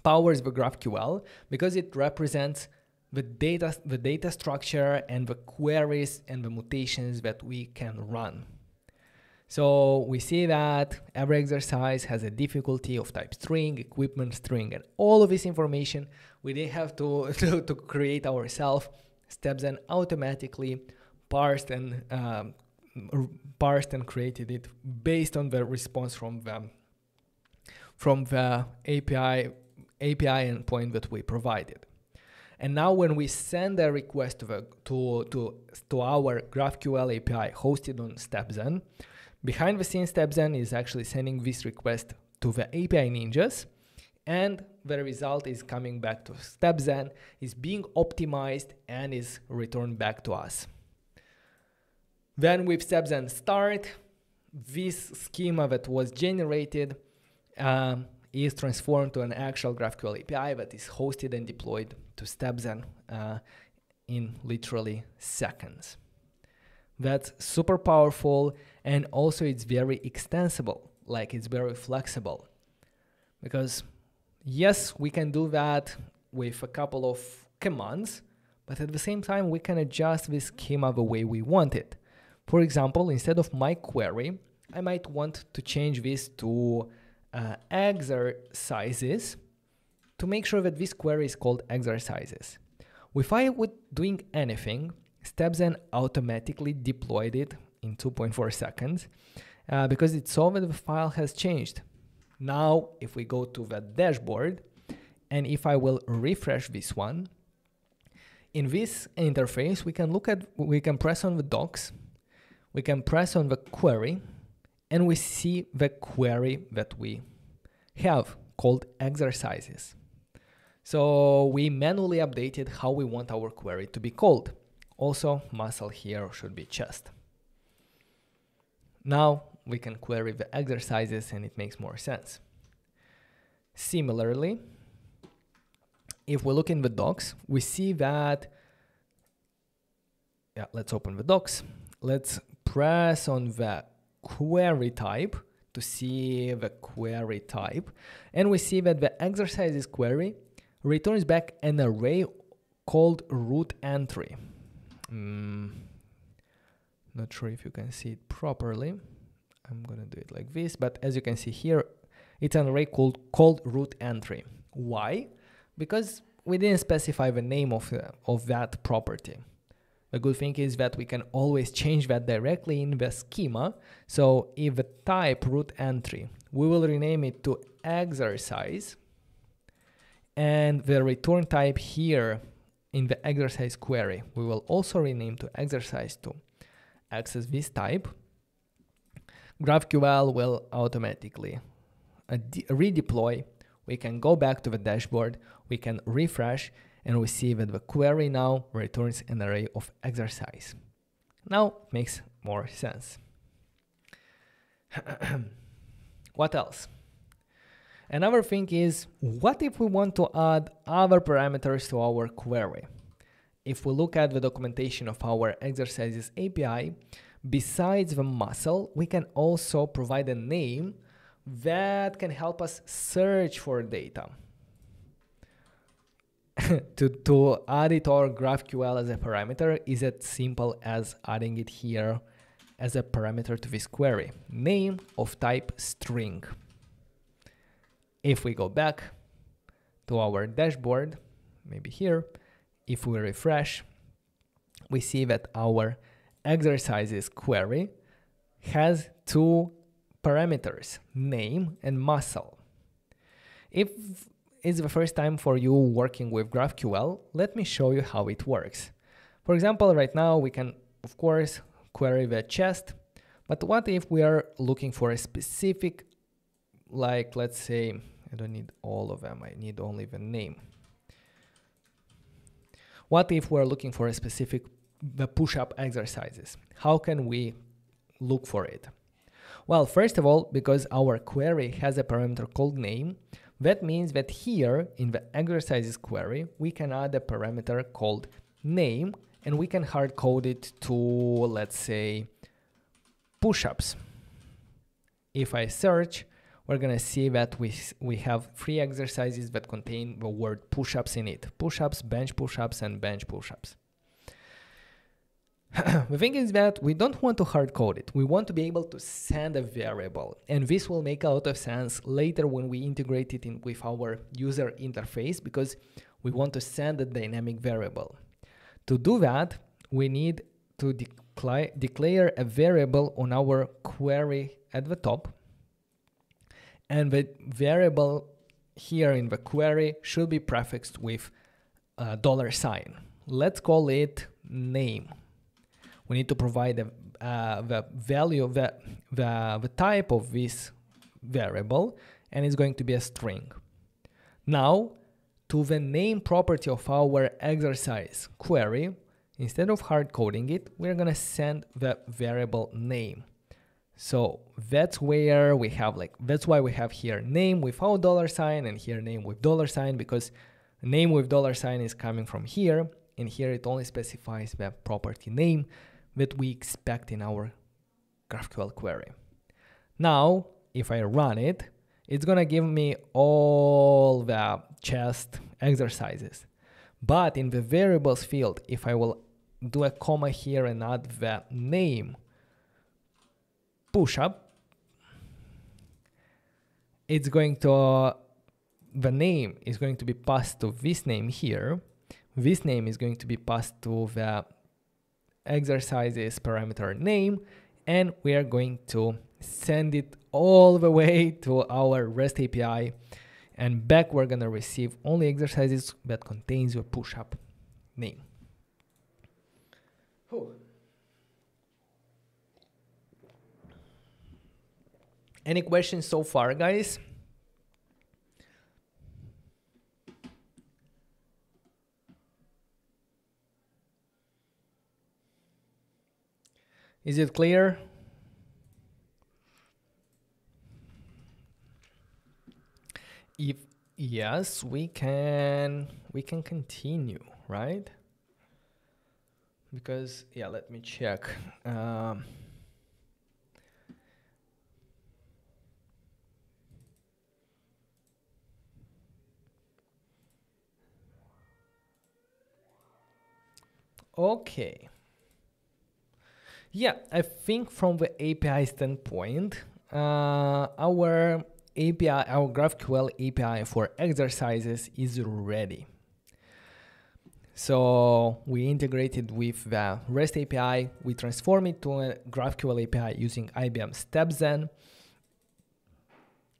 powers the GraphQL because it represents the data structure and the queries and the mutations that we can run. So we see that every exercise has a difficulty of type string, equipment string, and all of this information we didn't have to create ourselves. Stepzen automatically parsed and created it based on the response from the API endpoint that we provided. And now when we send a request to our GraphQL API hosted on stepzen, behind the scenes stepzen is actually sending this request to the API ninjas, and the result is coming back to stepzen, is being optimized, and is returned back to us. Then with stepzen start, this schema that was generated is transformed to an actual GraphQL API that is hosted and deployed to stepzen in literally seconds. That's super powerful, and also it's very extensible, like it's very flexible. Because yes, we can do that with a couple of commands, but at the same time we can adjust this schema the way we want it. For example, instead of my query, I might want to change this to exercises to make sure that this query is called exercises. If I would doing anything, stepzen automatically deployed it in 2.4 seconds because it saw that the file has changed. Now, if we go to the dashboard, and if I will refresh this one, In this interface, we can press on the docs, we can press on the query, and we see the query that we have called exercises. So we manually updated how we want our query to be called. Also, muscle here should be chest. Now we can query the exercises and it makes more sense. Similarly, if we look in the docs, we see that, let's open the docs. Let's press on the query type to see the query type. And we see that the exercises query returns back an array called root entry. Not sure if you can see it properly. I'm gonna do it like this, but as you can see here, it's an array called root entry. Why? Because we didn't specify the name of that property. The good thing is that we can always change that directly in the schema. So if the type root entry, we will rename it to exercise, and the return type here in the exercise query, we will also rename to exercise to access this type. GraphQL will automatically redeploy. We can go back to the dashboard, we can refresh, and we see that the query now returns an array of exercise. Now it makes more sense. What else? Another thing is, what if we want to add other parameters to our query? If we look at the documentation of our exercises API, besides the muscle, we can also provide a name that can help us search for data. to add it to our GraphQL as a parameter is as simple as adding it here as a parameter to this query. Name of type string. If we go back to our dashboard, maybe here, if we refresh, we see that our exercises query has two parameters, name and muscle. If it's the first time for you working with GraphQL, let me show you how it works. For example, right now we can, of course, query the chest, but what if we are looking for a specific, like, let's say, I don't need all of them, I need only the name. What if we're looking for a specific push-up exercises? How can we look for it? Well, first of all, because our query has a parameter called name, that means that here in the exercises query, we can add a parameter called name, and we can hard code it to, let's say, push-ups. If I search, we're gonna see that we have 3 exercises that contain the word push-ups in it. Push-ups, bench push-ups, and bench push-ups. The thing is that we don't want to hard code it. We want to be able to send a variable, and this will make a lot of sense later when we integrate it in with our user interface, because we want to send a dynamic variable. To do that, we need to declare a variable on our query at the top, and the variable here in the query should be prefixed with a $sign. Let's call it name. We need to provide the value of the type of this variable, and it's going to be a string. Now, to the name property of our exercise query, instead of hard coding it, we're gonna send the variable name. So that's where we have that's why we have here name without $sign and here name with $sign, because name with $sign is coming from here, and here it only specifies the property name that we expect in our GraphQL query. Now, if I run it, it's gonna give me all the chest exercises. But in the variables field, if I will do a comma here and add the name push-up, it's going to, the name is going to be passed to this name here. This name is going to be passed to the exercises parameter name, and we are going to send it all the way to our REST API, and back we're gonna receive only exercises that contains your push-up name. Whew. Any questions so far, guys? Is it clear? If yes, we can continue, right? Because yeah, let me check. Okay. Yeah, I think from the API standpoint, our API, our GraphQL API for exercises is ready. So we integrated with the REST API, we transform it to a GraphQL API using IBM StepZen.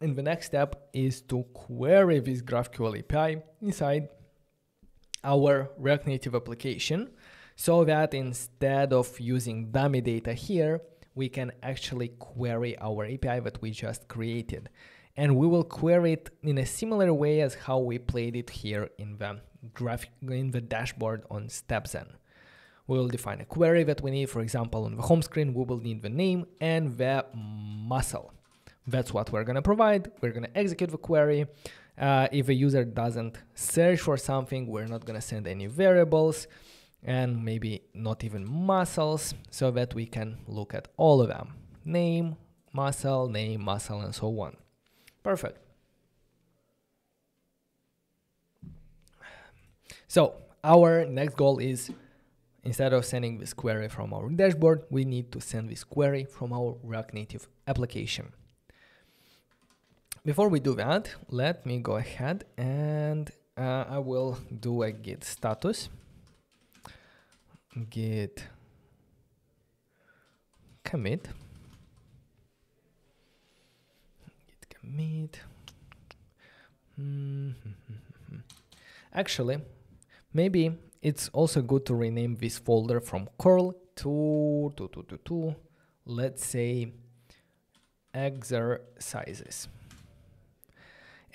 And the next step is to query this GraphQL API inside our React Native application, so that instead of using dummy data here, we can actually query our API that we just created. And we will query it in a similar way as how we played it here in the dashboard on StepZen. We will define a query that we need. For example, on the home screen, we will need the name and the muscle. That's what we're going to provide. We're going to execute the query. If a user doesn't search for something, we're not going to send any variables and maybe not even muscles, so that we can look at all of them. Name, muscle, and so on. Perfect. So our next goal is, instead of sending this query from our dashboard, we need to send this query from our React Native application. Before we do that, let me go ahead and I will do a git status. Git commit. Git commit. Actually, maybe it's also good to rename this folder from curl to let's say exercises.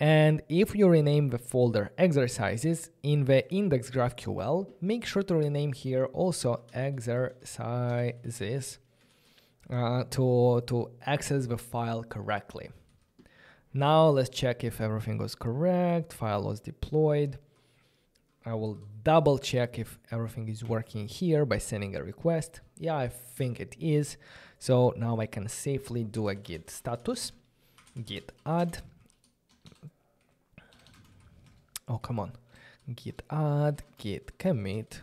And if you rename the folder exercises in the index GraphQL, make sure to rename here also exercises to access the file correctly. Now let's check if everything was correct. File was deployed. I will double check if everything is working here by sending a request. Yeah, I think it is. So now I can safely do a git status, git add. Oh, come on. Git add, git commit,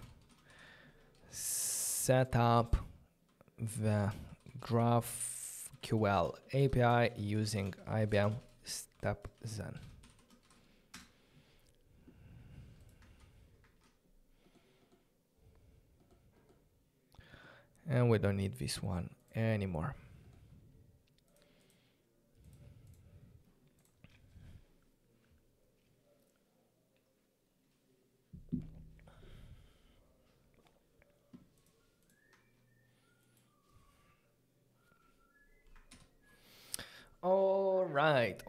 set up the GraphQL API using IBM StepZen. And we don't need this one anymore. All right.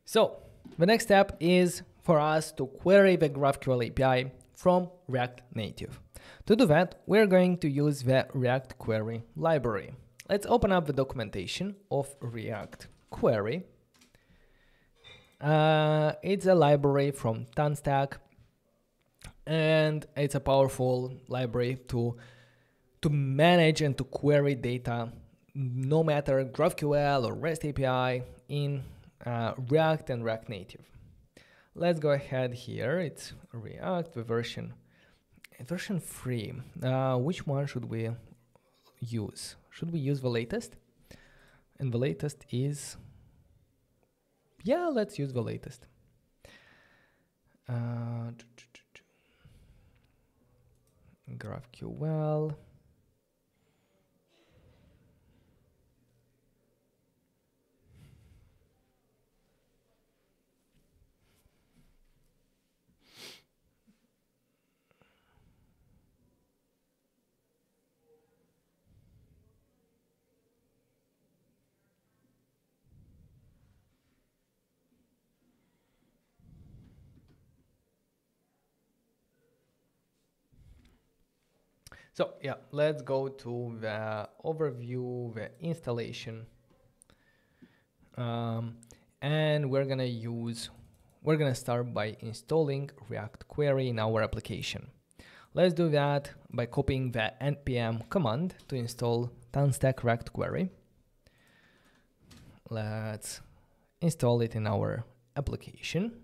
So the next step is for us to query the GraphQL API from React Native. To do that, we're going to use the React Query library. Let's open up the documentation of React Query. It's a library from Tanstack, and it's a powerful library to manage and to query data, no matter GraphQL or REST API in React and React Native. Let's go ahead here. It's React, the version 3. Which one should we use? Should we use the latest? And the latest is, yeah, let's use the latest. GraphQL. So yeah, let's go to the overview, the installation. And we're gonna start by installing React Query in our application. Let's do that by copying the npm command to install Tanstack React Query. Let's install it in our application.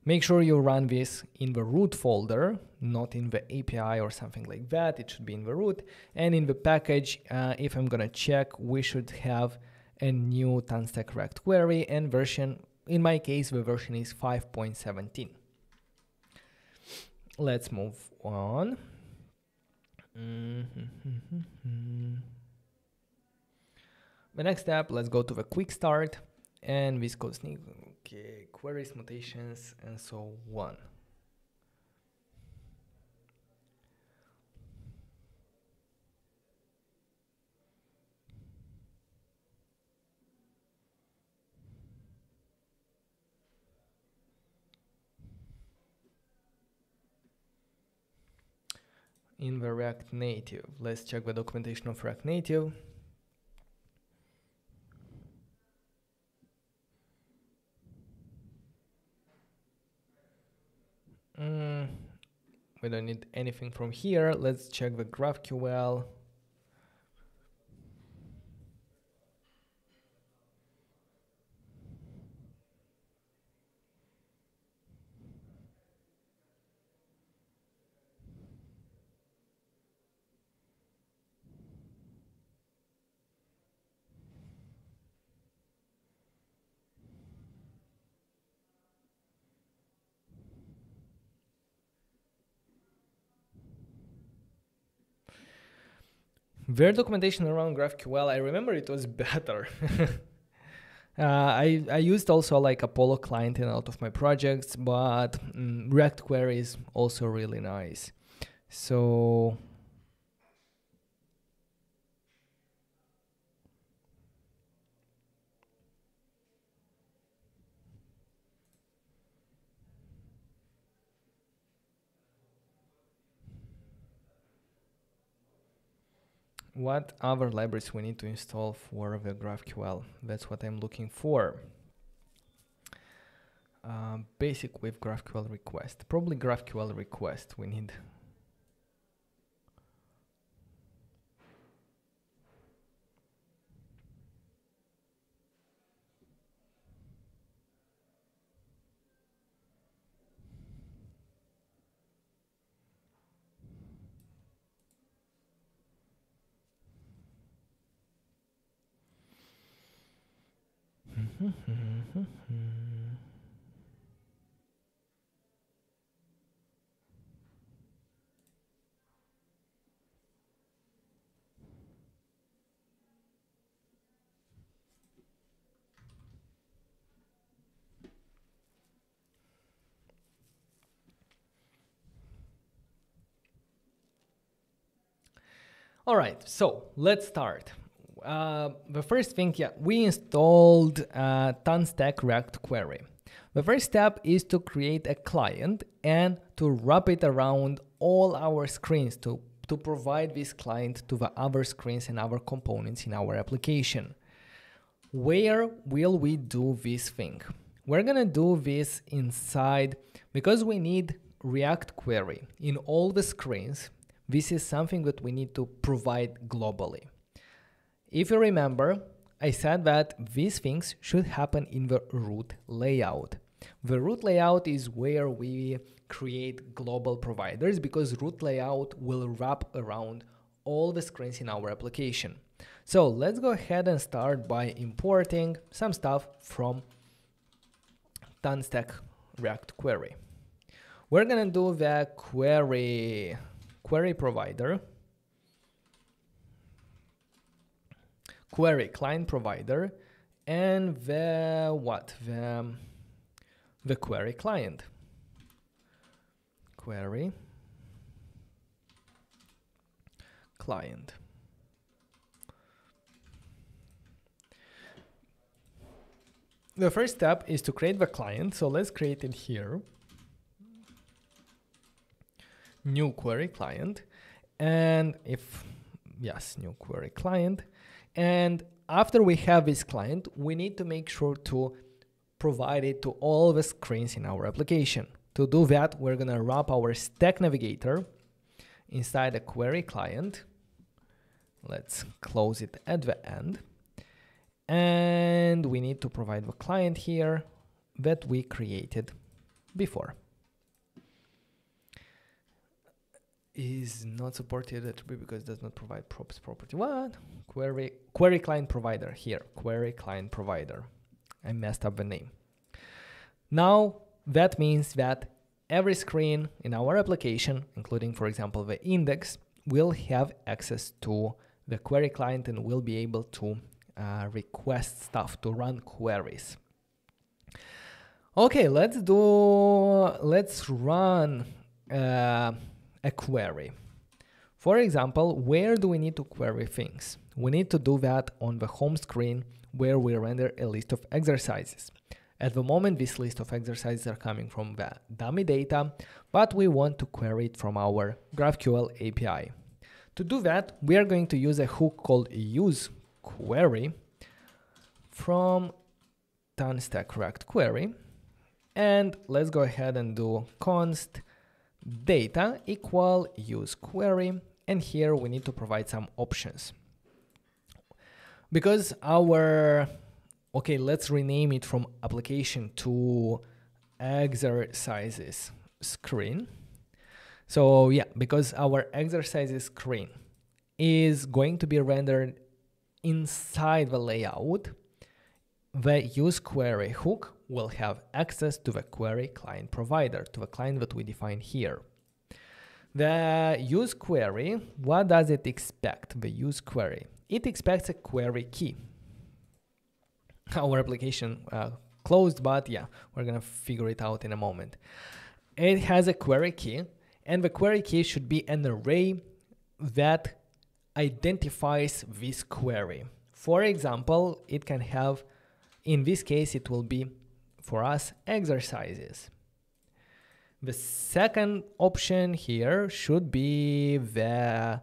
Make sure you run this in the root folder, not in the API or something like that. It should be in the root. And in the package, if I'm gonna check, we should have a new Tanstack React Query and version. In my case, the version is 5.17. Let's move on. The next step, let's go to the quick start and this code sneak, okay, queries, mutations, and so on. In the React Native, let's check the documentation of React Native. We don't need anything from here. Let's check the GraphQL. Their documentation around GraphQL, I remember it was better. I used also like Apollo client in a lot of my projects, but React Query is also really nice. So what other libraries we need to install for the GraphQL? That's what I'm looking for. Basic with GraphQL request. Probably GraphQL request we need. All right, so let's start. The first thing, we installed Tanstack React Query. The first step is to create a client and to wrap it around all our screens to provide this client to the other screens and other components in our application. Where will we do this thing? We're gonna do this inside, because we need React Query in all the screens. This is something that we need to provide globally. If you remember, I said that these things should happen in the root layout. The root layout is where we create global providers, because root layout will wrap around all the screens in our application. So let's go ahead and start by importing some stuff from Tanstack React Query. We're gonna do the query provider, query client provider, and the query client. Query client. The first step is to create the client, so let's create it here. New query client, And if, yes, new query client. And after we have this client, we need to make sure to provide it to all the screens in our application. To do that, we're gonna wrap our Stack Navigator inside a query client. Let's close it at the end. And we need to provide the client here that we created before. Is not supported attribute because it does not provide props property. What? Query client provider here. Query client provider. I messed up the name. Now that means that every screen in our application, including for example the index, will have access to the query client and will be able to request stuff, to run queries. Okay, let's run a query. For example, where do we need to query things? We need to do that on the home screen where we render a list of exercises. At the moment, this list of exercises are coming from the dummy data, but we want to query it from our GraphQL API. To do that, we are going to use a hook called useQuery from TanStack React Query. And let's go ahead and do const data equal useQuery. And here we need to provide some options. Because okay, let's rename it from application to exercises screen. So yeah, because our exercises screen is going to be rendered inside the layout, the useQuery hook will have access to the query client provider, to the client that we define here. The useQuery, what does it expect? The useQuery, it expects a query key. Our application closed, but yeah, we're gonna figure it out in a moment. It has a query key, and the query key should be an array that identifies this query. For example, it can have, in this case, it will be for us exercises. The second option here should be the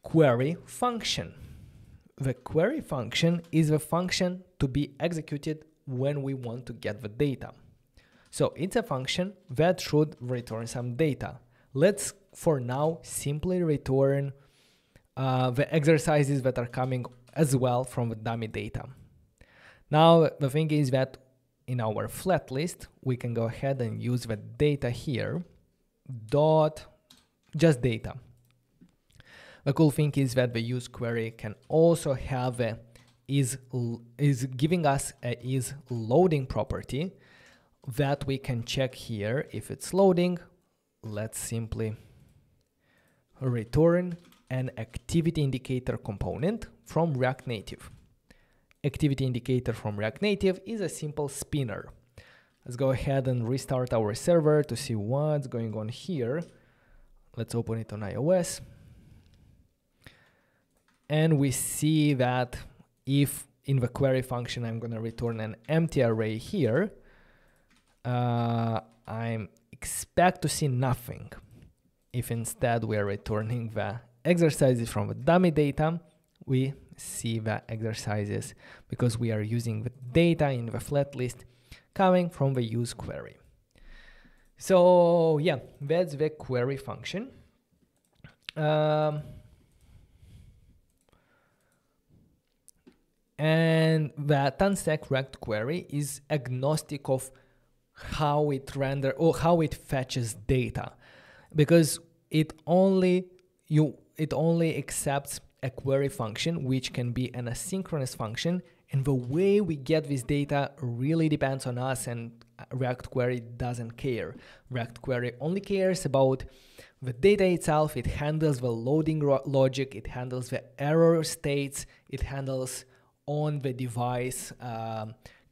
query function. The query function is the function to be executed when we want to get the data. So it's a function that should return some data. Let's, for now, simply return the exercises that are coming as well from the dummy data. Now, the thing is that in our flat list, we can go ahead and use the data here, just data. The cool thing is that the useQuery can also have a is giving us a is loading property that we can check here. If it's loading, let's simply return an activity indicator component from React Native. Activity indicator from React Native is a simple spinner. Let's go ahead and restart our server to see what's going on here. Let's open it on iOS. And we see that if in the query function I'm going to return an empty array here, I expect to see nothing. If instead we are returning the exercises from the dummy data, we see the exercises because we are using the data in the flat list coming from the useQuery. So yeah, that's the query function. And the TanStack React Query is agnostic of how it renders or how it fetches data, because it only accepts a query function, which can be an asynchronous function, and the way we get this data really depends on us, and React Query doesn't care. React Query only cares about the data itself. It handles the loading logic, it handles the error states, it handles on the device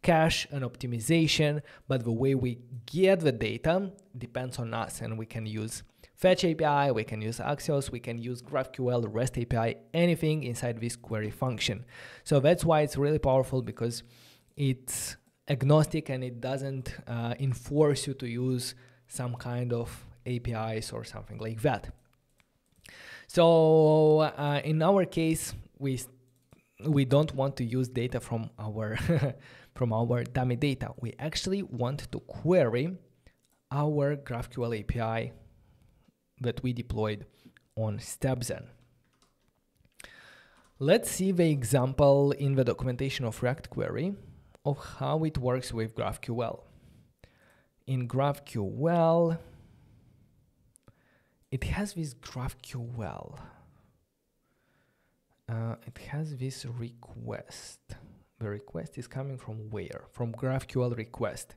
cache and optimization, but the way we get the data depends on us, and we can use Fetch API, we can use Axios, we can use GraphQL, REST API, anything inside this query function. So that's why it's really powerful, because it's agnostic and it doesn't enforce you to use some kind of APIs or something like that. So in our case, we don't want to use data from our from our dummy data. We actually want to query our GraphQL API that we deployed on StepZen. Let's see the example in the documentation of React Query of how it works with GraphQL. In GraphQL, it has this GraphQL. It has this request. The request is coming from where? From GraphQL request.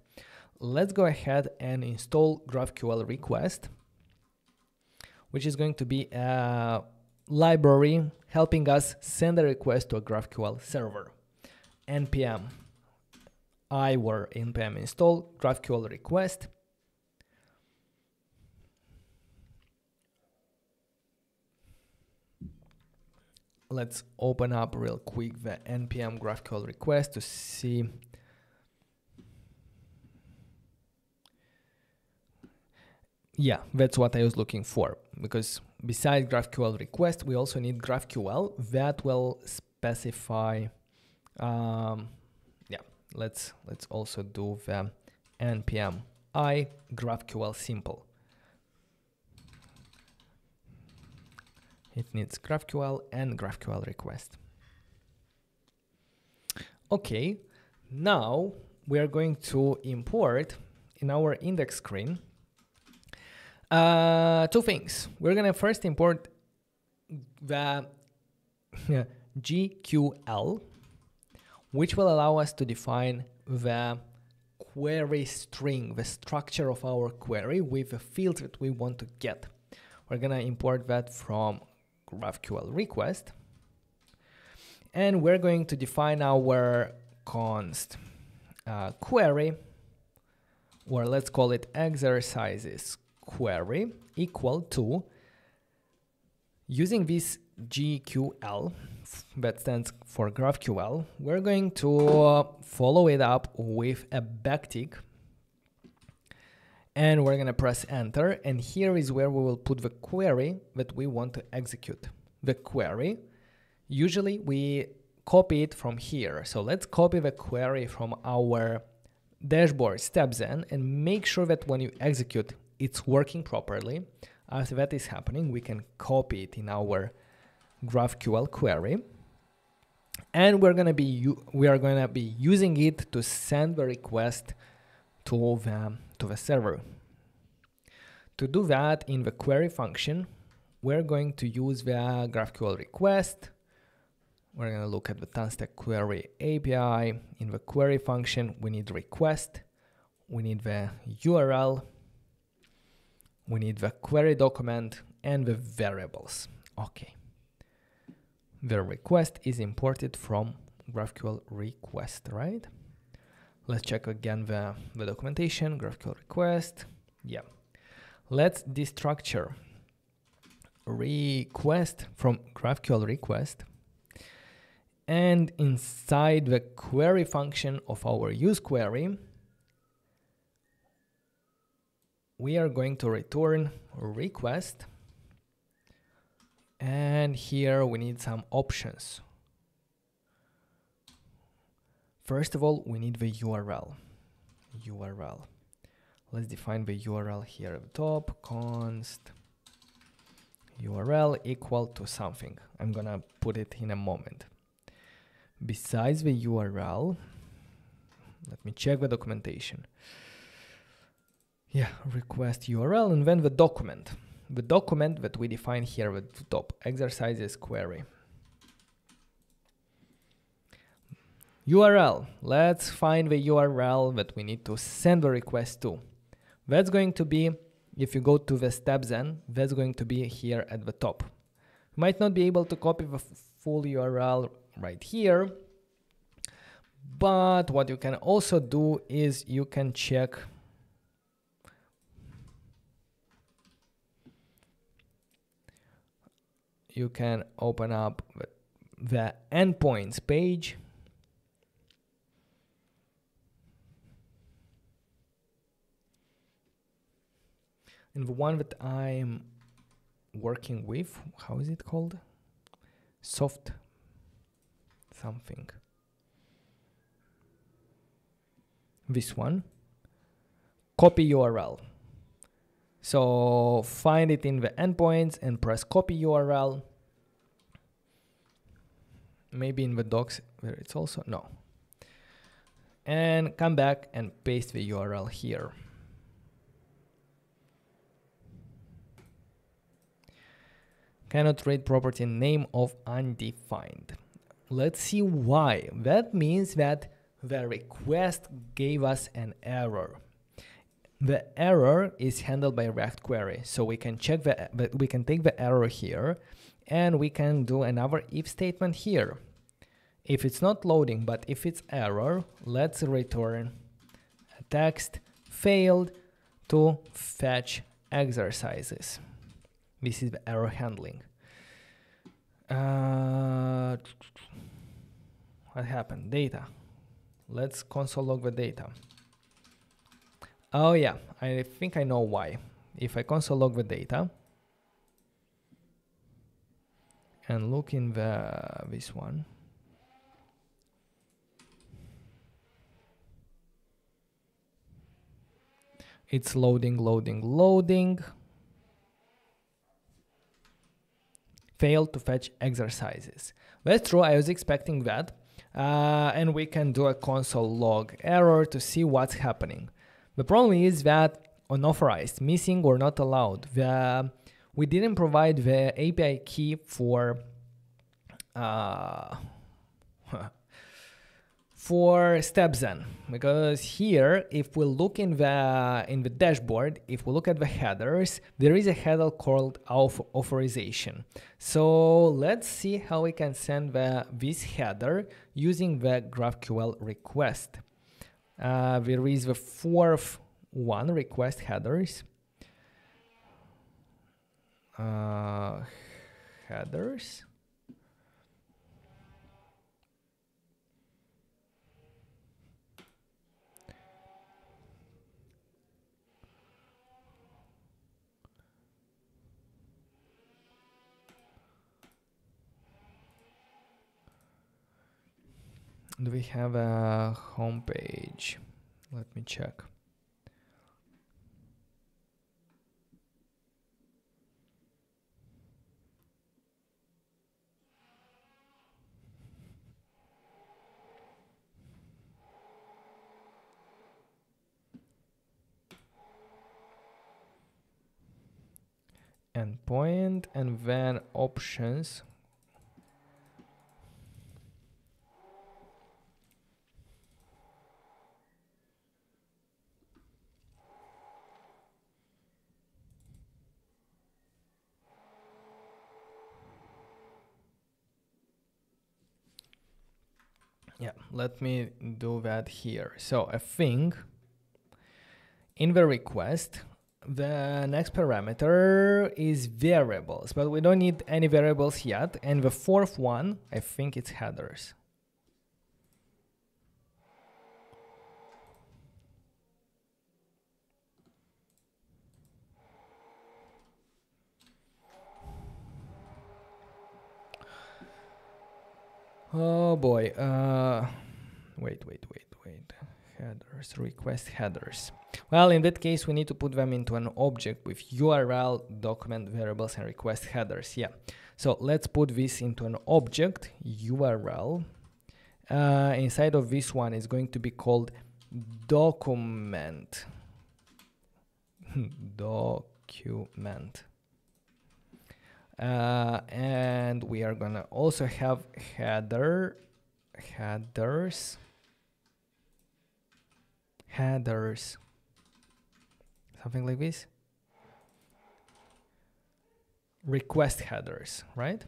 Let's go ahead and install GraphQL request, which is going to be a library helping us send a request to a GraphQL server. npm I were npm install GraphQL request. Let's open up real quick the npm GraphQL request to see. Yeah, that's what I was looking for, because besides GraphQL request, we also need GraphQL that will specify. Yeah, let's also do the npm I GraphQL simple. It needs GraphQL and GraphQL request. Okay, now we are going to import in our index screen two things. We're gonna first import the GQL, which will allow us to define the query string, the structure of our query with the fields that we want to get. We're gonna import that from GraphQL request, and we're going to define our const query, or let's call it exercises query, equal to, using this GQL that stands for GraphQL, we're going to follow it up with a backtick, and we're going to press enter, and here is where we will put the query that we want to execute. The query, usually we copy it from here. So let's copy the query from our dashboard StepZen and make sure that when you execute, it's working properly. After that is happening, we can copy it in our GraphQL query, and we are going to be using it to send the request to the server. To do that, in the query function, we're going to use the GraphQL request. We're going to look at the Tanstack query API. In the query function, we need request, we need the URL, we need the query document, and the variables. Okay. The request is imported from GraphQL request, right? Let's check again the documentation, GraphQL request. Yeah. Let's destructure request from GraphQL request. And inside the query function of our use query, we are going to return request. And here we need some options. First of all, we need the URL. Let's define the URL here at the top. Const URL equal to something. I'm gonna put it in a moment. Besides the URL, let me check the documentation. Yeah, request URL, and then the document. The document that we define here at the top, exercises query. URL, let's find the URL that we need to send the request to. That's going to be, if you go to the StepZen, that's going to be here at the top. You might not be able to copy the full URL right here, but what you can also do is you can check you can open up the endpoints page. And the one that I'm working with, how is it called? Soft something. This one. Copy URL. So find it in the endpoints and press copy URL. Maybe in the docs where it's also, no. And come back and paste the URL here. Cannot read property name of undefined. Let's see why. That means that the request gave us an error. The error is handled by React query. So we can check we can take the error here and we can do another if statement here. If it's not loading, but if it's error, let's return a text failed to fetch exercises. This is the error handling. What happened? Data. Let's console log the data. Oh yeah, I think I know why. If I console log the data and look in this one, it's loading. Failed to fetch exercises. That's true, I was expecting that. And we can do a console log error to see what's happening. The problem is that unauthorized, missing or not allowed. We didn't provide the API key for StepZen, because here, if we look in the dashboard, if we look at the headers, there is a header called authorization. So let's see how we can send this header using the GraphQL request. There is the fourth one, request headers. Headers. Do we have a home page? Let me check. Endpoint and then options. Yeah, let me do that here. So I think in the request, the next parameter is variables, but we don't need any variables yet. And the fourth one, I think it's headers. Oh boy. Wait. Headers, request headers. Well, in that case, we need to put them into an object with URL, document variables, and request headers. Yeah. So let's put this into an object, URL. Inside of this one is going to be called document. Document. And we are gonna also have headers, something like this. Request headers, right?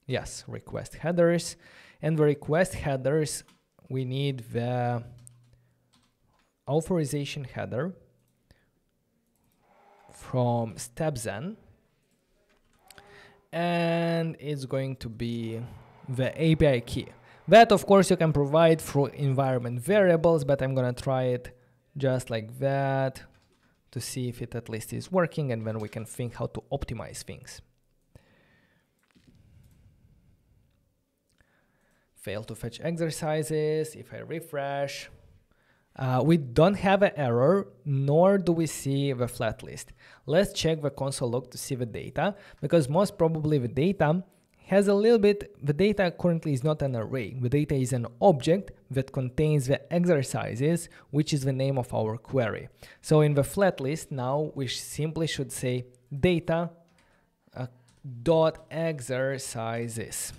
Yes, request headers. And the request headers, we need the authorization header from StepZen. And it's going to be the API key. That, of course, you can provide through environment variables, but I'm gonna try it just like that to see if it at least is working, and then we can think how to optimize things. Fail to fetch exercises. If I refresh, we don't have an error, nor do we see the flat list. Let's check the console log to see the data, because most probably the data has a little bit, the data currently is not an array. The data is an object that contains the exercises, which is the name of our query. So in the flat list now, we simply should say data dot exercises.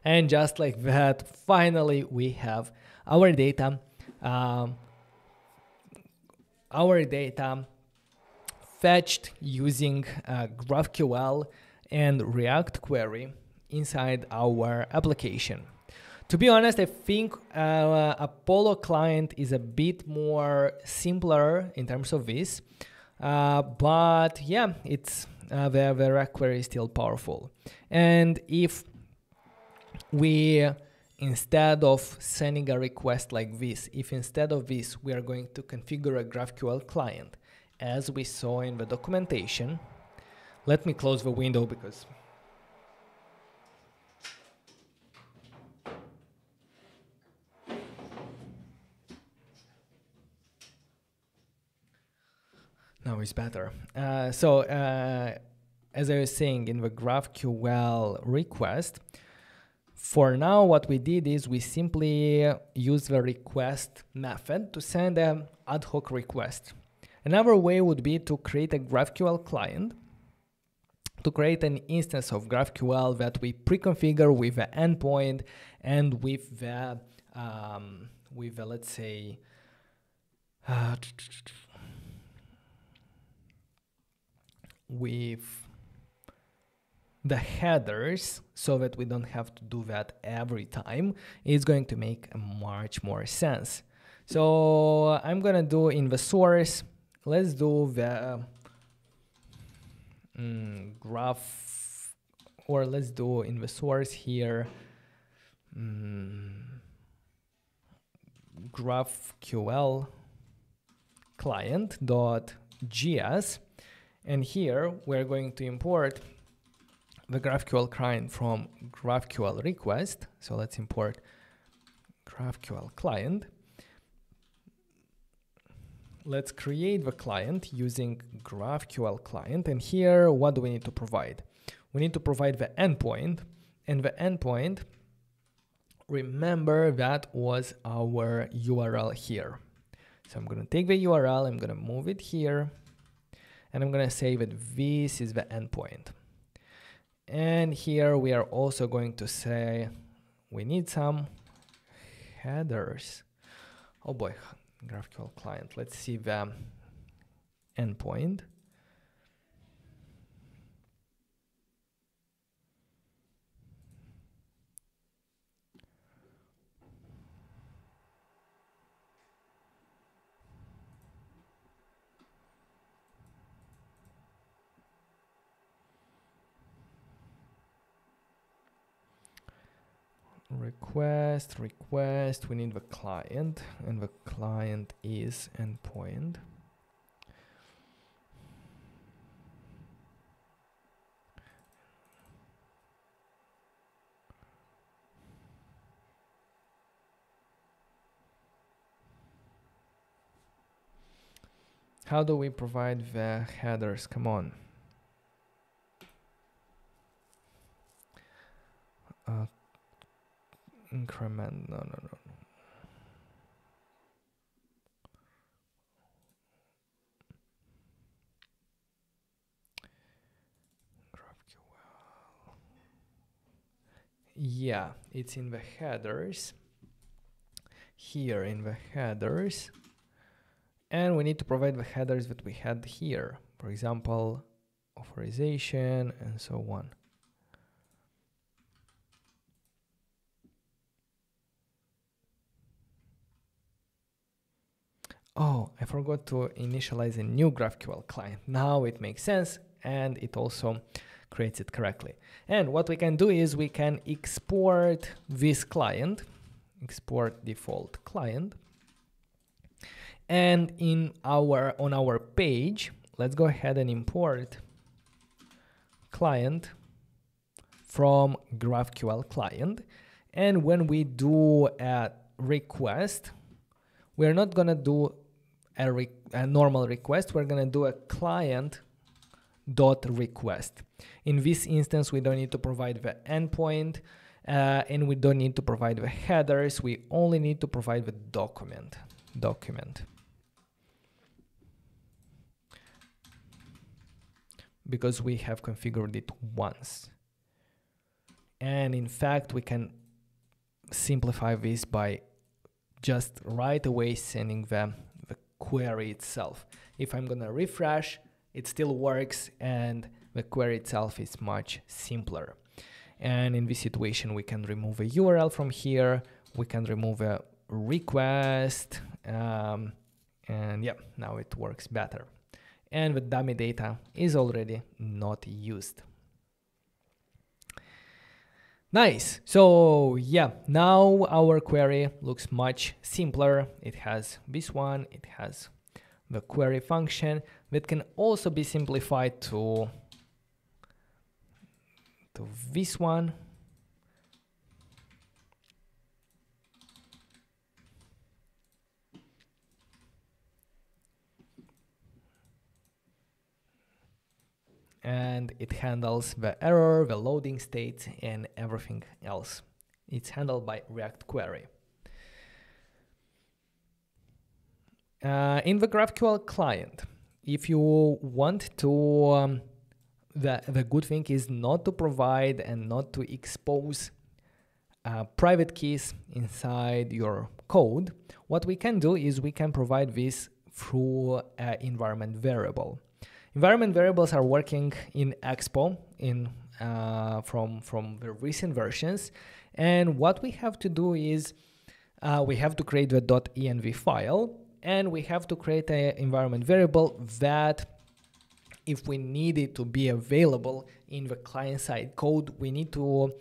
And just like that, finally we have our data fetched using GraphQL and React query inside our application. To be honest, I think Apollo client is a bit more simpler in terms of this, but yeah, it's the React query is still powerful. And if we, instead of sending a request like this, if instead of this we are going to configure a GraphQL client, as we saw in the documentation, let me close the window because now it's better. As I was saying, in the GraphQL request, for now, what we did is we simply use the request method to send an ad hoc request. Another way would be to create a GraphQL client, to create an instance of GraphQL that we pre-configure with the endpoint and with the let's say, with the headers, so that we don't have to do that every time. It's going to make much more sense. So I'm gonna do in the source, let's do the graph, or let's do in the source here GraphQL client.js, and here we're going to import the GraphQL client from GraphQL request. So let's import GraphQL client. Let's create the client using GraphQL client. And here, what do we need to provide? We need to provide the endpoint, and the endpoint, remember that was our URL here. So I'm going to take the URL, I'm going to move it here, and I'm going to say that this is the endpoint. And here we are also going to say we need some headers. Oh boy, GraphQL client. Let's see the endpoint. Request, we need the client, and the client is endpoint. How do we provide the headers? Come on. Increment, no. GraphQL. Yeah, it's in the headers. Here in the headers. And we need to provide the headers that we had here. For example, authorization and so on. Oh, I forgot to initialize a new GraphQL client. Now it makes sense, and it also creates it correctly. And what we can do is we can export this client, export default client, And on our page, let's go ahead and import client from GraphQL client. And when we do a request, we're not gonna do a normal request, we're gonna do a client dot request. In this instance, we don't need to provide the endpoint and we don't need to provide the headers. We only need to provide the document. Because we have configured it once. And in fact, we can simplify this by just right away sending the query itself. If I'm gonna refresh, it still works and the query itself is much simpler. And in this situation, we can remove a URL from here, we can remove a request, and yeah, now it works better. And the dummy data is already not used. Nice. So yeah, now our query looks much simpler. It has this one, it has the query function that can also be simplified to this one. And it handles the error, the loading state, and everything else. It's handled by React Query. In the GraphQL client, if you want to, the good thing is not to provide and not to expose private keys inside your code. What we can do is we can provide this through an environment variable. Environment variables are working in Expo from the recent versions, and what we have to do is we have to create the .env file, and we have to create an environment variable that, if we need it to be available in the client-side code, we need to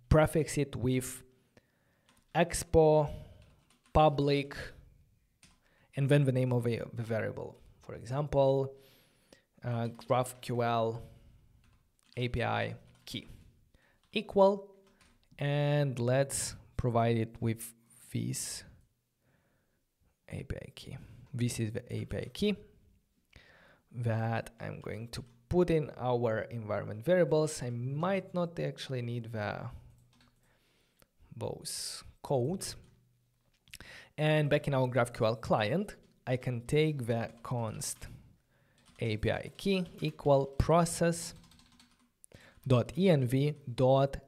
prefix it with Expo public and then the name of the variable. For example, GraphQL API key equal, and let's provide it with this API key. This is the API key that I'm going to put in our environment variables. I might not actually need those codes. And back in our GraphQL client, I can take the const API key equal process .env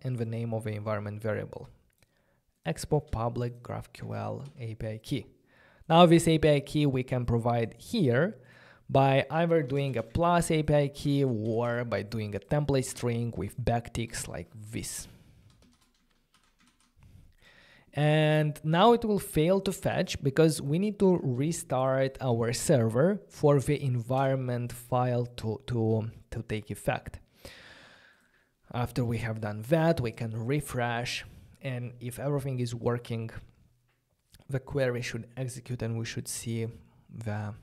and the name of the environment variable, Expo public GraphQL API key. Now this API key we can provide here by either doing a plus API key or by doing a template string with backticks like this. And now it will fail to fetch because we need to restart our server for the environment file to take effect. After we have done that, we can refresh, and if everything is working, the query should execute and we should see the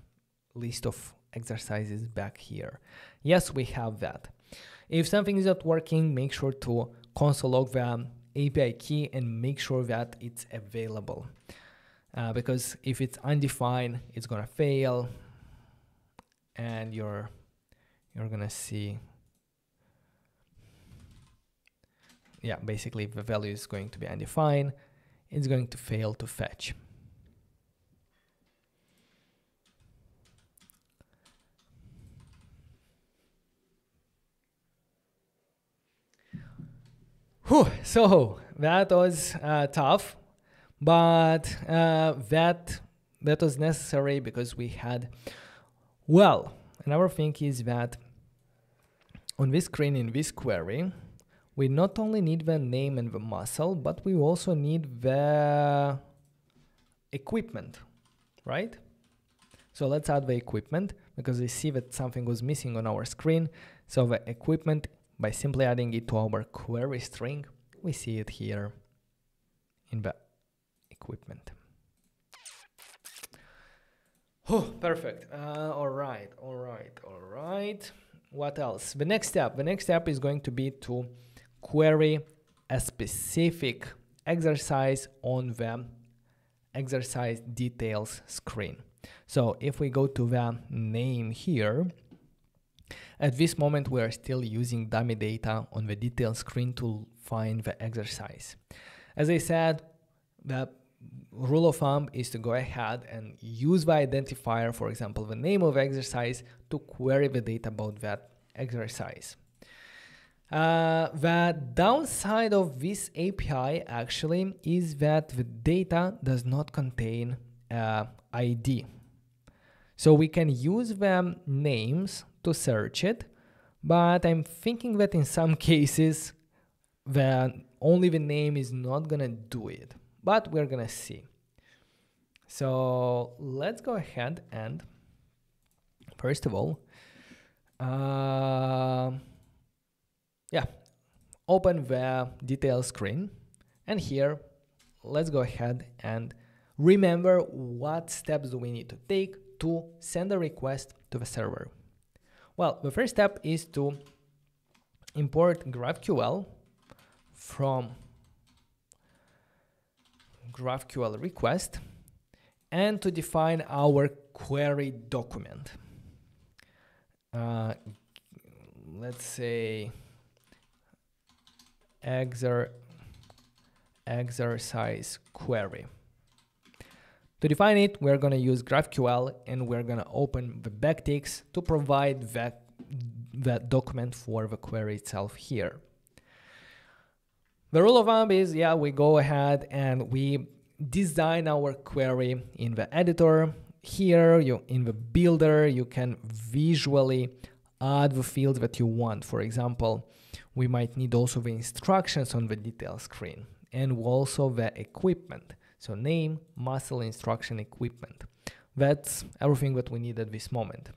list of exercises back here. Yes, we have that. If something is not working, make sure to console log the API key and make sure that it's available, because if it's undefined, it's gonna fail, and you're gonna see, yeah, basically if the value is going to be undefined, it's going to fail to fetch. Whew, so that was tough, but that was necessary because we had, well, another thing is that on this screen in this query, we not only need the name and the muscle, but we also need the equipment, right? So let's add the equipment because we see that something was missing on our screen. So the equipment, by simply adding it to our query string, we see it here in the equipment. Oh, perfect. All right. What else? The next step is going to be to query a specific exercise on the exercise details screen. So if we go to the name here, at this moment we are still using dummy data on the details screen to find the exercise. As I said, the rule of thumb is to go ahead and use the identifier, for example, the name of exercise, to query the data about that exercise. The downside of this API actually is that the data does not contain ID. So we can use the names to search it, but I'm thinking that in some cases only the name is not gonna do it, but we're gonna see. So let's go ahead and first of all, open the details screen, and here let's go ahead and remember what steps do we need to take to send a request to the server. Well, the first step is to import GraphQL from GraphQL request and to define our query document. Let's say exercise query. To define it, we're going to use GraphQL and we're going to open the backticks to provide that document for the query itself here. The rule of thumb is, we go ahead and we design our query in the editor. Here, in the builder, you can visually add the fields that you want. For example, we might need also the instructions on the detail screen and also the equipment. So name, muscle, instruction, equipment. That's everything that we need at this moment.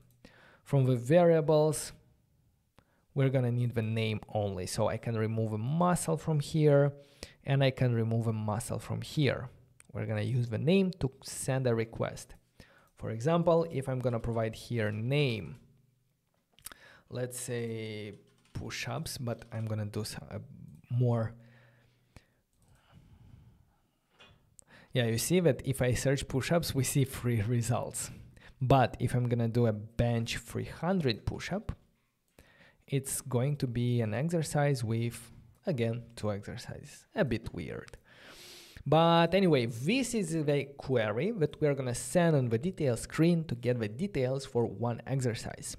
From the variables, we're gonna need the name only. So I can remove a muscle from here and I can remove a muscle from here. We're gonna use the name to send a request. For example, if I'm gonna provide here name, let's say push-ups, but I'm gonna do some more. You see that if I search push-ups, we see 3 results. But if I'm gonna do a bench 300 push-up, it's going to be an exercise with, again, 2 exercises. A bit weird. But anyway, this is the query that we're gonna send on the details screen to get the details for one exercise.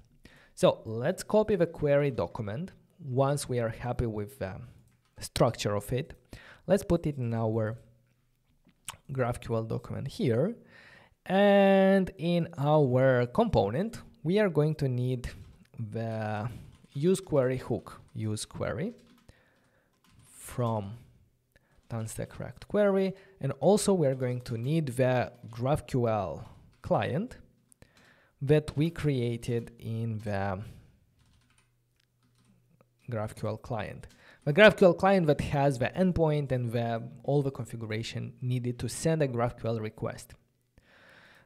So let's copy the query document. Once we are happy with the structure of it, let's put it in our GraphQL document here. And in our component, we are going to need the use query hook, use query from Tanstack React query. And also we're going to need the GraphQL client that we created in the GraphQL client. The GraphQL client that has the endpoint and all the configuration needed to send a GraphQL request.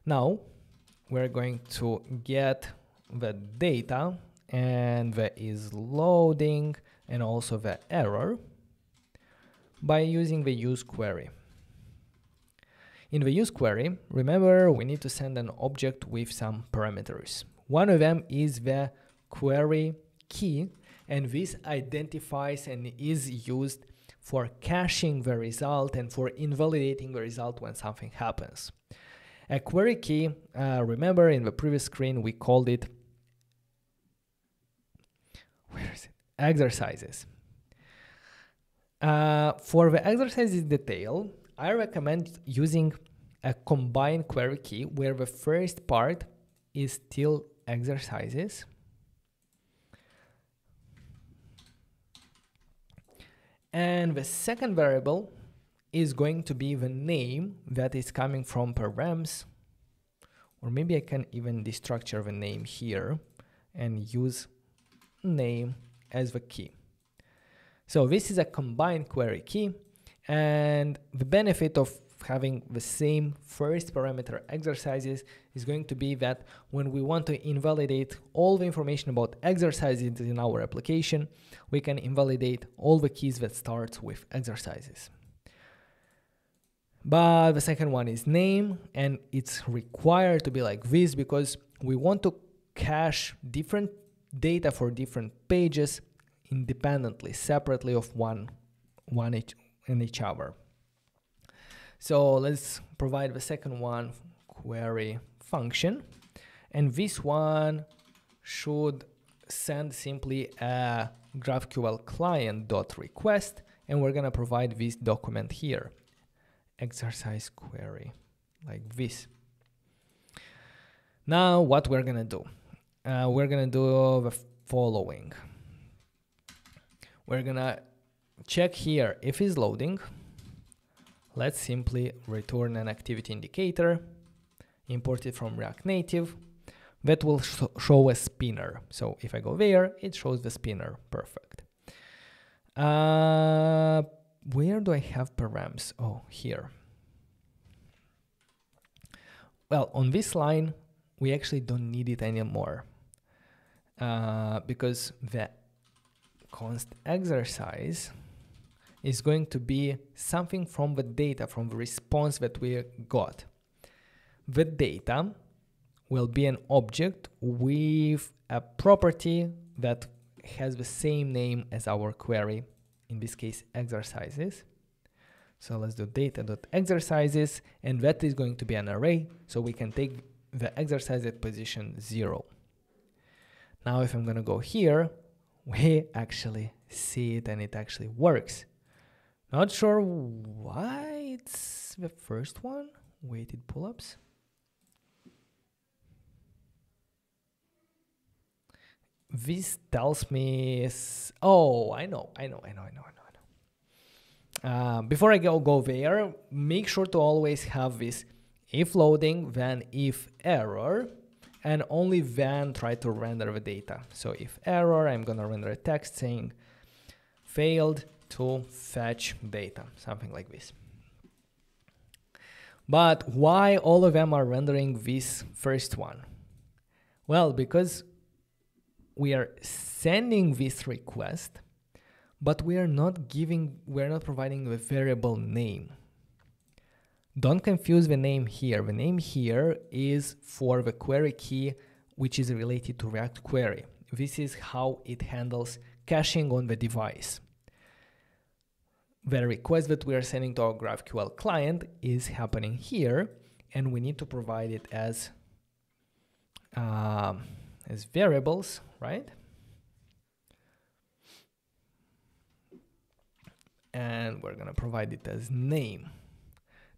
Now we're going to get the data and the is loading and also the error by using the use query. In the use query, remember we need to send an object with some parameters. One of them is the query key, and this identifies and is used for caching the result and for invalidating the result when something happens. A query key, remember in the previous screen we called it, exercises. For the exercises detail, I recommend using a combined query key where the first part is still exercises and the second variable is going to be the name that is coming from params, or maybe I can even destructure the name here and use name as the key. So this is a combined query key, and the benefit of having the same first parameter exercises is going to be that when we want to invalidate all the information about exercises in our application, we can invalidate all the keys that starts with exercises. But the second one is name, and it's required to be like this because we want to cache different data for different pages independently, separately of one in each other. So let's provide the second one, query function, and this one should send simply a GraphQL client.request, and we're gonna provide this document here, exercise query, like this. Now what we're gonna do? We're gonna do the following. We're gonna check here if it's loading. Let's simply return an activity indicator, import it from React Native. That will show a spinner. So if I go there, it shows the spinner. Perfect. Where do I have params? Oh, here. Well, on this line, we actually don't need it anymore because the const exercise is going to be something from the data, from the response that we got. The data will be an object with a property that has the same name as our query, in this case exercises. So let's do data.exercises, and that is going to be an array, so we can take the exercise at position 0. Now if I'm going to go here, we actually see it and it actually works. Not sure why it's the first one. Weighted pull-ups. This tells me, oh, I know. Before I go there, make sure to always have this if loading, then if error, and only then try to render the data. So if error, I'm gonna render a text saying failed to fetch data, something like this. But why all of them are rendering this first one? Well, because we are sending this request, but we are not providing the variable name. Don't confuse the name here. The name here is for the query key, which is related to React Query. This is how it handles caching on the device. The request that we are sending to our GraphQL client is happening here, and we need to provide it as variables, right? And we're gonna provide it as name.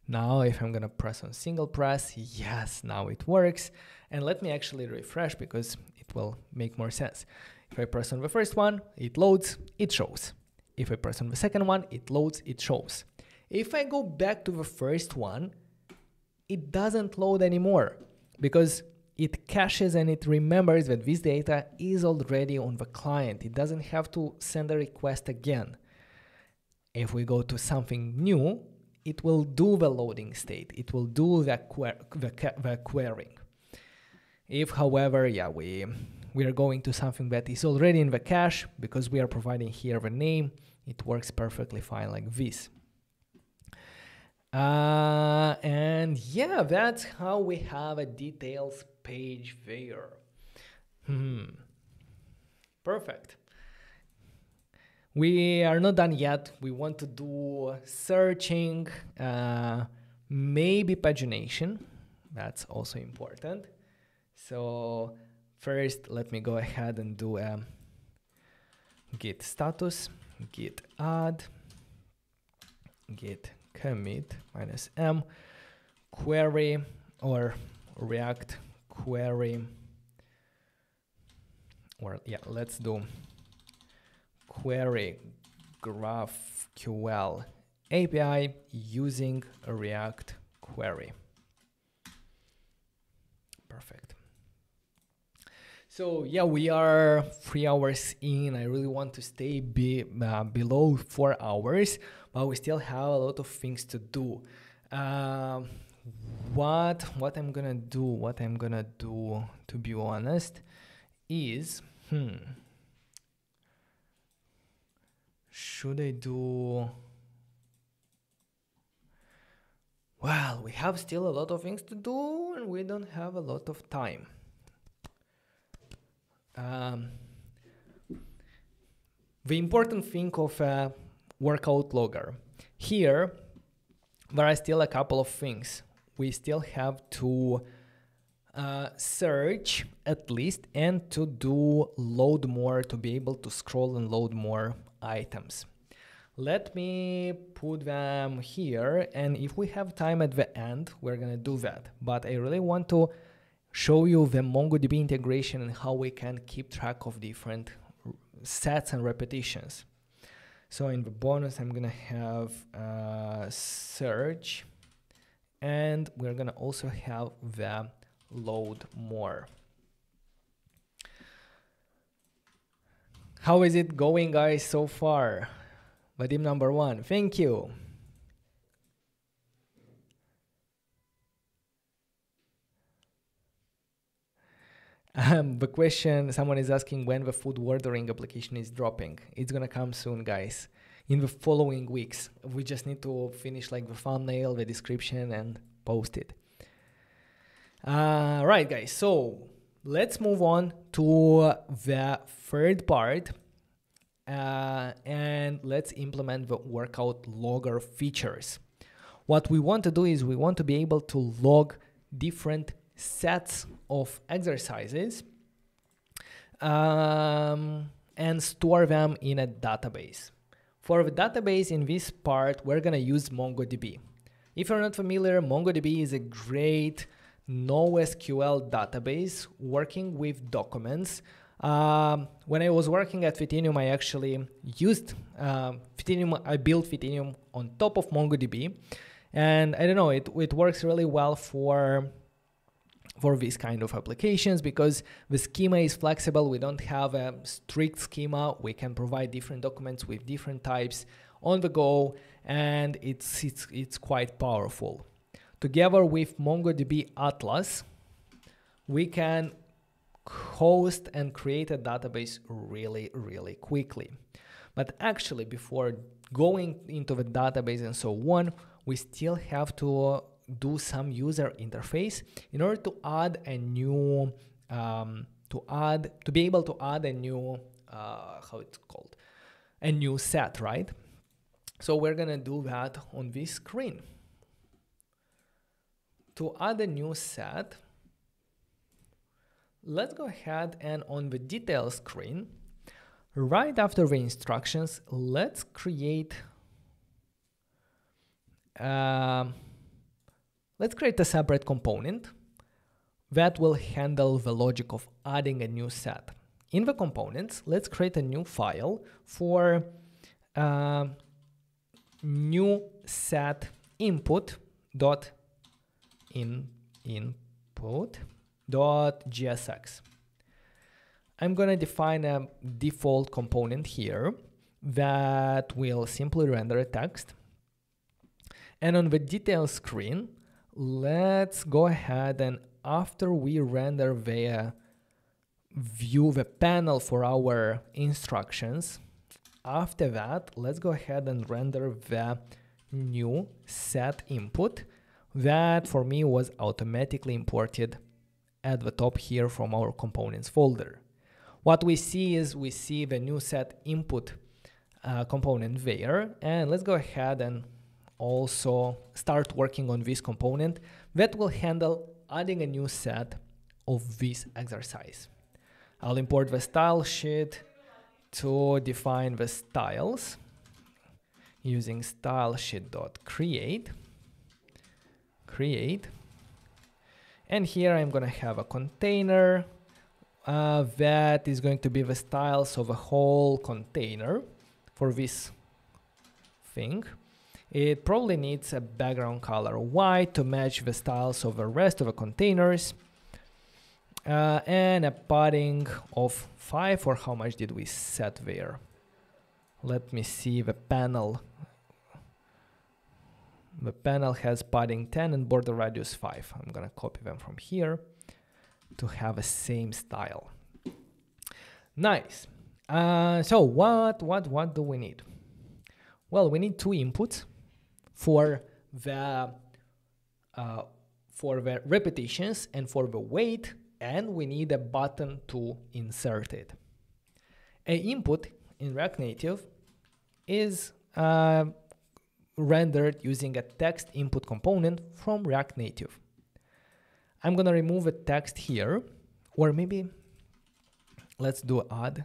Now, if I'm gonna press on single press, yes, now it works. And let me actually refresh because it will make more sense. If I press on the first one, it loads, it shows. If I press on the second one, it loads, it shows. If I go back to the first one, it doesn't load anymore because it caches and it remembers that this data is already on the client. It doesn't have to send a request again. If we go to something new, it will do the loading state. It will do the querying. If, however, we are going to something that is already in the cache, because we are providing here the name, it works perfectly fine like this. And yeah, that's how we have a details page there. Perfect. We are not done yet. We want to do searching, maybe pagination. That's also important. So first, let me go ahead and do a git status, git add, git commit -m, query or React query, or yeah, let's do query GraphQL API using a React query. Perfect. So yeah, we are 3 hours in. I really want to stay below 4 hours, but we still have a lot of things to do. Um, what I'm gonna do, to be honest, is should I do? Well, we have still a lot of things to do, and we don't have a lot of time. The important thing of a workout logger. Here, there are still a couple of things. We still have to search at least and to do load more, to be able to scroll and load more items. Let me put them here, and if we have time at the end, we're gonna do that. But I really want to show you the MongoDB integration and how we can keep track of different sets and repetitions. So in the bonus, I'm gonna have search, and we're gonna also have the load more. How is it going, guys, so far? Vadim number 1, thank you. The question, someone is asking when the food ordering application is dropping. It's gonna come soon, guys, in the following weeks. We just need to finish like the thumbnail, the description, and post it. Right, guys, so let's move on to the third part, and let's implement the workout logger features. What we want to do is we want to be able to log different sets of exercises and store them in a database. For the database, in this part, we're gonna use MongoDB. If you're not familiar, MongoDB is a great NoSQL database working with documents. When I was working at Fitinium, I actually used Fitinium. I built Fitinium on top of MongoDB, and I don't know, it works really well for these kind of applications because the schema is flexible. We don't have a strict schema. We can provide different documents with different types on the go, and it's quite powerful. Together with MongoDB Atlas, we can host and create a database really, really quickly. But actually, before going into the database and so on, we still have to do some user interface in order to add a new, to be able to add a new, how it's called, a new set, right? So we're gonna do that on this screen. To add a new set, let's go ahead and on the details screen, right after the instructions, let's create a separate component that will handle the logic of adding a new set. In the components, let's create a new file for new set input.gsx. I'm going to define a default component here that will simply render a text. And on the details screen, let's go ahead and after we render the view, the panel for our instructions, after that, let's go ahead and render the new set input that for me was automatically imported at the top here from our components folder. What we see is we see the new set input component there, and let's go ahead and also start working on this component that will handle adding a new set of this exercise. I'll import the style sheet to define the styles using stylesheet.create. And here I'm going to have a container that is going to be the styles of a whole container for this thing. It probably needs a background color white to match the styles of the rest of the containers. And a padding of 5, or how much did we set there? Let me see the panel. The panel has padding 10 and border radius 5. I'm gonna copy them from here to have the same style. Nice. So what do we need? Well, we need two inputs for the repetitions and for the weight, and we need a button to insert it. An input in React Native is rendered using a text input component from React Native. I'm gonna remove a text here, or maybe let's do add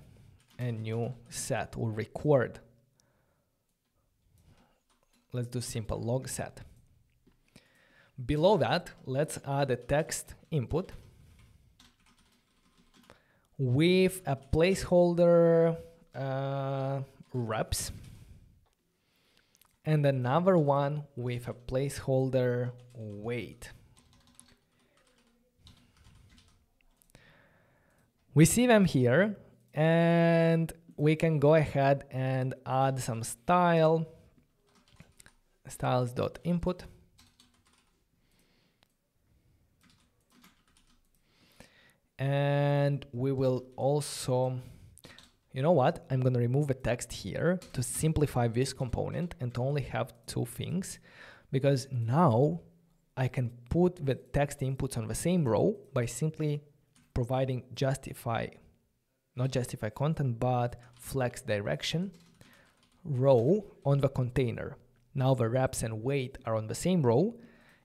a new set or record. Let's do simple log set. Below that, let's add a text input with a placeholder reps and another one with a placeholder weight. We see them here, and we can go ahead and add some styles.input. And we will also, you know what? I'm going to remove a text here to simplify this component and to only have two things, because now I can put the text inputs on the same row by simply providing not justify content, but flex direction row on the container. Now the reps and weight are on the same row.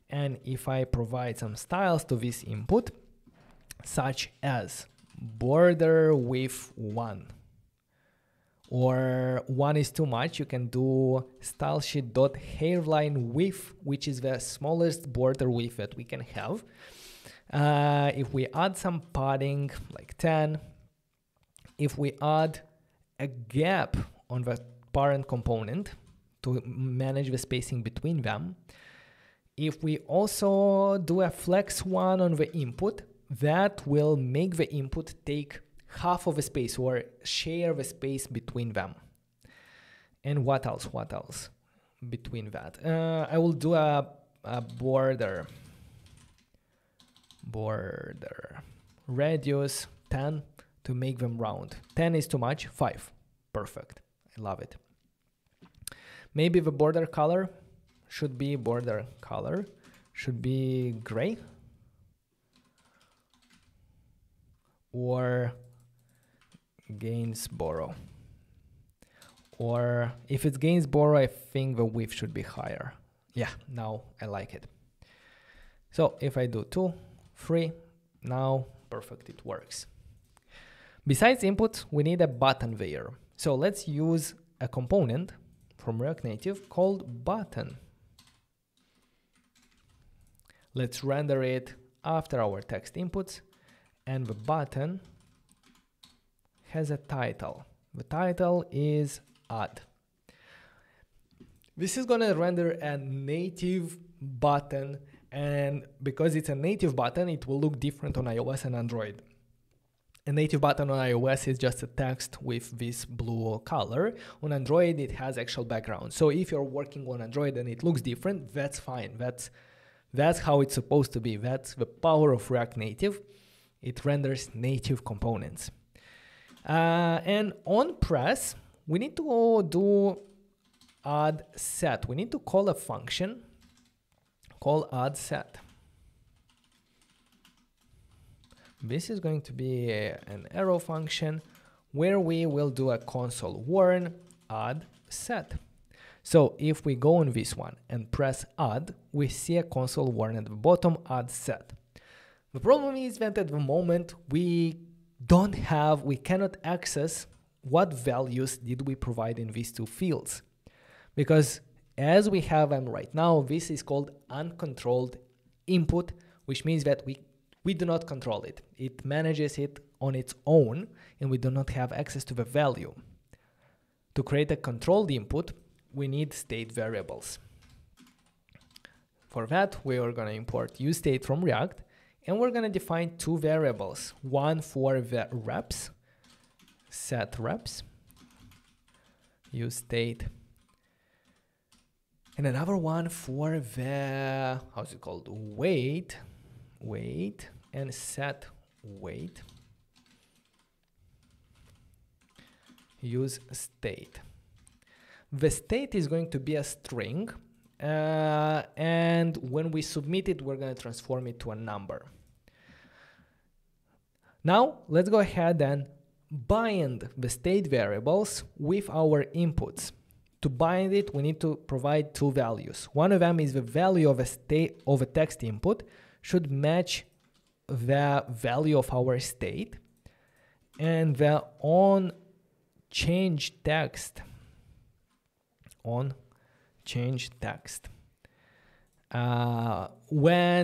And if I provide some styles to this input, such as border width 1, or 1 is too much, you can do stylesheet.hairline width, which is the smallest border width that we can have. If we add some padding like 10, if we add a gap on the parent component to manage the spacing between them, if we also do a flex 1 on the input, that will make the input take half of the space or share the space between them. And what else between that? I will do a border radius 10 to make them round. 10 is too much, 5. Perfect. I love it. Maybe the border color should be gray. Or Gainsborough. Or if it's Gainsborough, I think the width should be higher. Yeah, now I like it. So if I do 2, 3, now perfect, it works. Besides input, we need a button there. So let's use a component from React Native called button. Let's render it after our text inputs. And the button has a title. The title is add. This is going to render a native button, and because it's a native button, it will look different on iOS and Android. A native button on iOS is just a text with this blue color. On Android, it has actual background. So if you're working on Android and it looks different, that's fine. That's how it's supposed to be. That's the power of React Native. It renders native components. And on press, we need to do add set. We need to call a function called add set. This is going to be an arrow function where we will do a console warn add set. So if we go on this one and press add, we see a console warn at the bottom, add set. The problem is that at the moment we cannot access what values did we provide in these two fields. Because as we have them right now, this is called uncontrolled input, which means that we do not control it. It manages it on its own and we do not have access to the value. To create a controlled input, we need state variables. For that, we are going to import useState from React. And we're going to define two variables, one for the reps, set reps, useState, And another one for the, how's it called? Weight and set weight. Use state. The state is going to be a string, and when we submit it, we're going to transform it to a number. Now, let's go ahead and bind the state variables with our inputs. To bind it, we need to provide two values. One of them is the value of a text input should match the value of our state, and the on change text when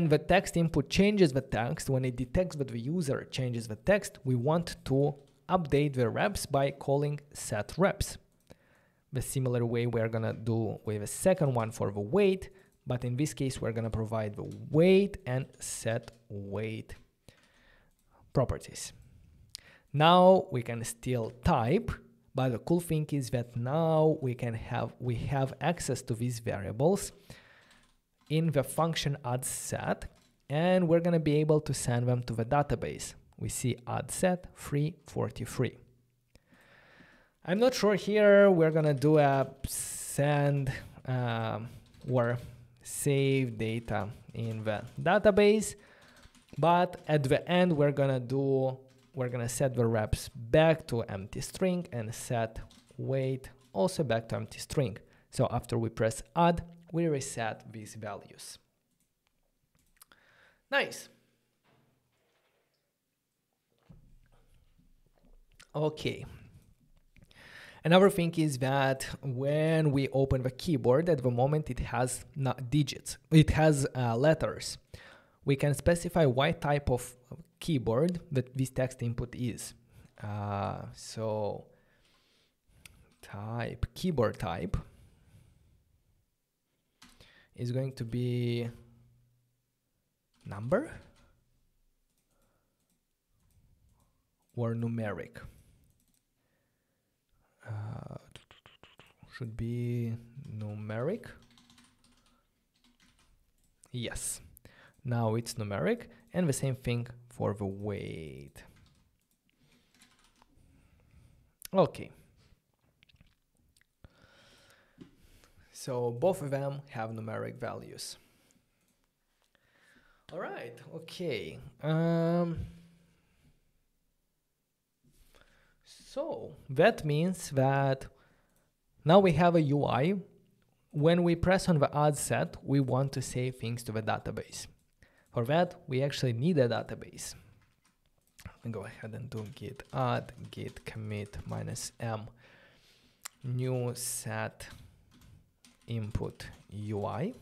the text input changes the text, when it detects that the user changes the text, we want to update the reps by calling set reps. The similar way we're gonna do with the second one for the weight, but in this case we're gonna provide the weight and set weight properties. Now we can still type, but the cool thing is that now we have access to these variables in the function add set, and we're gonna be able to send them to the database. We see add set 343. I'm not sure here we're gonna do a send or save data in the database, but at the end we're gonna set the reps back to empty string and set weight also back to empty string. So after we press add, we reset these values. Nice. Okay. Another thing is that when we open the keyboard, at the moment it has not digits, it has letters. We can specify what type of keyboard that this text input is. So keyboard type is going to be number or numeric. Should be numeric. Yes, now it's numeric, and the same thing for the weight. Okay, so both of them have numeric values. All right, okay. So that means that now we have a UI. When we press on the add set, we want to save things to the database. For that, we actually need a database. I'll go ahead and do git add, git commit -m, new set input UI.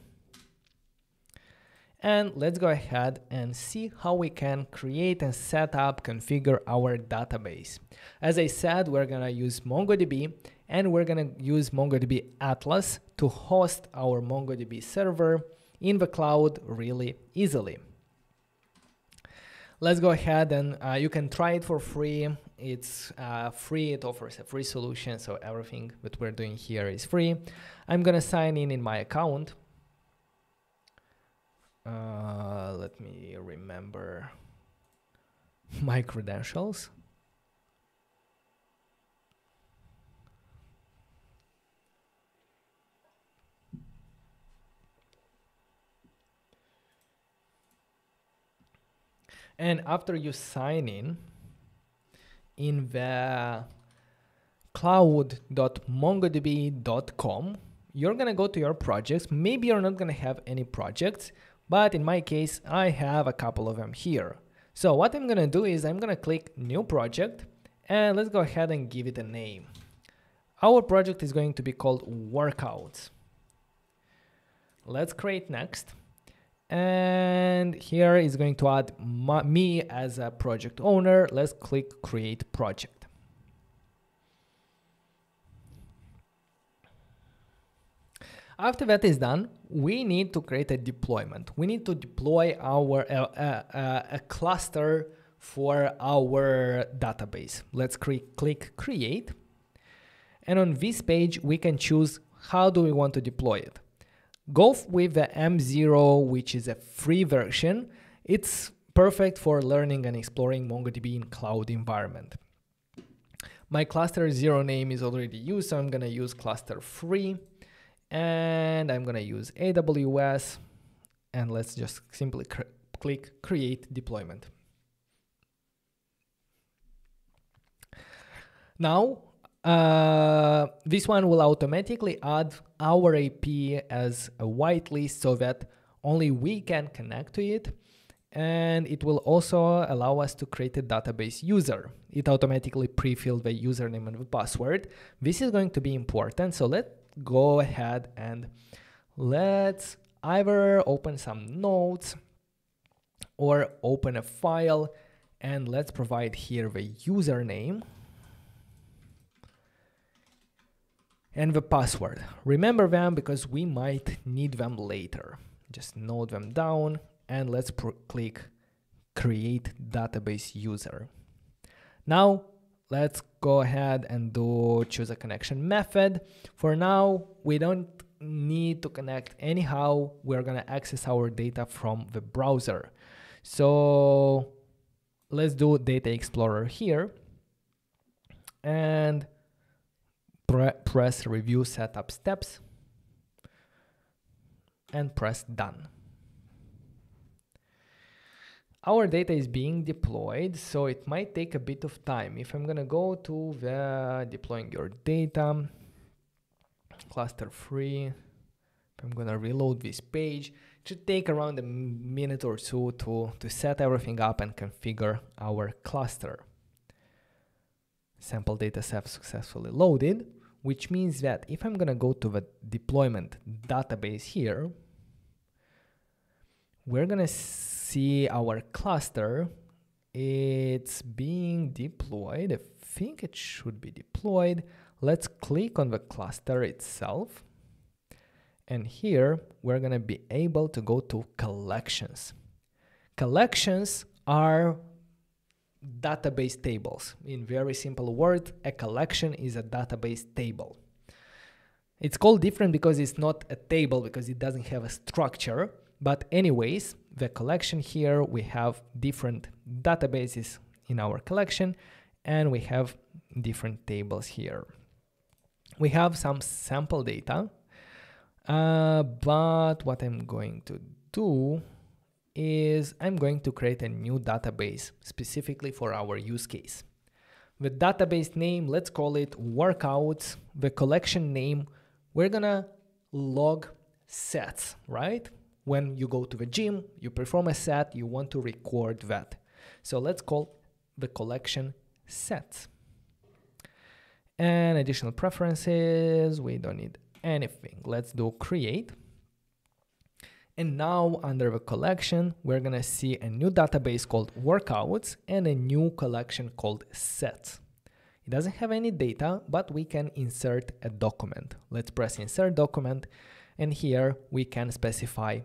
And let's go ahead and see how we can create and set up, configure our database. As I said, we're gonna use MongoDB, and we're gonna use MongoDB Atlas to host our MongoDB server in the cloud really easily. Let's go ahead and you can try it for free. It's free, it offers a free solution, so everything that we're doing here is free. I'm gonna sign in my account. Let me remember my credentials. And after you sign in the cloud.mongodb.com, you're gonna go to your projects. Maybe you're not gonna have any projects, but in my case, I have a couple of them here. So what I'm gonna do is I'm gonna click new project, and let's go ahead and give it a name. Our project is going to be called workouts. Let's create next. And here is going to add me as a project owner. Let's click create project. After that is done, we need to create a deployment. We need to deploy our a cluster for our database. Let's click create. And on this page, we can choose how do we want to deploy it. Go with the M0, which is a free version. It's perfect for learning and exploring MongoDB in cloud environment. My cluster 0 name is already used, so I'm gonna use cluster free, and I'm gonna use AWS, and let's just simply click create deployment. Now, this one will automatically add our AP as a whitelist so that only we can connect to it. And it will also allow us to create a database user. It automatically pre-filled the username and the password. This is going to be important. So let's go ahead and let's either open some notes or open a file, and let's provide here the username and the password. Remember them because we might need them later. Just note them down, and let's click create database user. Now let's go ahead and choose a connection method. For now, we don't need to connect anyhow. We're gonna access our data from the browser. So let's do Data Explorer here and press review setup steps and press done. Our data is being deployed, so it might take a bit of time. If I'm gonna go to the deploying your data, cluster free, if I'm gonna reload this page, it should take around a minute or two to set everything up and configure our cluster. Sample data set successfully loaded, which means that if I'm gonna go to the deployment database here, we're gonna see our cluster. It's being deployed. I think it should be deployed. Let's click on the cluster itself. And here we're gonna be able to go to collections. Collections are database tables. In very simple words, a collection is a database table. It's called different because it's not a table, because it doesn't have a structure. But anyways, the collection here, we have different databases in our collection, and we have different tables here. We have some sample data, but what I'm going to do is I'm going to create a new database specifically for our use case. The database name, let's call it workouts. The collection name, we're gonna log sets, right? When you go to the gym, you perform a set, you want to record that. So let's call the collection sets. And additional preferences, we don't need anything. Let's do create. And now under the collection, we're gonna see a new database called workouts and a new collection called sets. It doesn't have any data, but we can insert a document. Let's press insert document, and here we can specify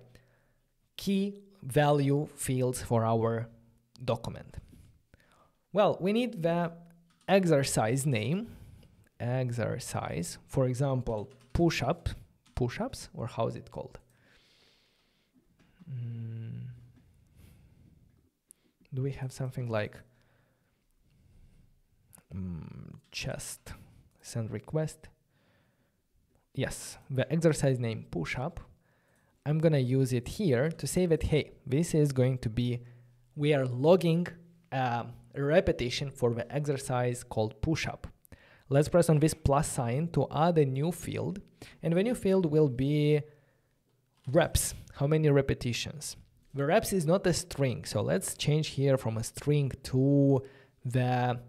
key value fields for our document. Well, we need the exercise name, exercise, for example, push-ups, or how is it called? Do we have something like chest, send request? Yes, the exercise name push-up. I'm gonna use it here to say that, hey, this is going to be, we are logging a repetition for the exercise called push-up. Let's press on this plus sign to add a new field, and the new field will be reps, how many repetitions. The reps is not a string, so let's change here from a string to an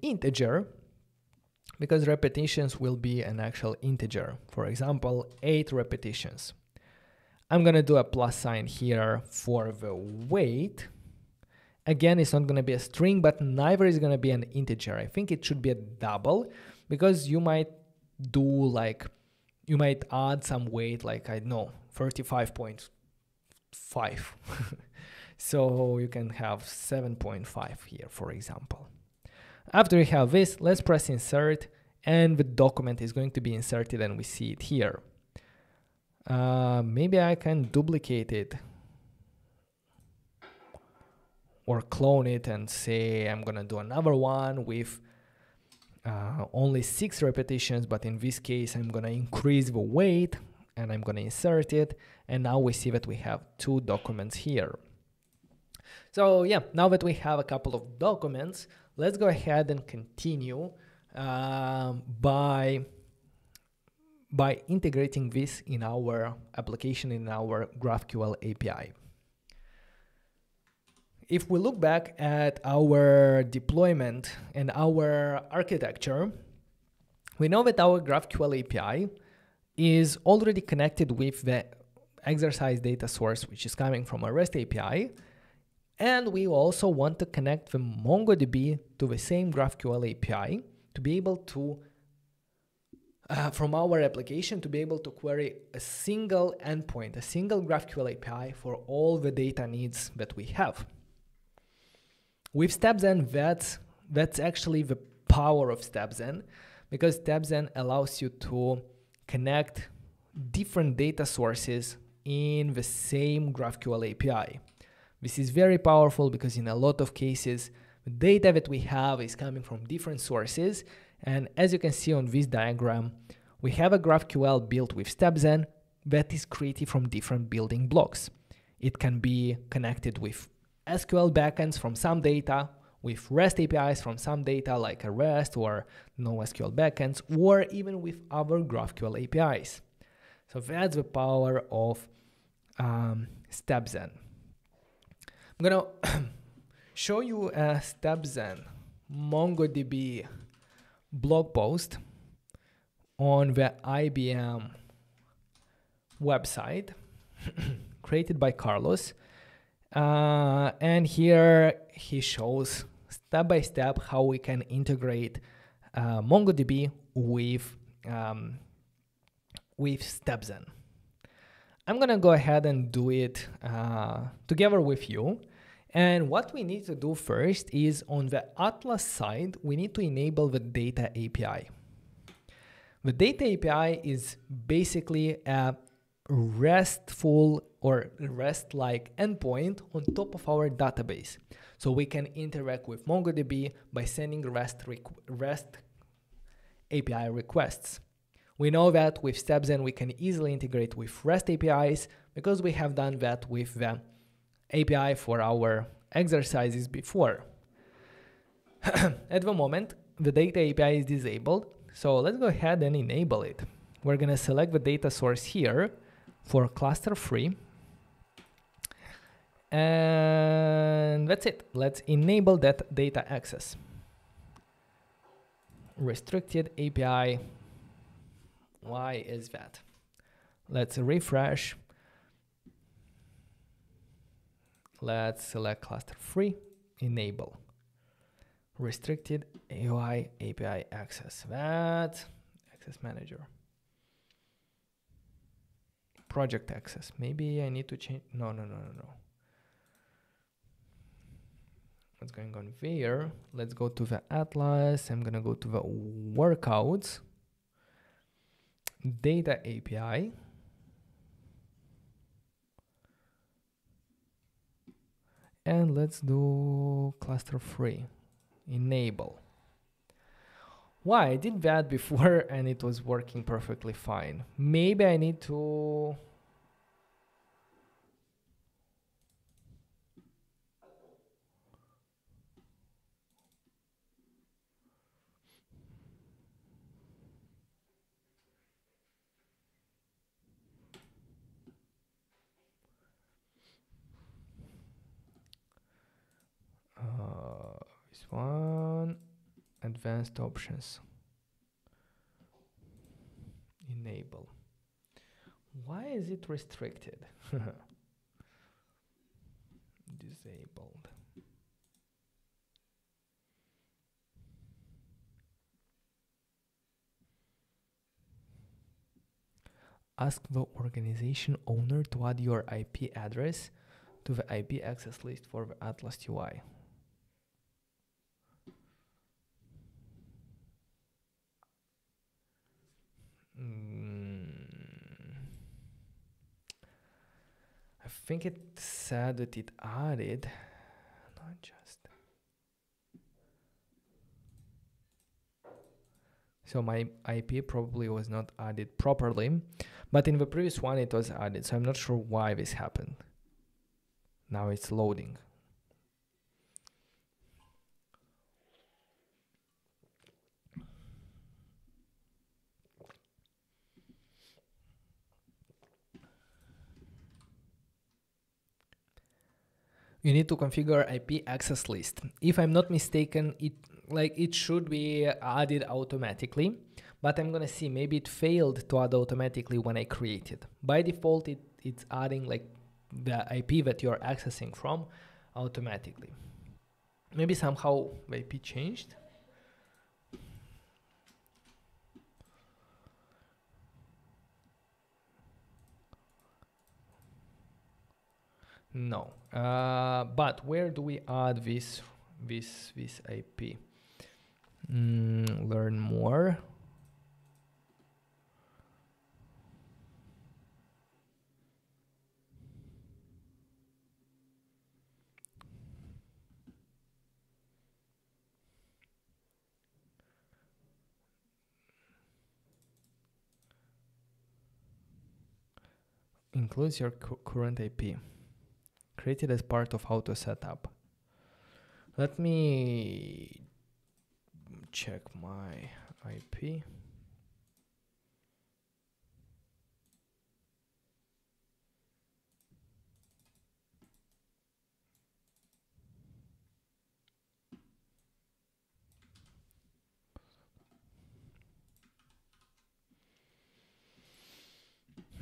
integer, because repetitions will be an actual integer. For example, 8 repetitions. I'm gonna do a plus sign here for the weight. Again, it's not gonna be a string, but neither is gonna be an integer. I think it should be a double, because you might do like, you might add some weight, like, I don't know, 35.5. So you can have 7.5 here, for example. After you have this, let's press insert, and the document is going to be inserted, and we see it here. Maybe I can duplicate it or clone it and say I'm gonna do another one with only 6 repetitions, but in this case I'm gonna increase the weight and I'm gonna insert it, and now we see that we have 2 documents here. So yeah, now that we have a couple of documents, let's go ahead and continue by integrating this in our application, in our GraphQL API. If we look back at our deployment and our architecture, we know that our GraphQL API is already connected with the exercise data source, which is coming from a REST API. And we also want to connect the MongoDB to the same GraphQL API to be able to, from our application, to be able to query a single endpoint, a single GraphQL API for all the data needs that we have. With StepZen, that's actually the power of StepZen, because StepZen allows you to connect different data sources in the same GraphQL API. This is very powerful because in a lot of cases, the data that we have is coming from different sources. And as you can see on this diagram, we have a GraphQL built with StepZen that is created from different building blocks. It can be connected with SQL backends from some data, with REST APIs from some data like a REST or NoSQL backends, or even with other GraphQL APIs. So that's the power of StepZen. I'm gonna show you a StepZen MongoDB blog post on the IBM website created by Carlos. And here he shows step by step how we can integrate MongoDB with StepZen. I'm gonna go ahead and do it together with you. And what we need to do first is on the Atlas side, we need to enable the data API. The data API is basically a RESTful or REST-like endpoint on top of our database. So we can interact with MongoDB by sending REST API requests. We know that with StepZen we can easily integrate with REST APIs because we have done that with the API for our exercises before. At the moment, the data API is disabled, so let's go ahead and enable it. We're gonna select the data source here for cluster free. And that's it. Let's enable that data access. Restricted API. Why is that? Let's refresh. Let's select cluster free, enable. Restricted UI API access. That access manager. Project access. Maybe I need to change. No. What's going on there? Let's go to the Atlas. I'm gonna go to the workouts. Data API. And let's do cluster free. Enable. Why? I did that before and it was working perfectly fine. Maybe I need to... this one, advanced options, enable. Why is it restricted? Disabled. Ask the organization owner to add your IP address to the IP access list for the Atlas UI. think it said that it added, not just. So my IP probably was not added properly, but in the previous one it was added. So I'm not sure why this happened. Now it's loading. You need to configure IP access list. If I'm not mistaken, it should be added automatically, but I'm gonna see maybe it failed to add automatically when I created. By default, it's adding like the IP that you're accessing from automatically. Maybe somehow the IP changed. No, but where do we add this IP? Learn more. Includes your current IP. Created as part of how to set up. Let me check my IP.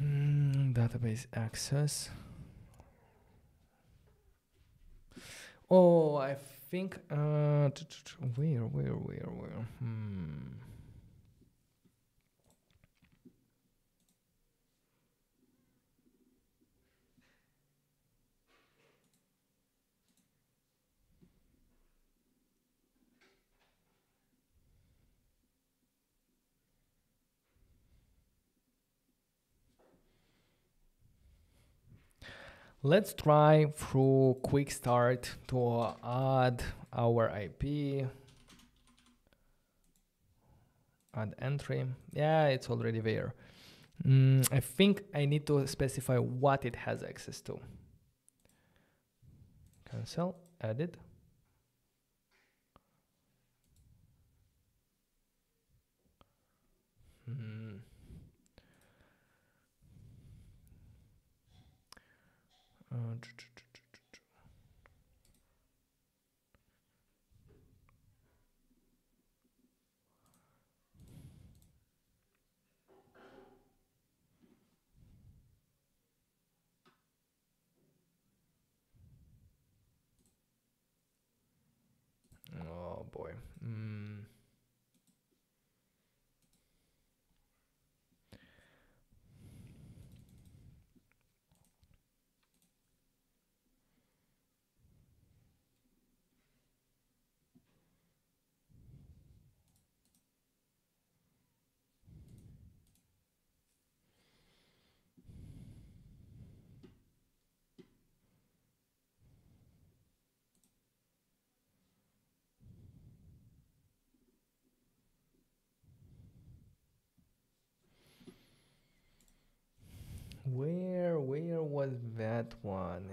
Database access. Oh, I think where? Let's try through quick start to add our IP. Add entry. Yeah, it's already there. I think I need to specify what it has access to. Cancel, edit. Oh boy. Where was that one?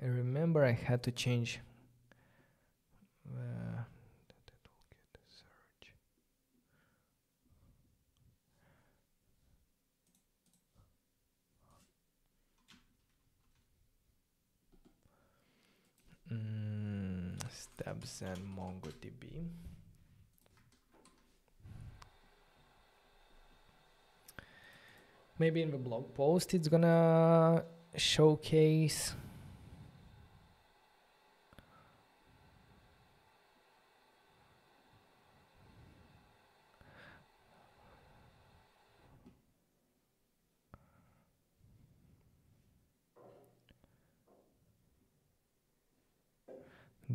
I remember I had to change search. Steps and MongoDB. Maybe in the blog post it's gonna showcase.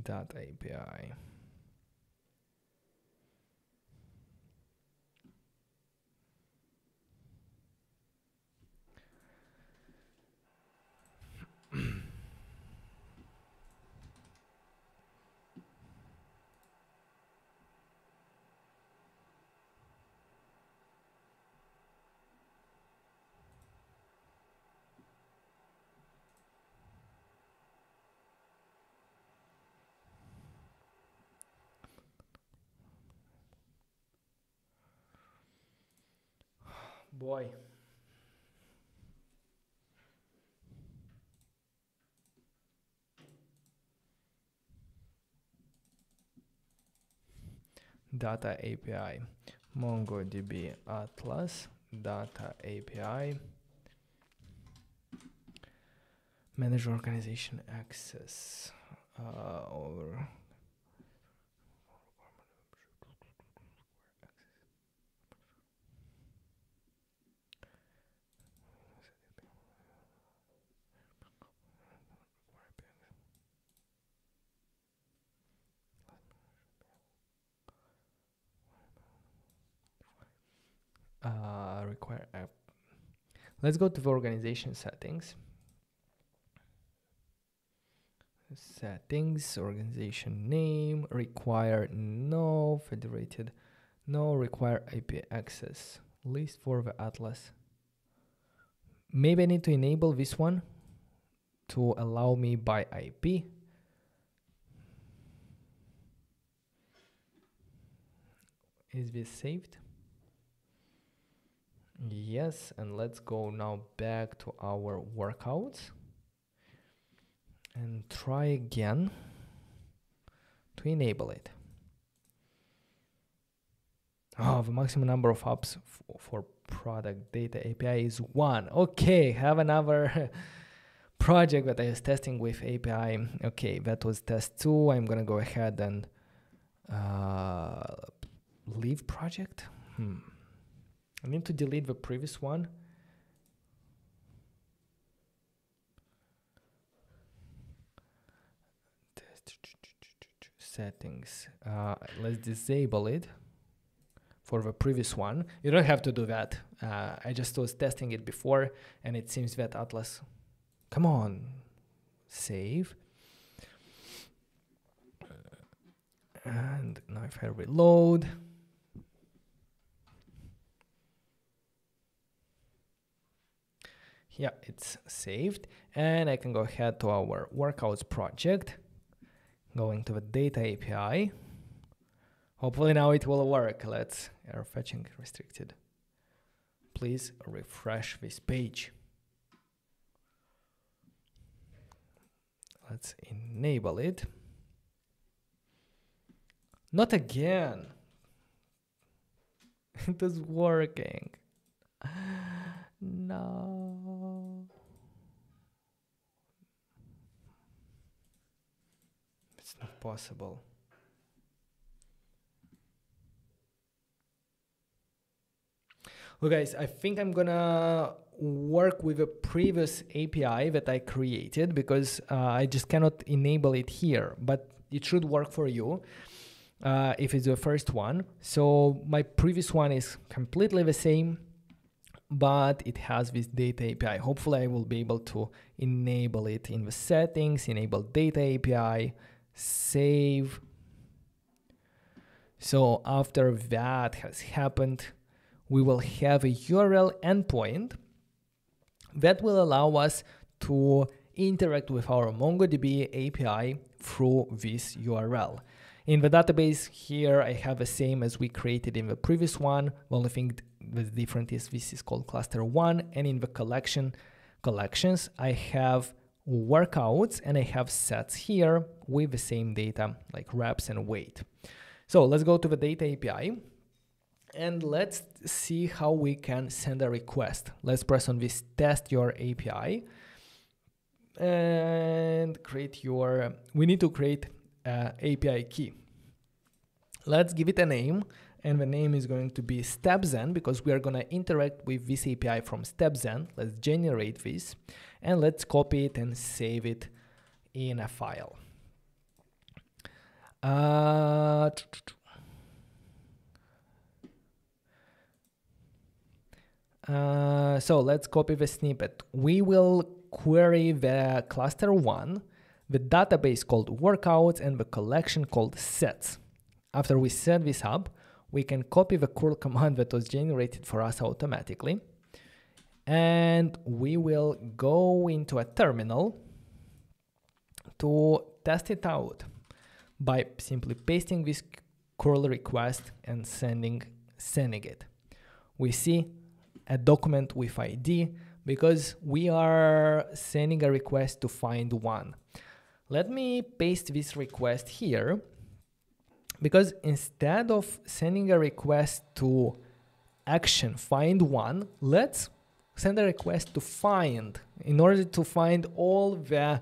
That API. Boy. Data API, MongoDB Atlas, Data API, manage organization access over. Require app. Let's go to the organization settings. Settings, organization name, require no, federated, no, require IP access, list for the Atlas. Maybe I need to enable this one to allow me by IP. Is this saved? Yes, and let's go now back to our workouts and try again to enable it. Oh, the maximum number of hubs for product data API is 1. Okay, have another project that I was testing with API. Okay, that was test 2. I'm gonna go ahead and leave project. I need to delete the previous one. Settings. Let's disable it for the previous one. You don't have to do that. I just was testing it before, and it seems that Atlas. Come on, save. And now if I reload. Yeah, it's saved, and I can go ahead to our workouts project, going to the data API. Hopefully now it will work. Let's error fetching restricted. Please refresh this page. Let's enable it. Not again. It is working. No. It's not possible. Well, guys, I think I'm gonna work with a previous API that I created because I just cannot enable it here, but it should work for you if it's the first one. So my previous one is completely the same, but it has this data API. Hopefully I will be able to enable it in the settings, enable data API, save. So after that has happened, we will have a URL endpoint that will allow us to interact with our MongoDB API through this URL. In the database here, I have the same as we created in the previous one. The only thing that's different is this is called cluster 1, and in the collections, I have workouts and I have sets here with the same data like reps and weight. So let's go to the data API and let's see how we can send a request. Let's press on this test your API and we need to create API key. Let's give it a name, and the name is going to be StepZen because we are going to interact with this API from StepZen. Let's generate this and let's copy it and save it in a file. So let's copy the snippet. We will query the cluster 1, the database called workouts, and the collection called sets. After we set this up, we can copy the curl command that was generated for us automatically. And we will go into a terminal to test it out by simply pasting this curl request and sending it. We see a document with ID because we are sending a request to find one. Let me paste this request here, because instead of sending a request to action find one, let's send a request to find, in order to find all the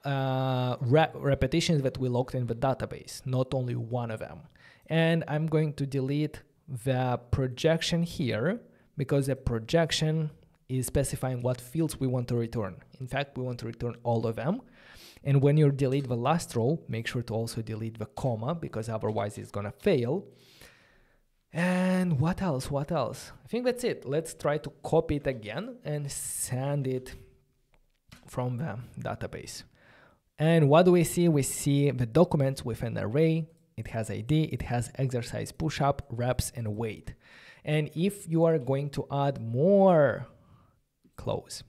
repetitions that we logged in the database, not only one of them. And I'm going to delete the projection here, because the projection is specifying what fields we want to return. In fact, we want to return all of them. And when you delete the last row, make sure to also delete the comma, because otherwise it's gonna fail. And what else? What else? I think that's it. Let's try to copy it again and send it from the database. And what do we see? We see the documents with an array. It has ID, it has exercise push-up, reps, and weight. And if you are going to add more, close.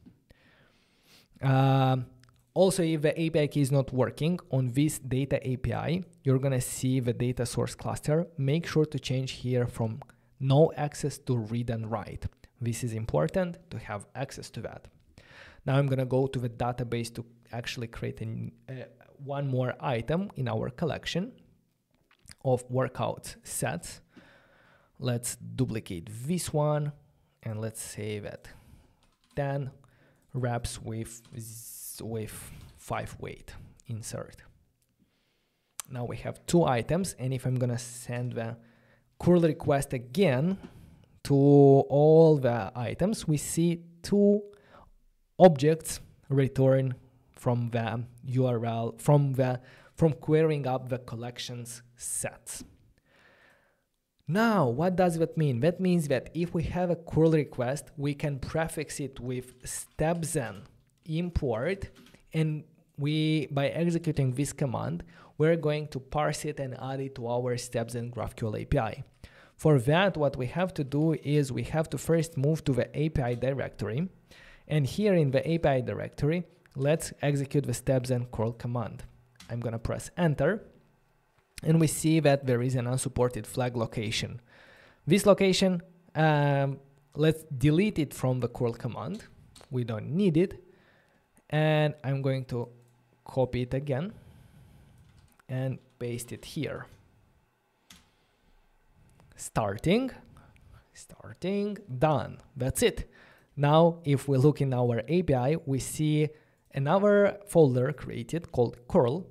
Also, if the API key is not working on this data API, you're gonna see the data source cluster. Make sure to change here from no access to read and write. This is important to have access to that. Now I'm gonna go to the database to actually create one more item in our collection of workout sets. Let's duplicate this one and let's say that 10 reps with 5 weight. Insert. Now we have 2 items, and if I'm gonna send the curl request again to all the items, we see 2 objects return from the URL, from querying up the collections sets. Now, what does that mean? That means that if we have a curl request, we can prefix it with stepzen import, and by executing this command, we're going to parse it and add it to our stepzen GraphQL API. For that, what we have to do is we have to first move to the API directory, and here in the API directory, let's execute the stepzen curl command. I'm gonna press enter, and we see that there is an unsupported flag location. This location, let's delete it from the curl command. We don't need it. And I'm going to copy it again and paste it here. Starting, done. That's it. Now, if we look in our API, we see another folder created called curl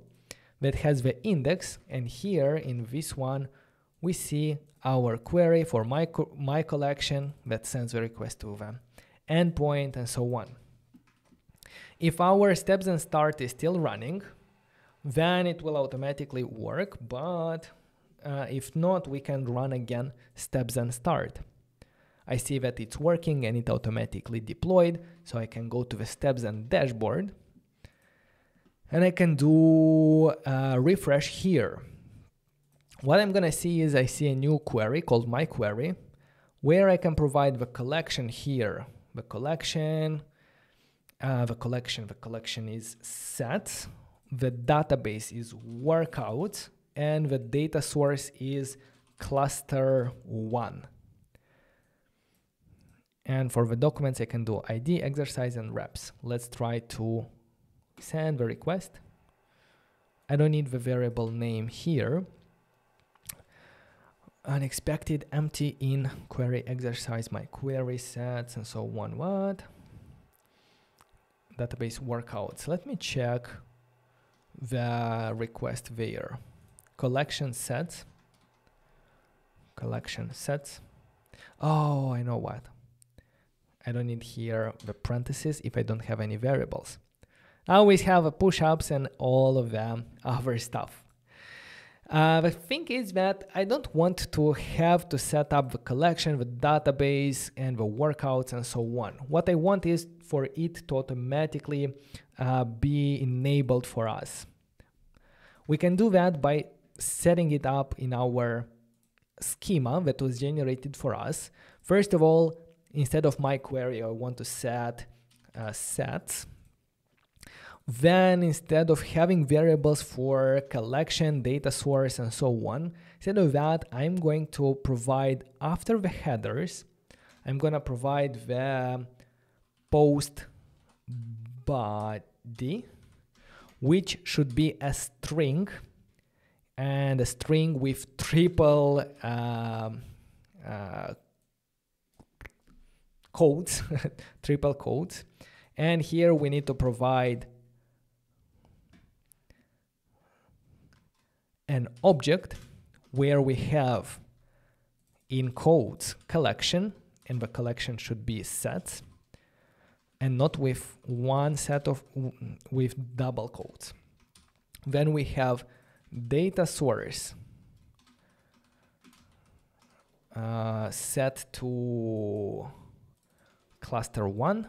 that has the index, and here in this one, we see our query for my collection that sends the request to the endpoint and so on. If our stepzen start is still running, then it will automatically work, but if not, we can run again stepzen start. I see that it's working and it automatically deployed, so I can go to the stepzen dashboard and I can do a refresh here. What I'm gonna see is I see a new query called my query, where I can provide the collection here. The collection is sets, the database is workout, and the data source is cluster 1. And for the documents, I can do ID, exercise, and reps. Let's try to send the request. I don't need the variable name here. Unexpected empty in query exercise, my query sets, and so on. What? Database workouts. Let me check the request there. Collection sets. Oh, I know what. I don't need here the parentheses if I don't have any variables. I always have push-ups and all of the other stuff. The thing is that I don't want to have to set up the collection, the database, and the workouts and so on. What I want is for it to automatically be enabled for us. We can do that by setting it up in our schema that was generated for us. First of all, instead of my query, I want to set sets. Then instead of having variables for collection, data source, and so on, instead of that, I'm going to provide after the headers, I'm going to provide the post body, which should be a string, and a string with triple codes, triple codes. And here we need to provide an object where we have in codes collection, and the collection should be sets, and not with one set of with double quotes. Then we have data source set to cluster 1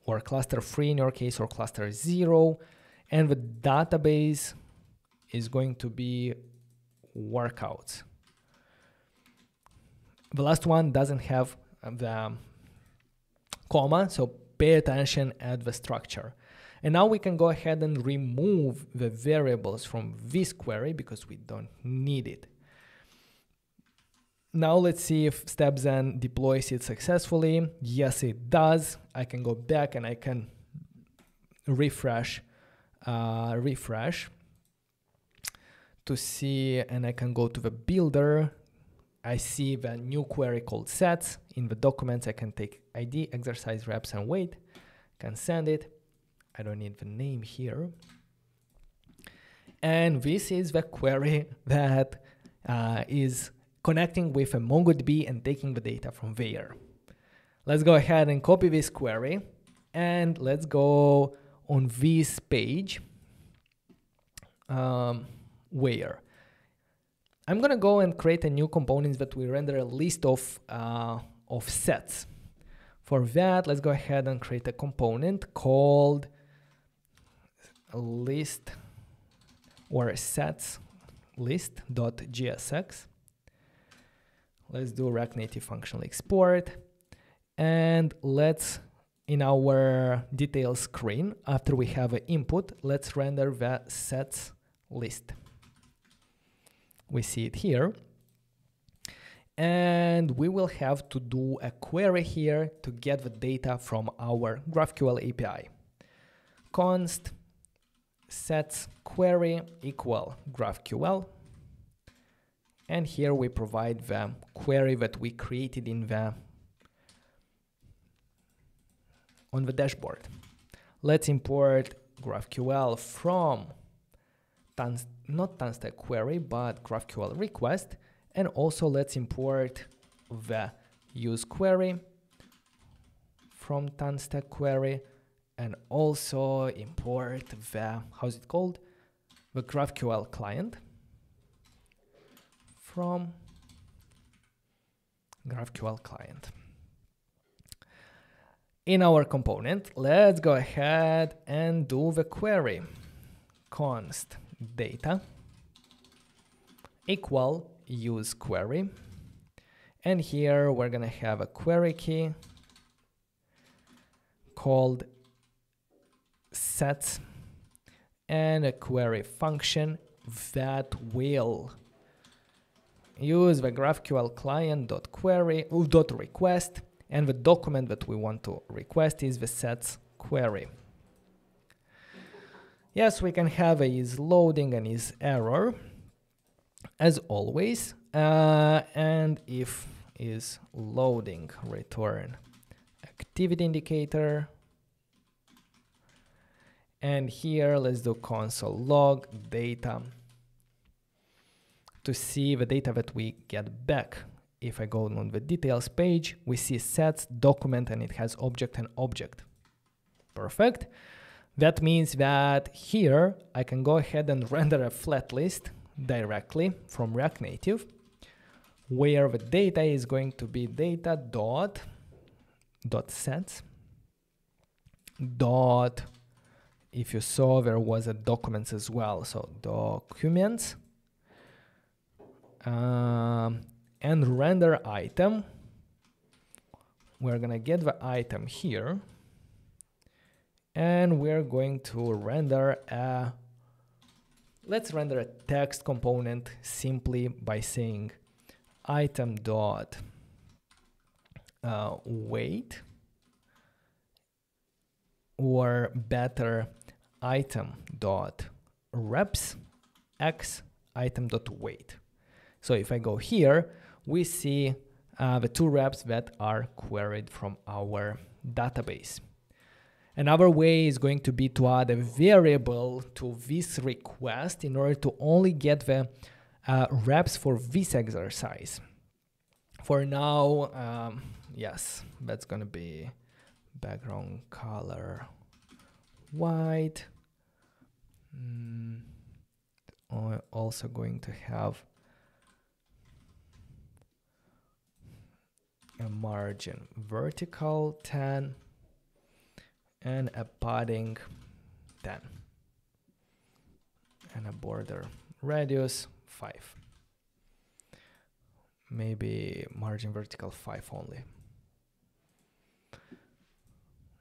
or cluster 3 in your case, or cluster 0, and the database is going to be workouts. The last one doesn't have the comma, so pay attention at the structure. And now we can go ahead and remove the variables from this query because we don't need it. Now let's see if StepZen deploys it successfully. Yes, it does. I can go back and I can refresh to see, and I can go to the builder. I see the new query called sets. In the documents, I can take ID, exercise, reps, and weight. Can send it. I don't need the name here. And this is the query that is connecting with a MongoDB and taking the data from there. Let's go ahead and copy this query, and let's go on this page where I'm gonna go and create a new component that will render a list of sets. For that, let's go ahead and create a component called list or sets list.gsx. Let's do React Native functional export, and let's, in our details screen, after we have an input, let's render the sets list. We see it here, and we will have to do a query here to get the data from our GraphQL API. Const sets query equal GraphQL, and here we provide the query that we created in on the dashboard. Let's import GraphQL from not Tanstack query, but GraphQL request, and also let's import the use query from Tanstack query, and also import the, how's it called? The GraphQL client from GraphQL client. In our component, let's go ahead and do the query. Const data equal use query, and here we're gonna have a query key called sets and a query function that will use the GraphQL client.query.request, and the document that we want to request is the sets query. Yes, we can have a is loading and is error as always, and if is loading, return activity indicator. And here let's do console log data to see the data that we get back. If I go on the details page, we see sets document, and it has object and object. Perfect. That means that here I can go ahead and render a flat list directly from React Native, where the data is going to be data dot sets dot, if you saw, there was a documents as well, so documents, and render item. We're gonna get the item here And we're going to render let's render a text component simply by saying item dot weight, or better item dot reps x item dot weight. So if I go here, we see the two reps that are queried from our database. Another way is going to be to add a variable to this request in order to only get the reps for this exercise. For now, yes, that's gonna be background color white. Also going to have a margin vertical 10 and a padding 10 and a border radius 5. Maybe margin vertical 5 only.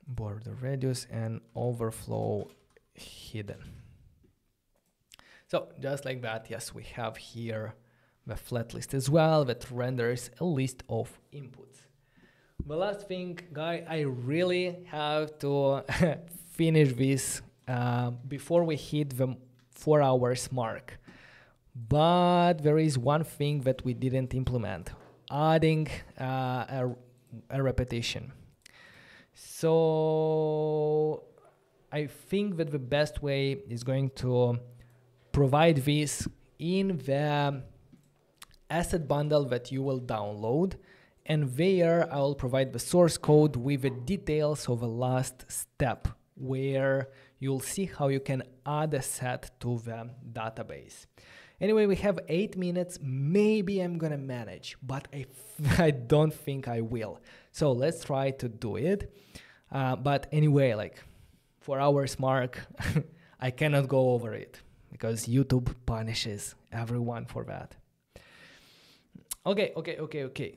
Border radius and overflow hidden. So just like that, yes, we have here the flat list as well that renders a list of inputs. The last thing, guy, I really have to finish this before we hit the 4 hours mark. But there is one thing that we didn't implement, adding a repetition. So I think that the best way is going to provide this in the asset bundle that you will download, and there I will provide the source code with the details of the last step where you'll see how you can add a set to the database. Anyway, we have 8 minutes. Maybe I'm gonna manage, but I don't think I will. So let's try to do it. But anyway, like 4 hours mark, I cannot go over it because YouTube punishes everyone for that. Okay.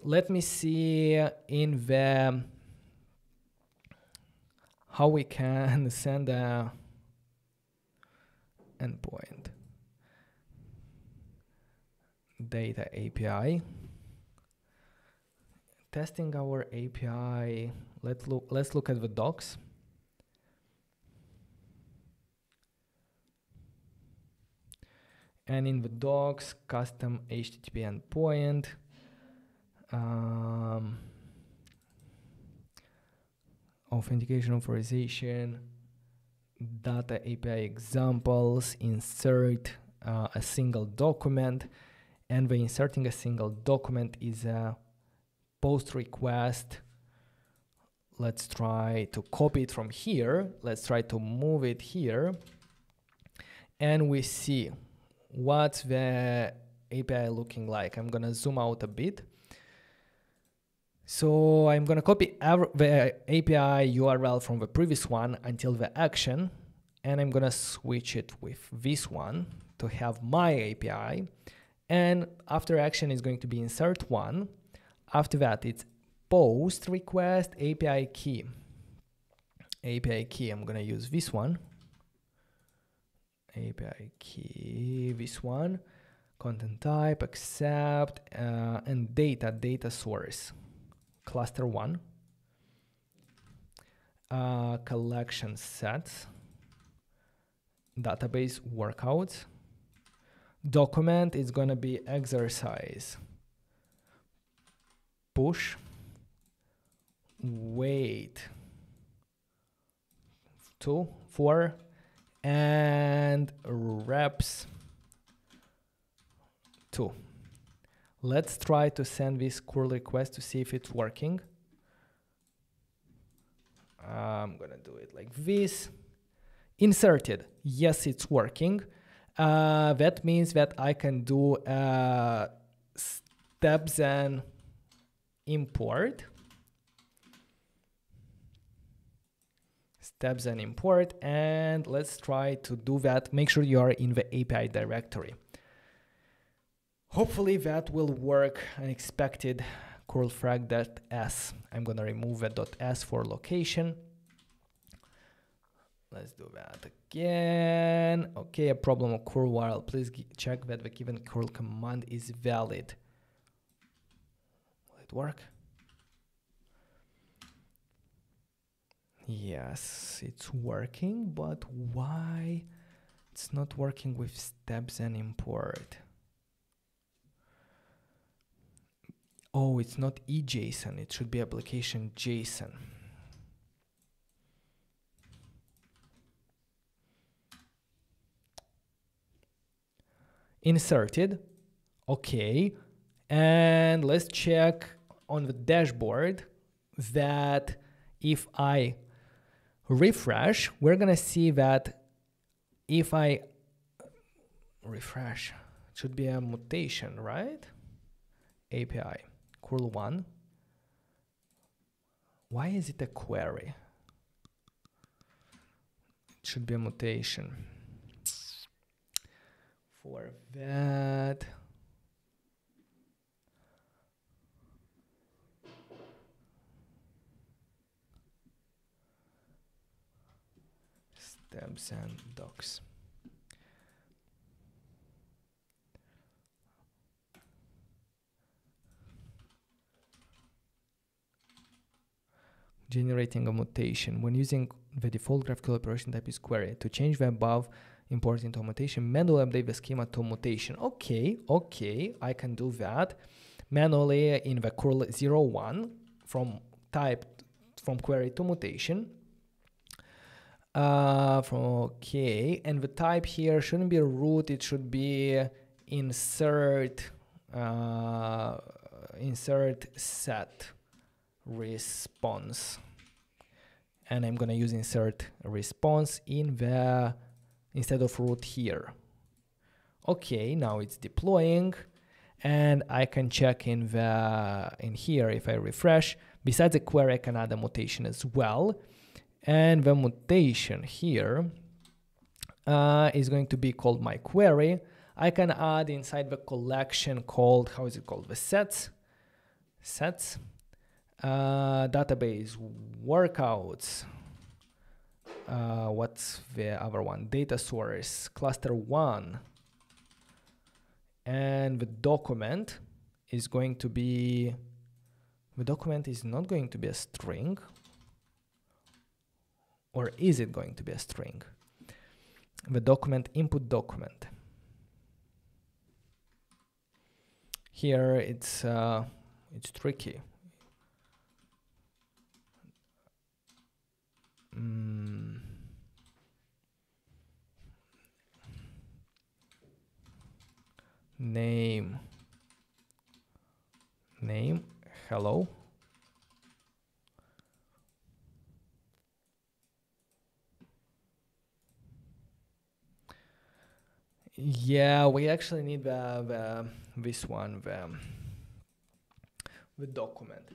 Let me see in the how we can send a endpoint data API. Testing our API. Let's look at the docs. And in the docs, custom HTTP endpoint, authentication authorization, data API examples, insert a single document, and the inserting a single document is a post request. Let's try to copy it from here. Let's try to move it here, and we see what's the API looking like. I'm gonna zoom out a bit. So I'm gonna copy the API URL from the previous one until the action, and I'm gonna switch it with this one to have my API. And after action is going to be insert one. After that, it's post request API key. API key, I'm gonna use this one. API key, this one, content type, accept, and data source, cluster 1, collection sets, database workouts, document is gonna be exercise, push, wait, 2, 4, and reps 2. Let's try to send this curl request to see if it's working. I'm gonna do it like this. Inserted. Yes, it's working. That means that I can do steps and import. Steps and import, and let's try to do that. Make sure you are in the API directory. Hopefully that will work. Unexpected curl frag.s. I'm gonna remove the .s for location. Let's do that again. Okay, a problem occur while please check that the given curl command is valid. Will it work? Yes, it's working, but why it's not working with steps and import? Oh, it's not eJSON, it should be application JSON. Inserted, okay, and let's check on the dashboard that if I refresh, we're gonna see that if I refresh, it should be a mutation, right? API, curl1. Why is it a query? It should be a mutation. For that, steps and docs. Generating a mutation. When using the default graphical operation type is query. To change the above, import into a mutation, manually update the schema to mutation. Okay, I can do that manually in the curl01 from query to mutation. Okay, and the type here shouldn't be root, it should be insert set response, and I'm gonna use insert response in the instead of root here. Okay, now it's deploying, and I can check in here if I refresh. Besides the query, I can add a mutation as well, and the mutation here is going to be called my query. I can add inside the collection called, how is it called, the sets database workouts. What's the other one? Data source cluster1, and the document is going to be, the document is not going to be a string, or is it going to be a string? The document input document. Here it's tricky. Name, hello. Yeah, we actually need this one, the document.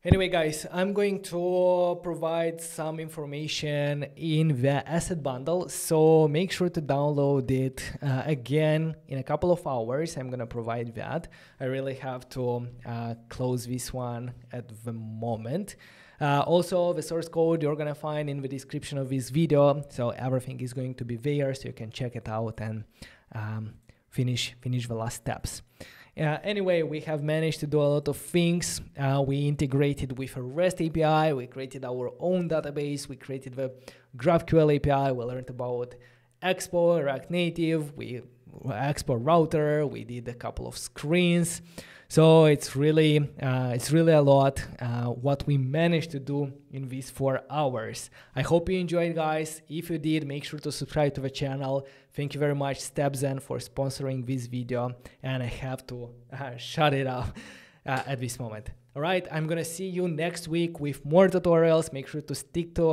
Anyway, guys, I'm going to provide some information in the asset bundle, so make sure to download it again in a couple of hours. I'm going to provide that. I really have to close this one at the moment. Also, the source code you're going to find in the description of this video, so everything is going to be there, so you can check it out and finish the last steps. Anyway, we have managed to do a lot of things. We integrated with a REST API, we created our own database, we created the GraphQL API, we learned about Expo, React Native, Expo router, we did a couple of screens. So it's really a lot what we managed to do in these 4 hours. I hope you enjoyed, guys. If you did, make sure to subscribe to the channel. Thank you very much, StepZen, for sponsoring this video. And I have to shut it off at this moment. All right, I'm gonna see you next week with more tutorials. Make sure to stick to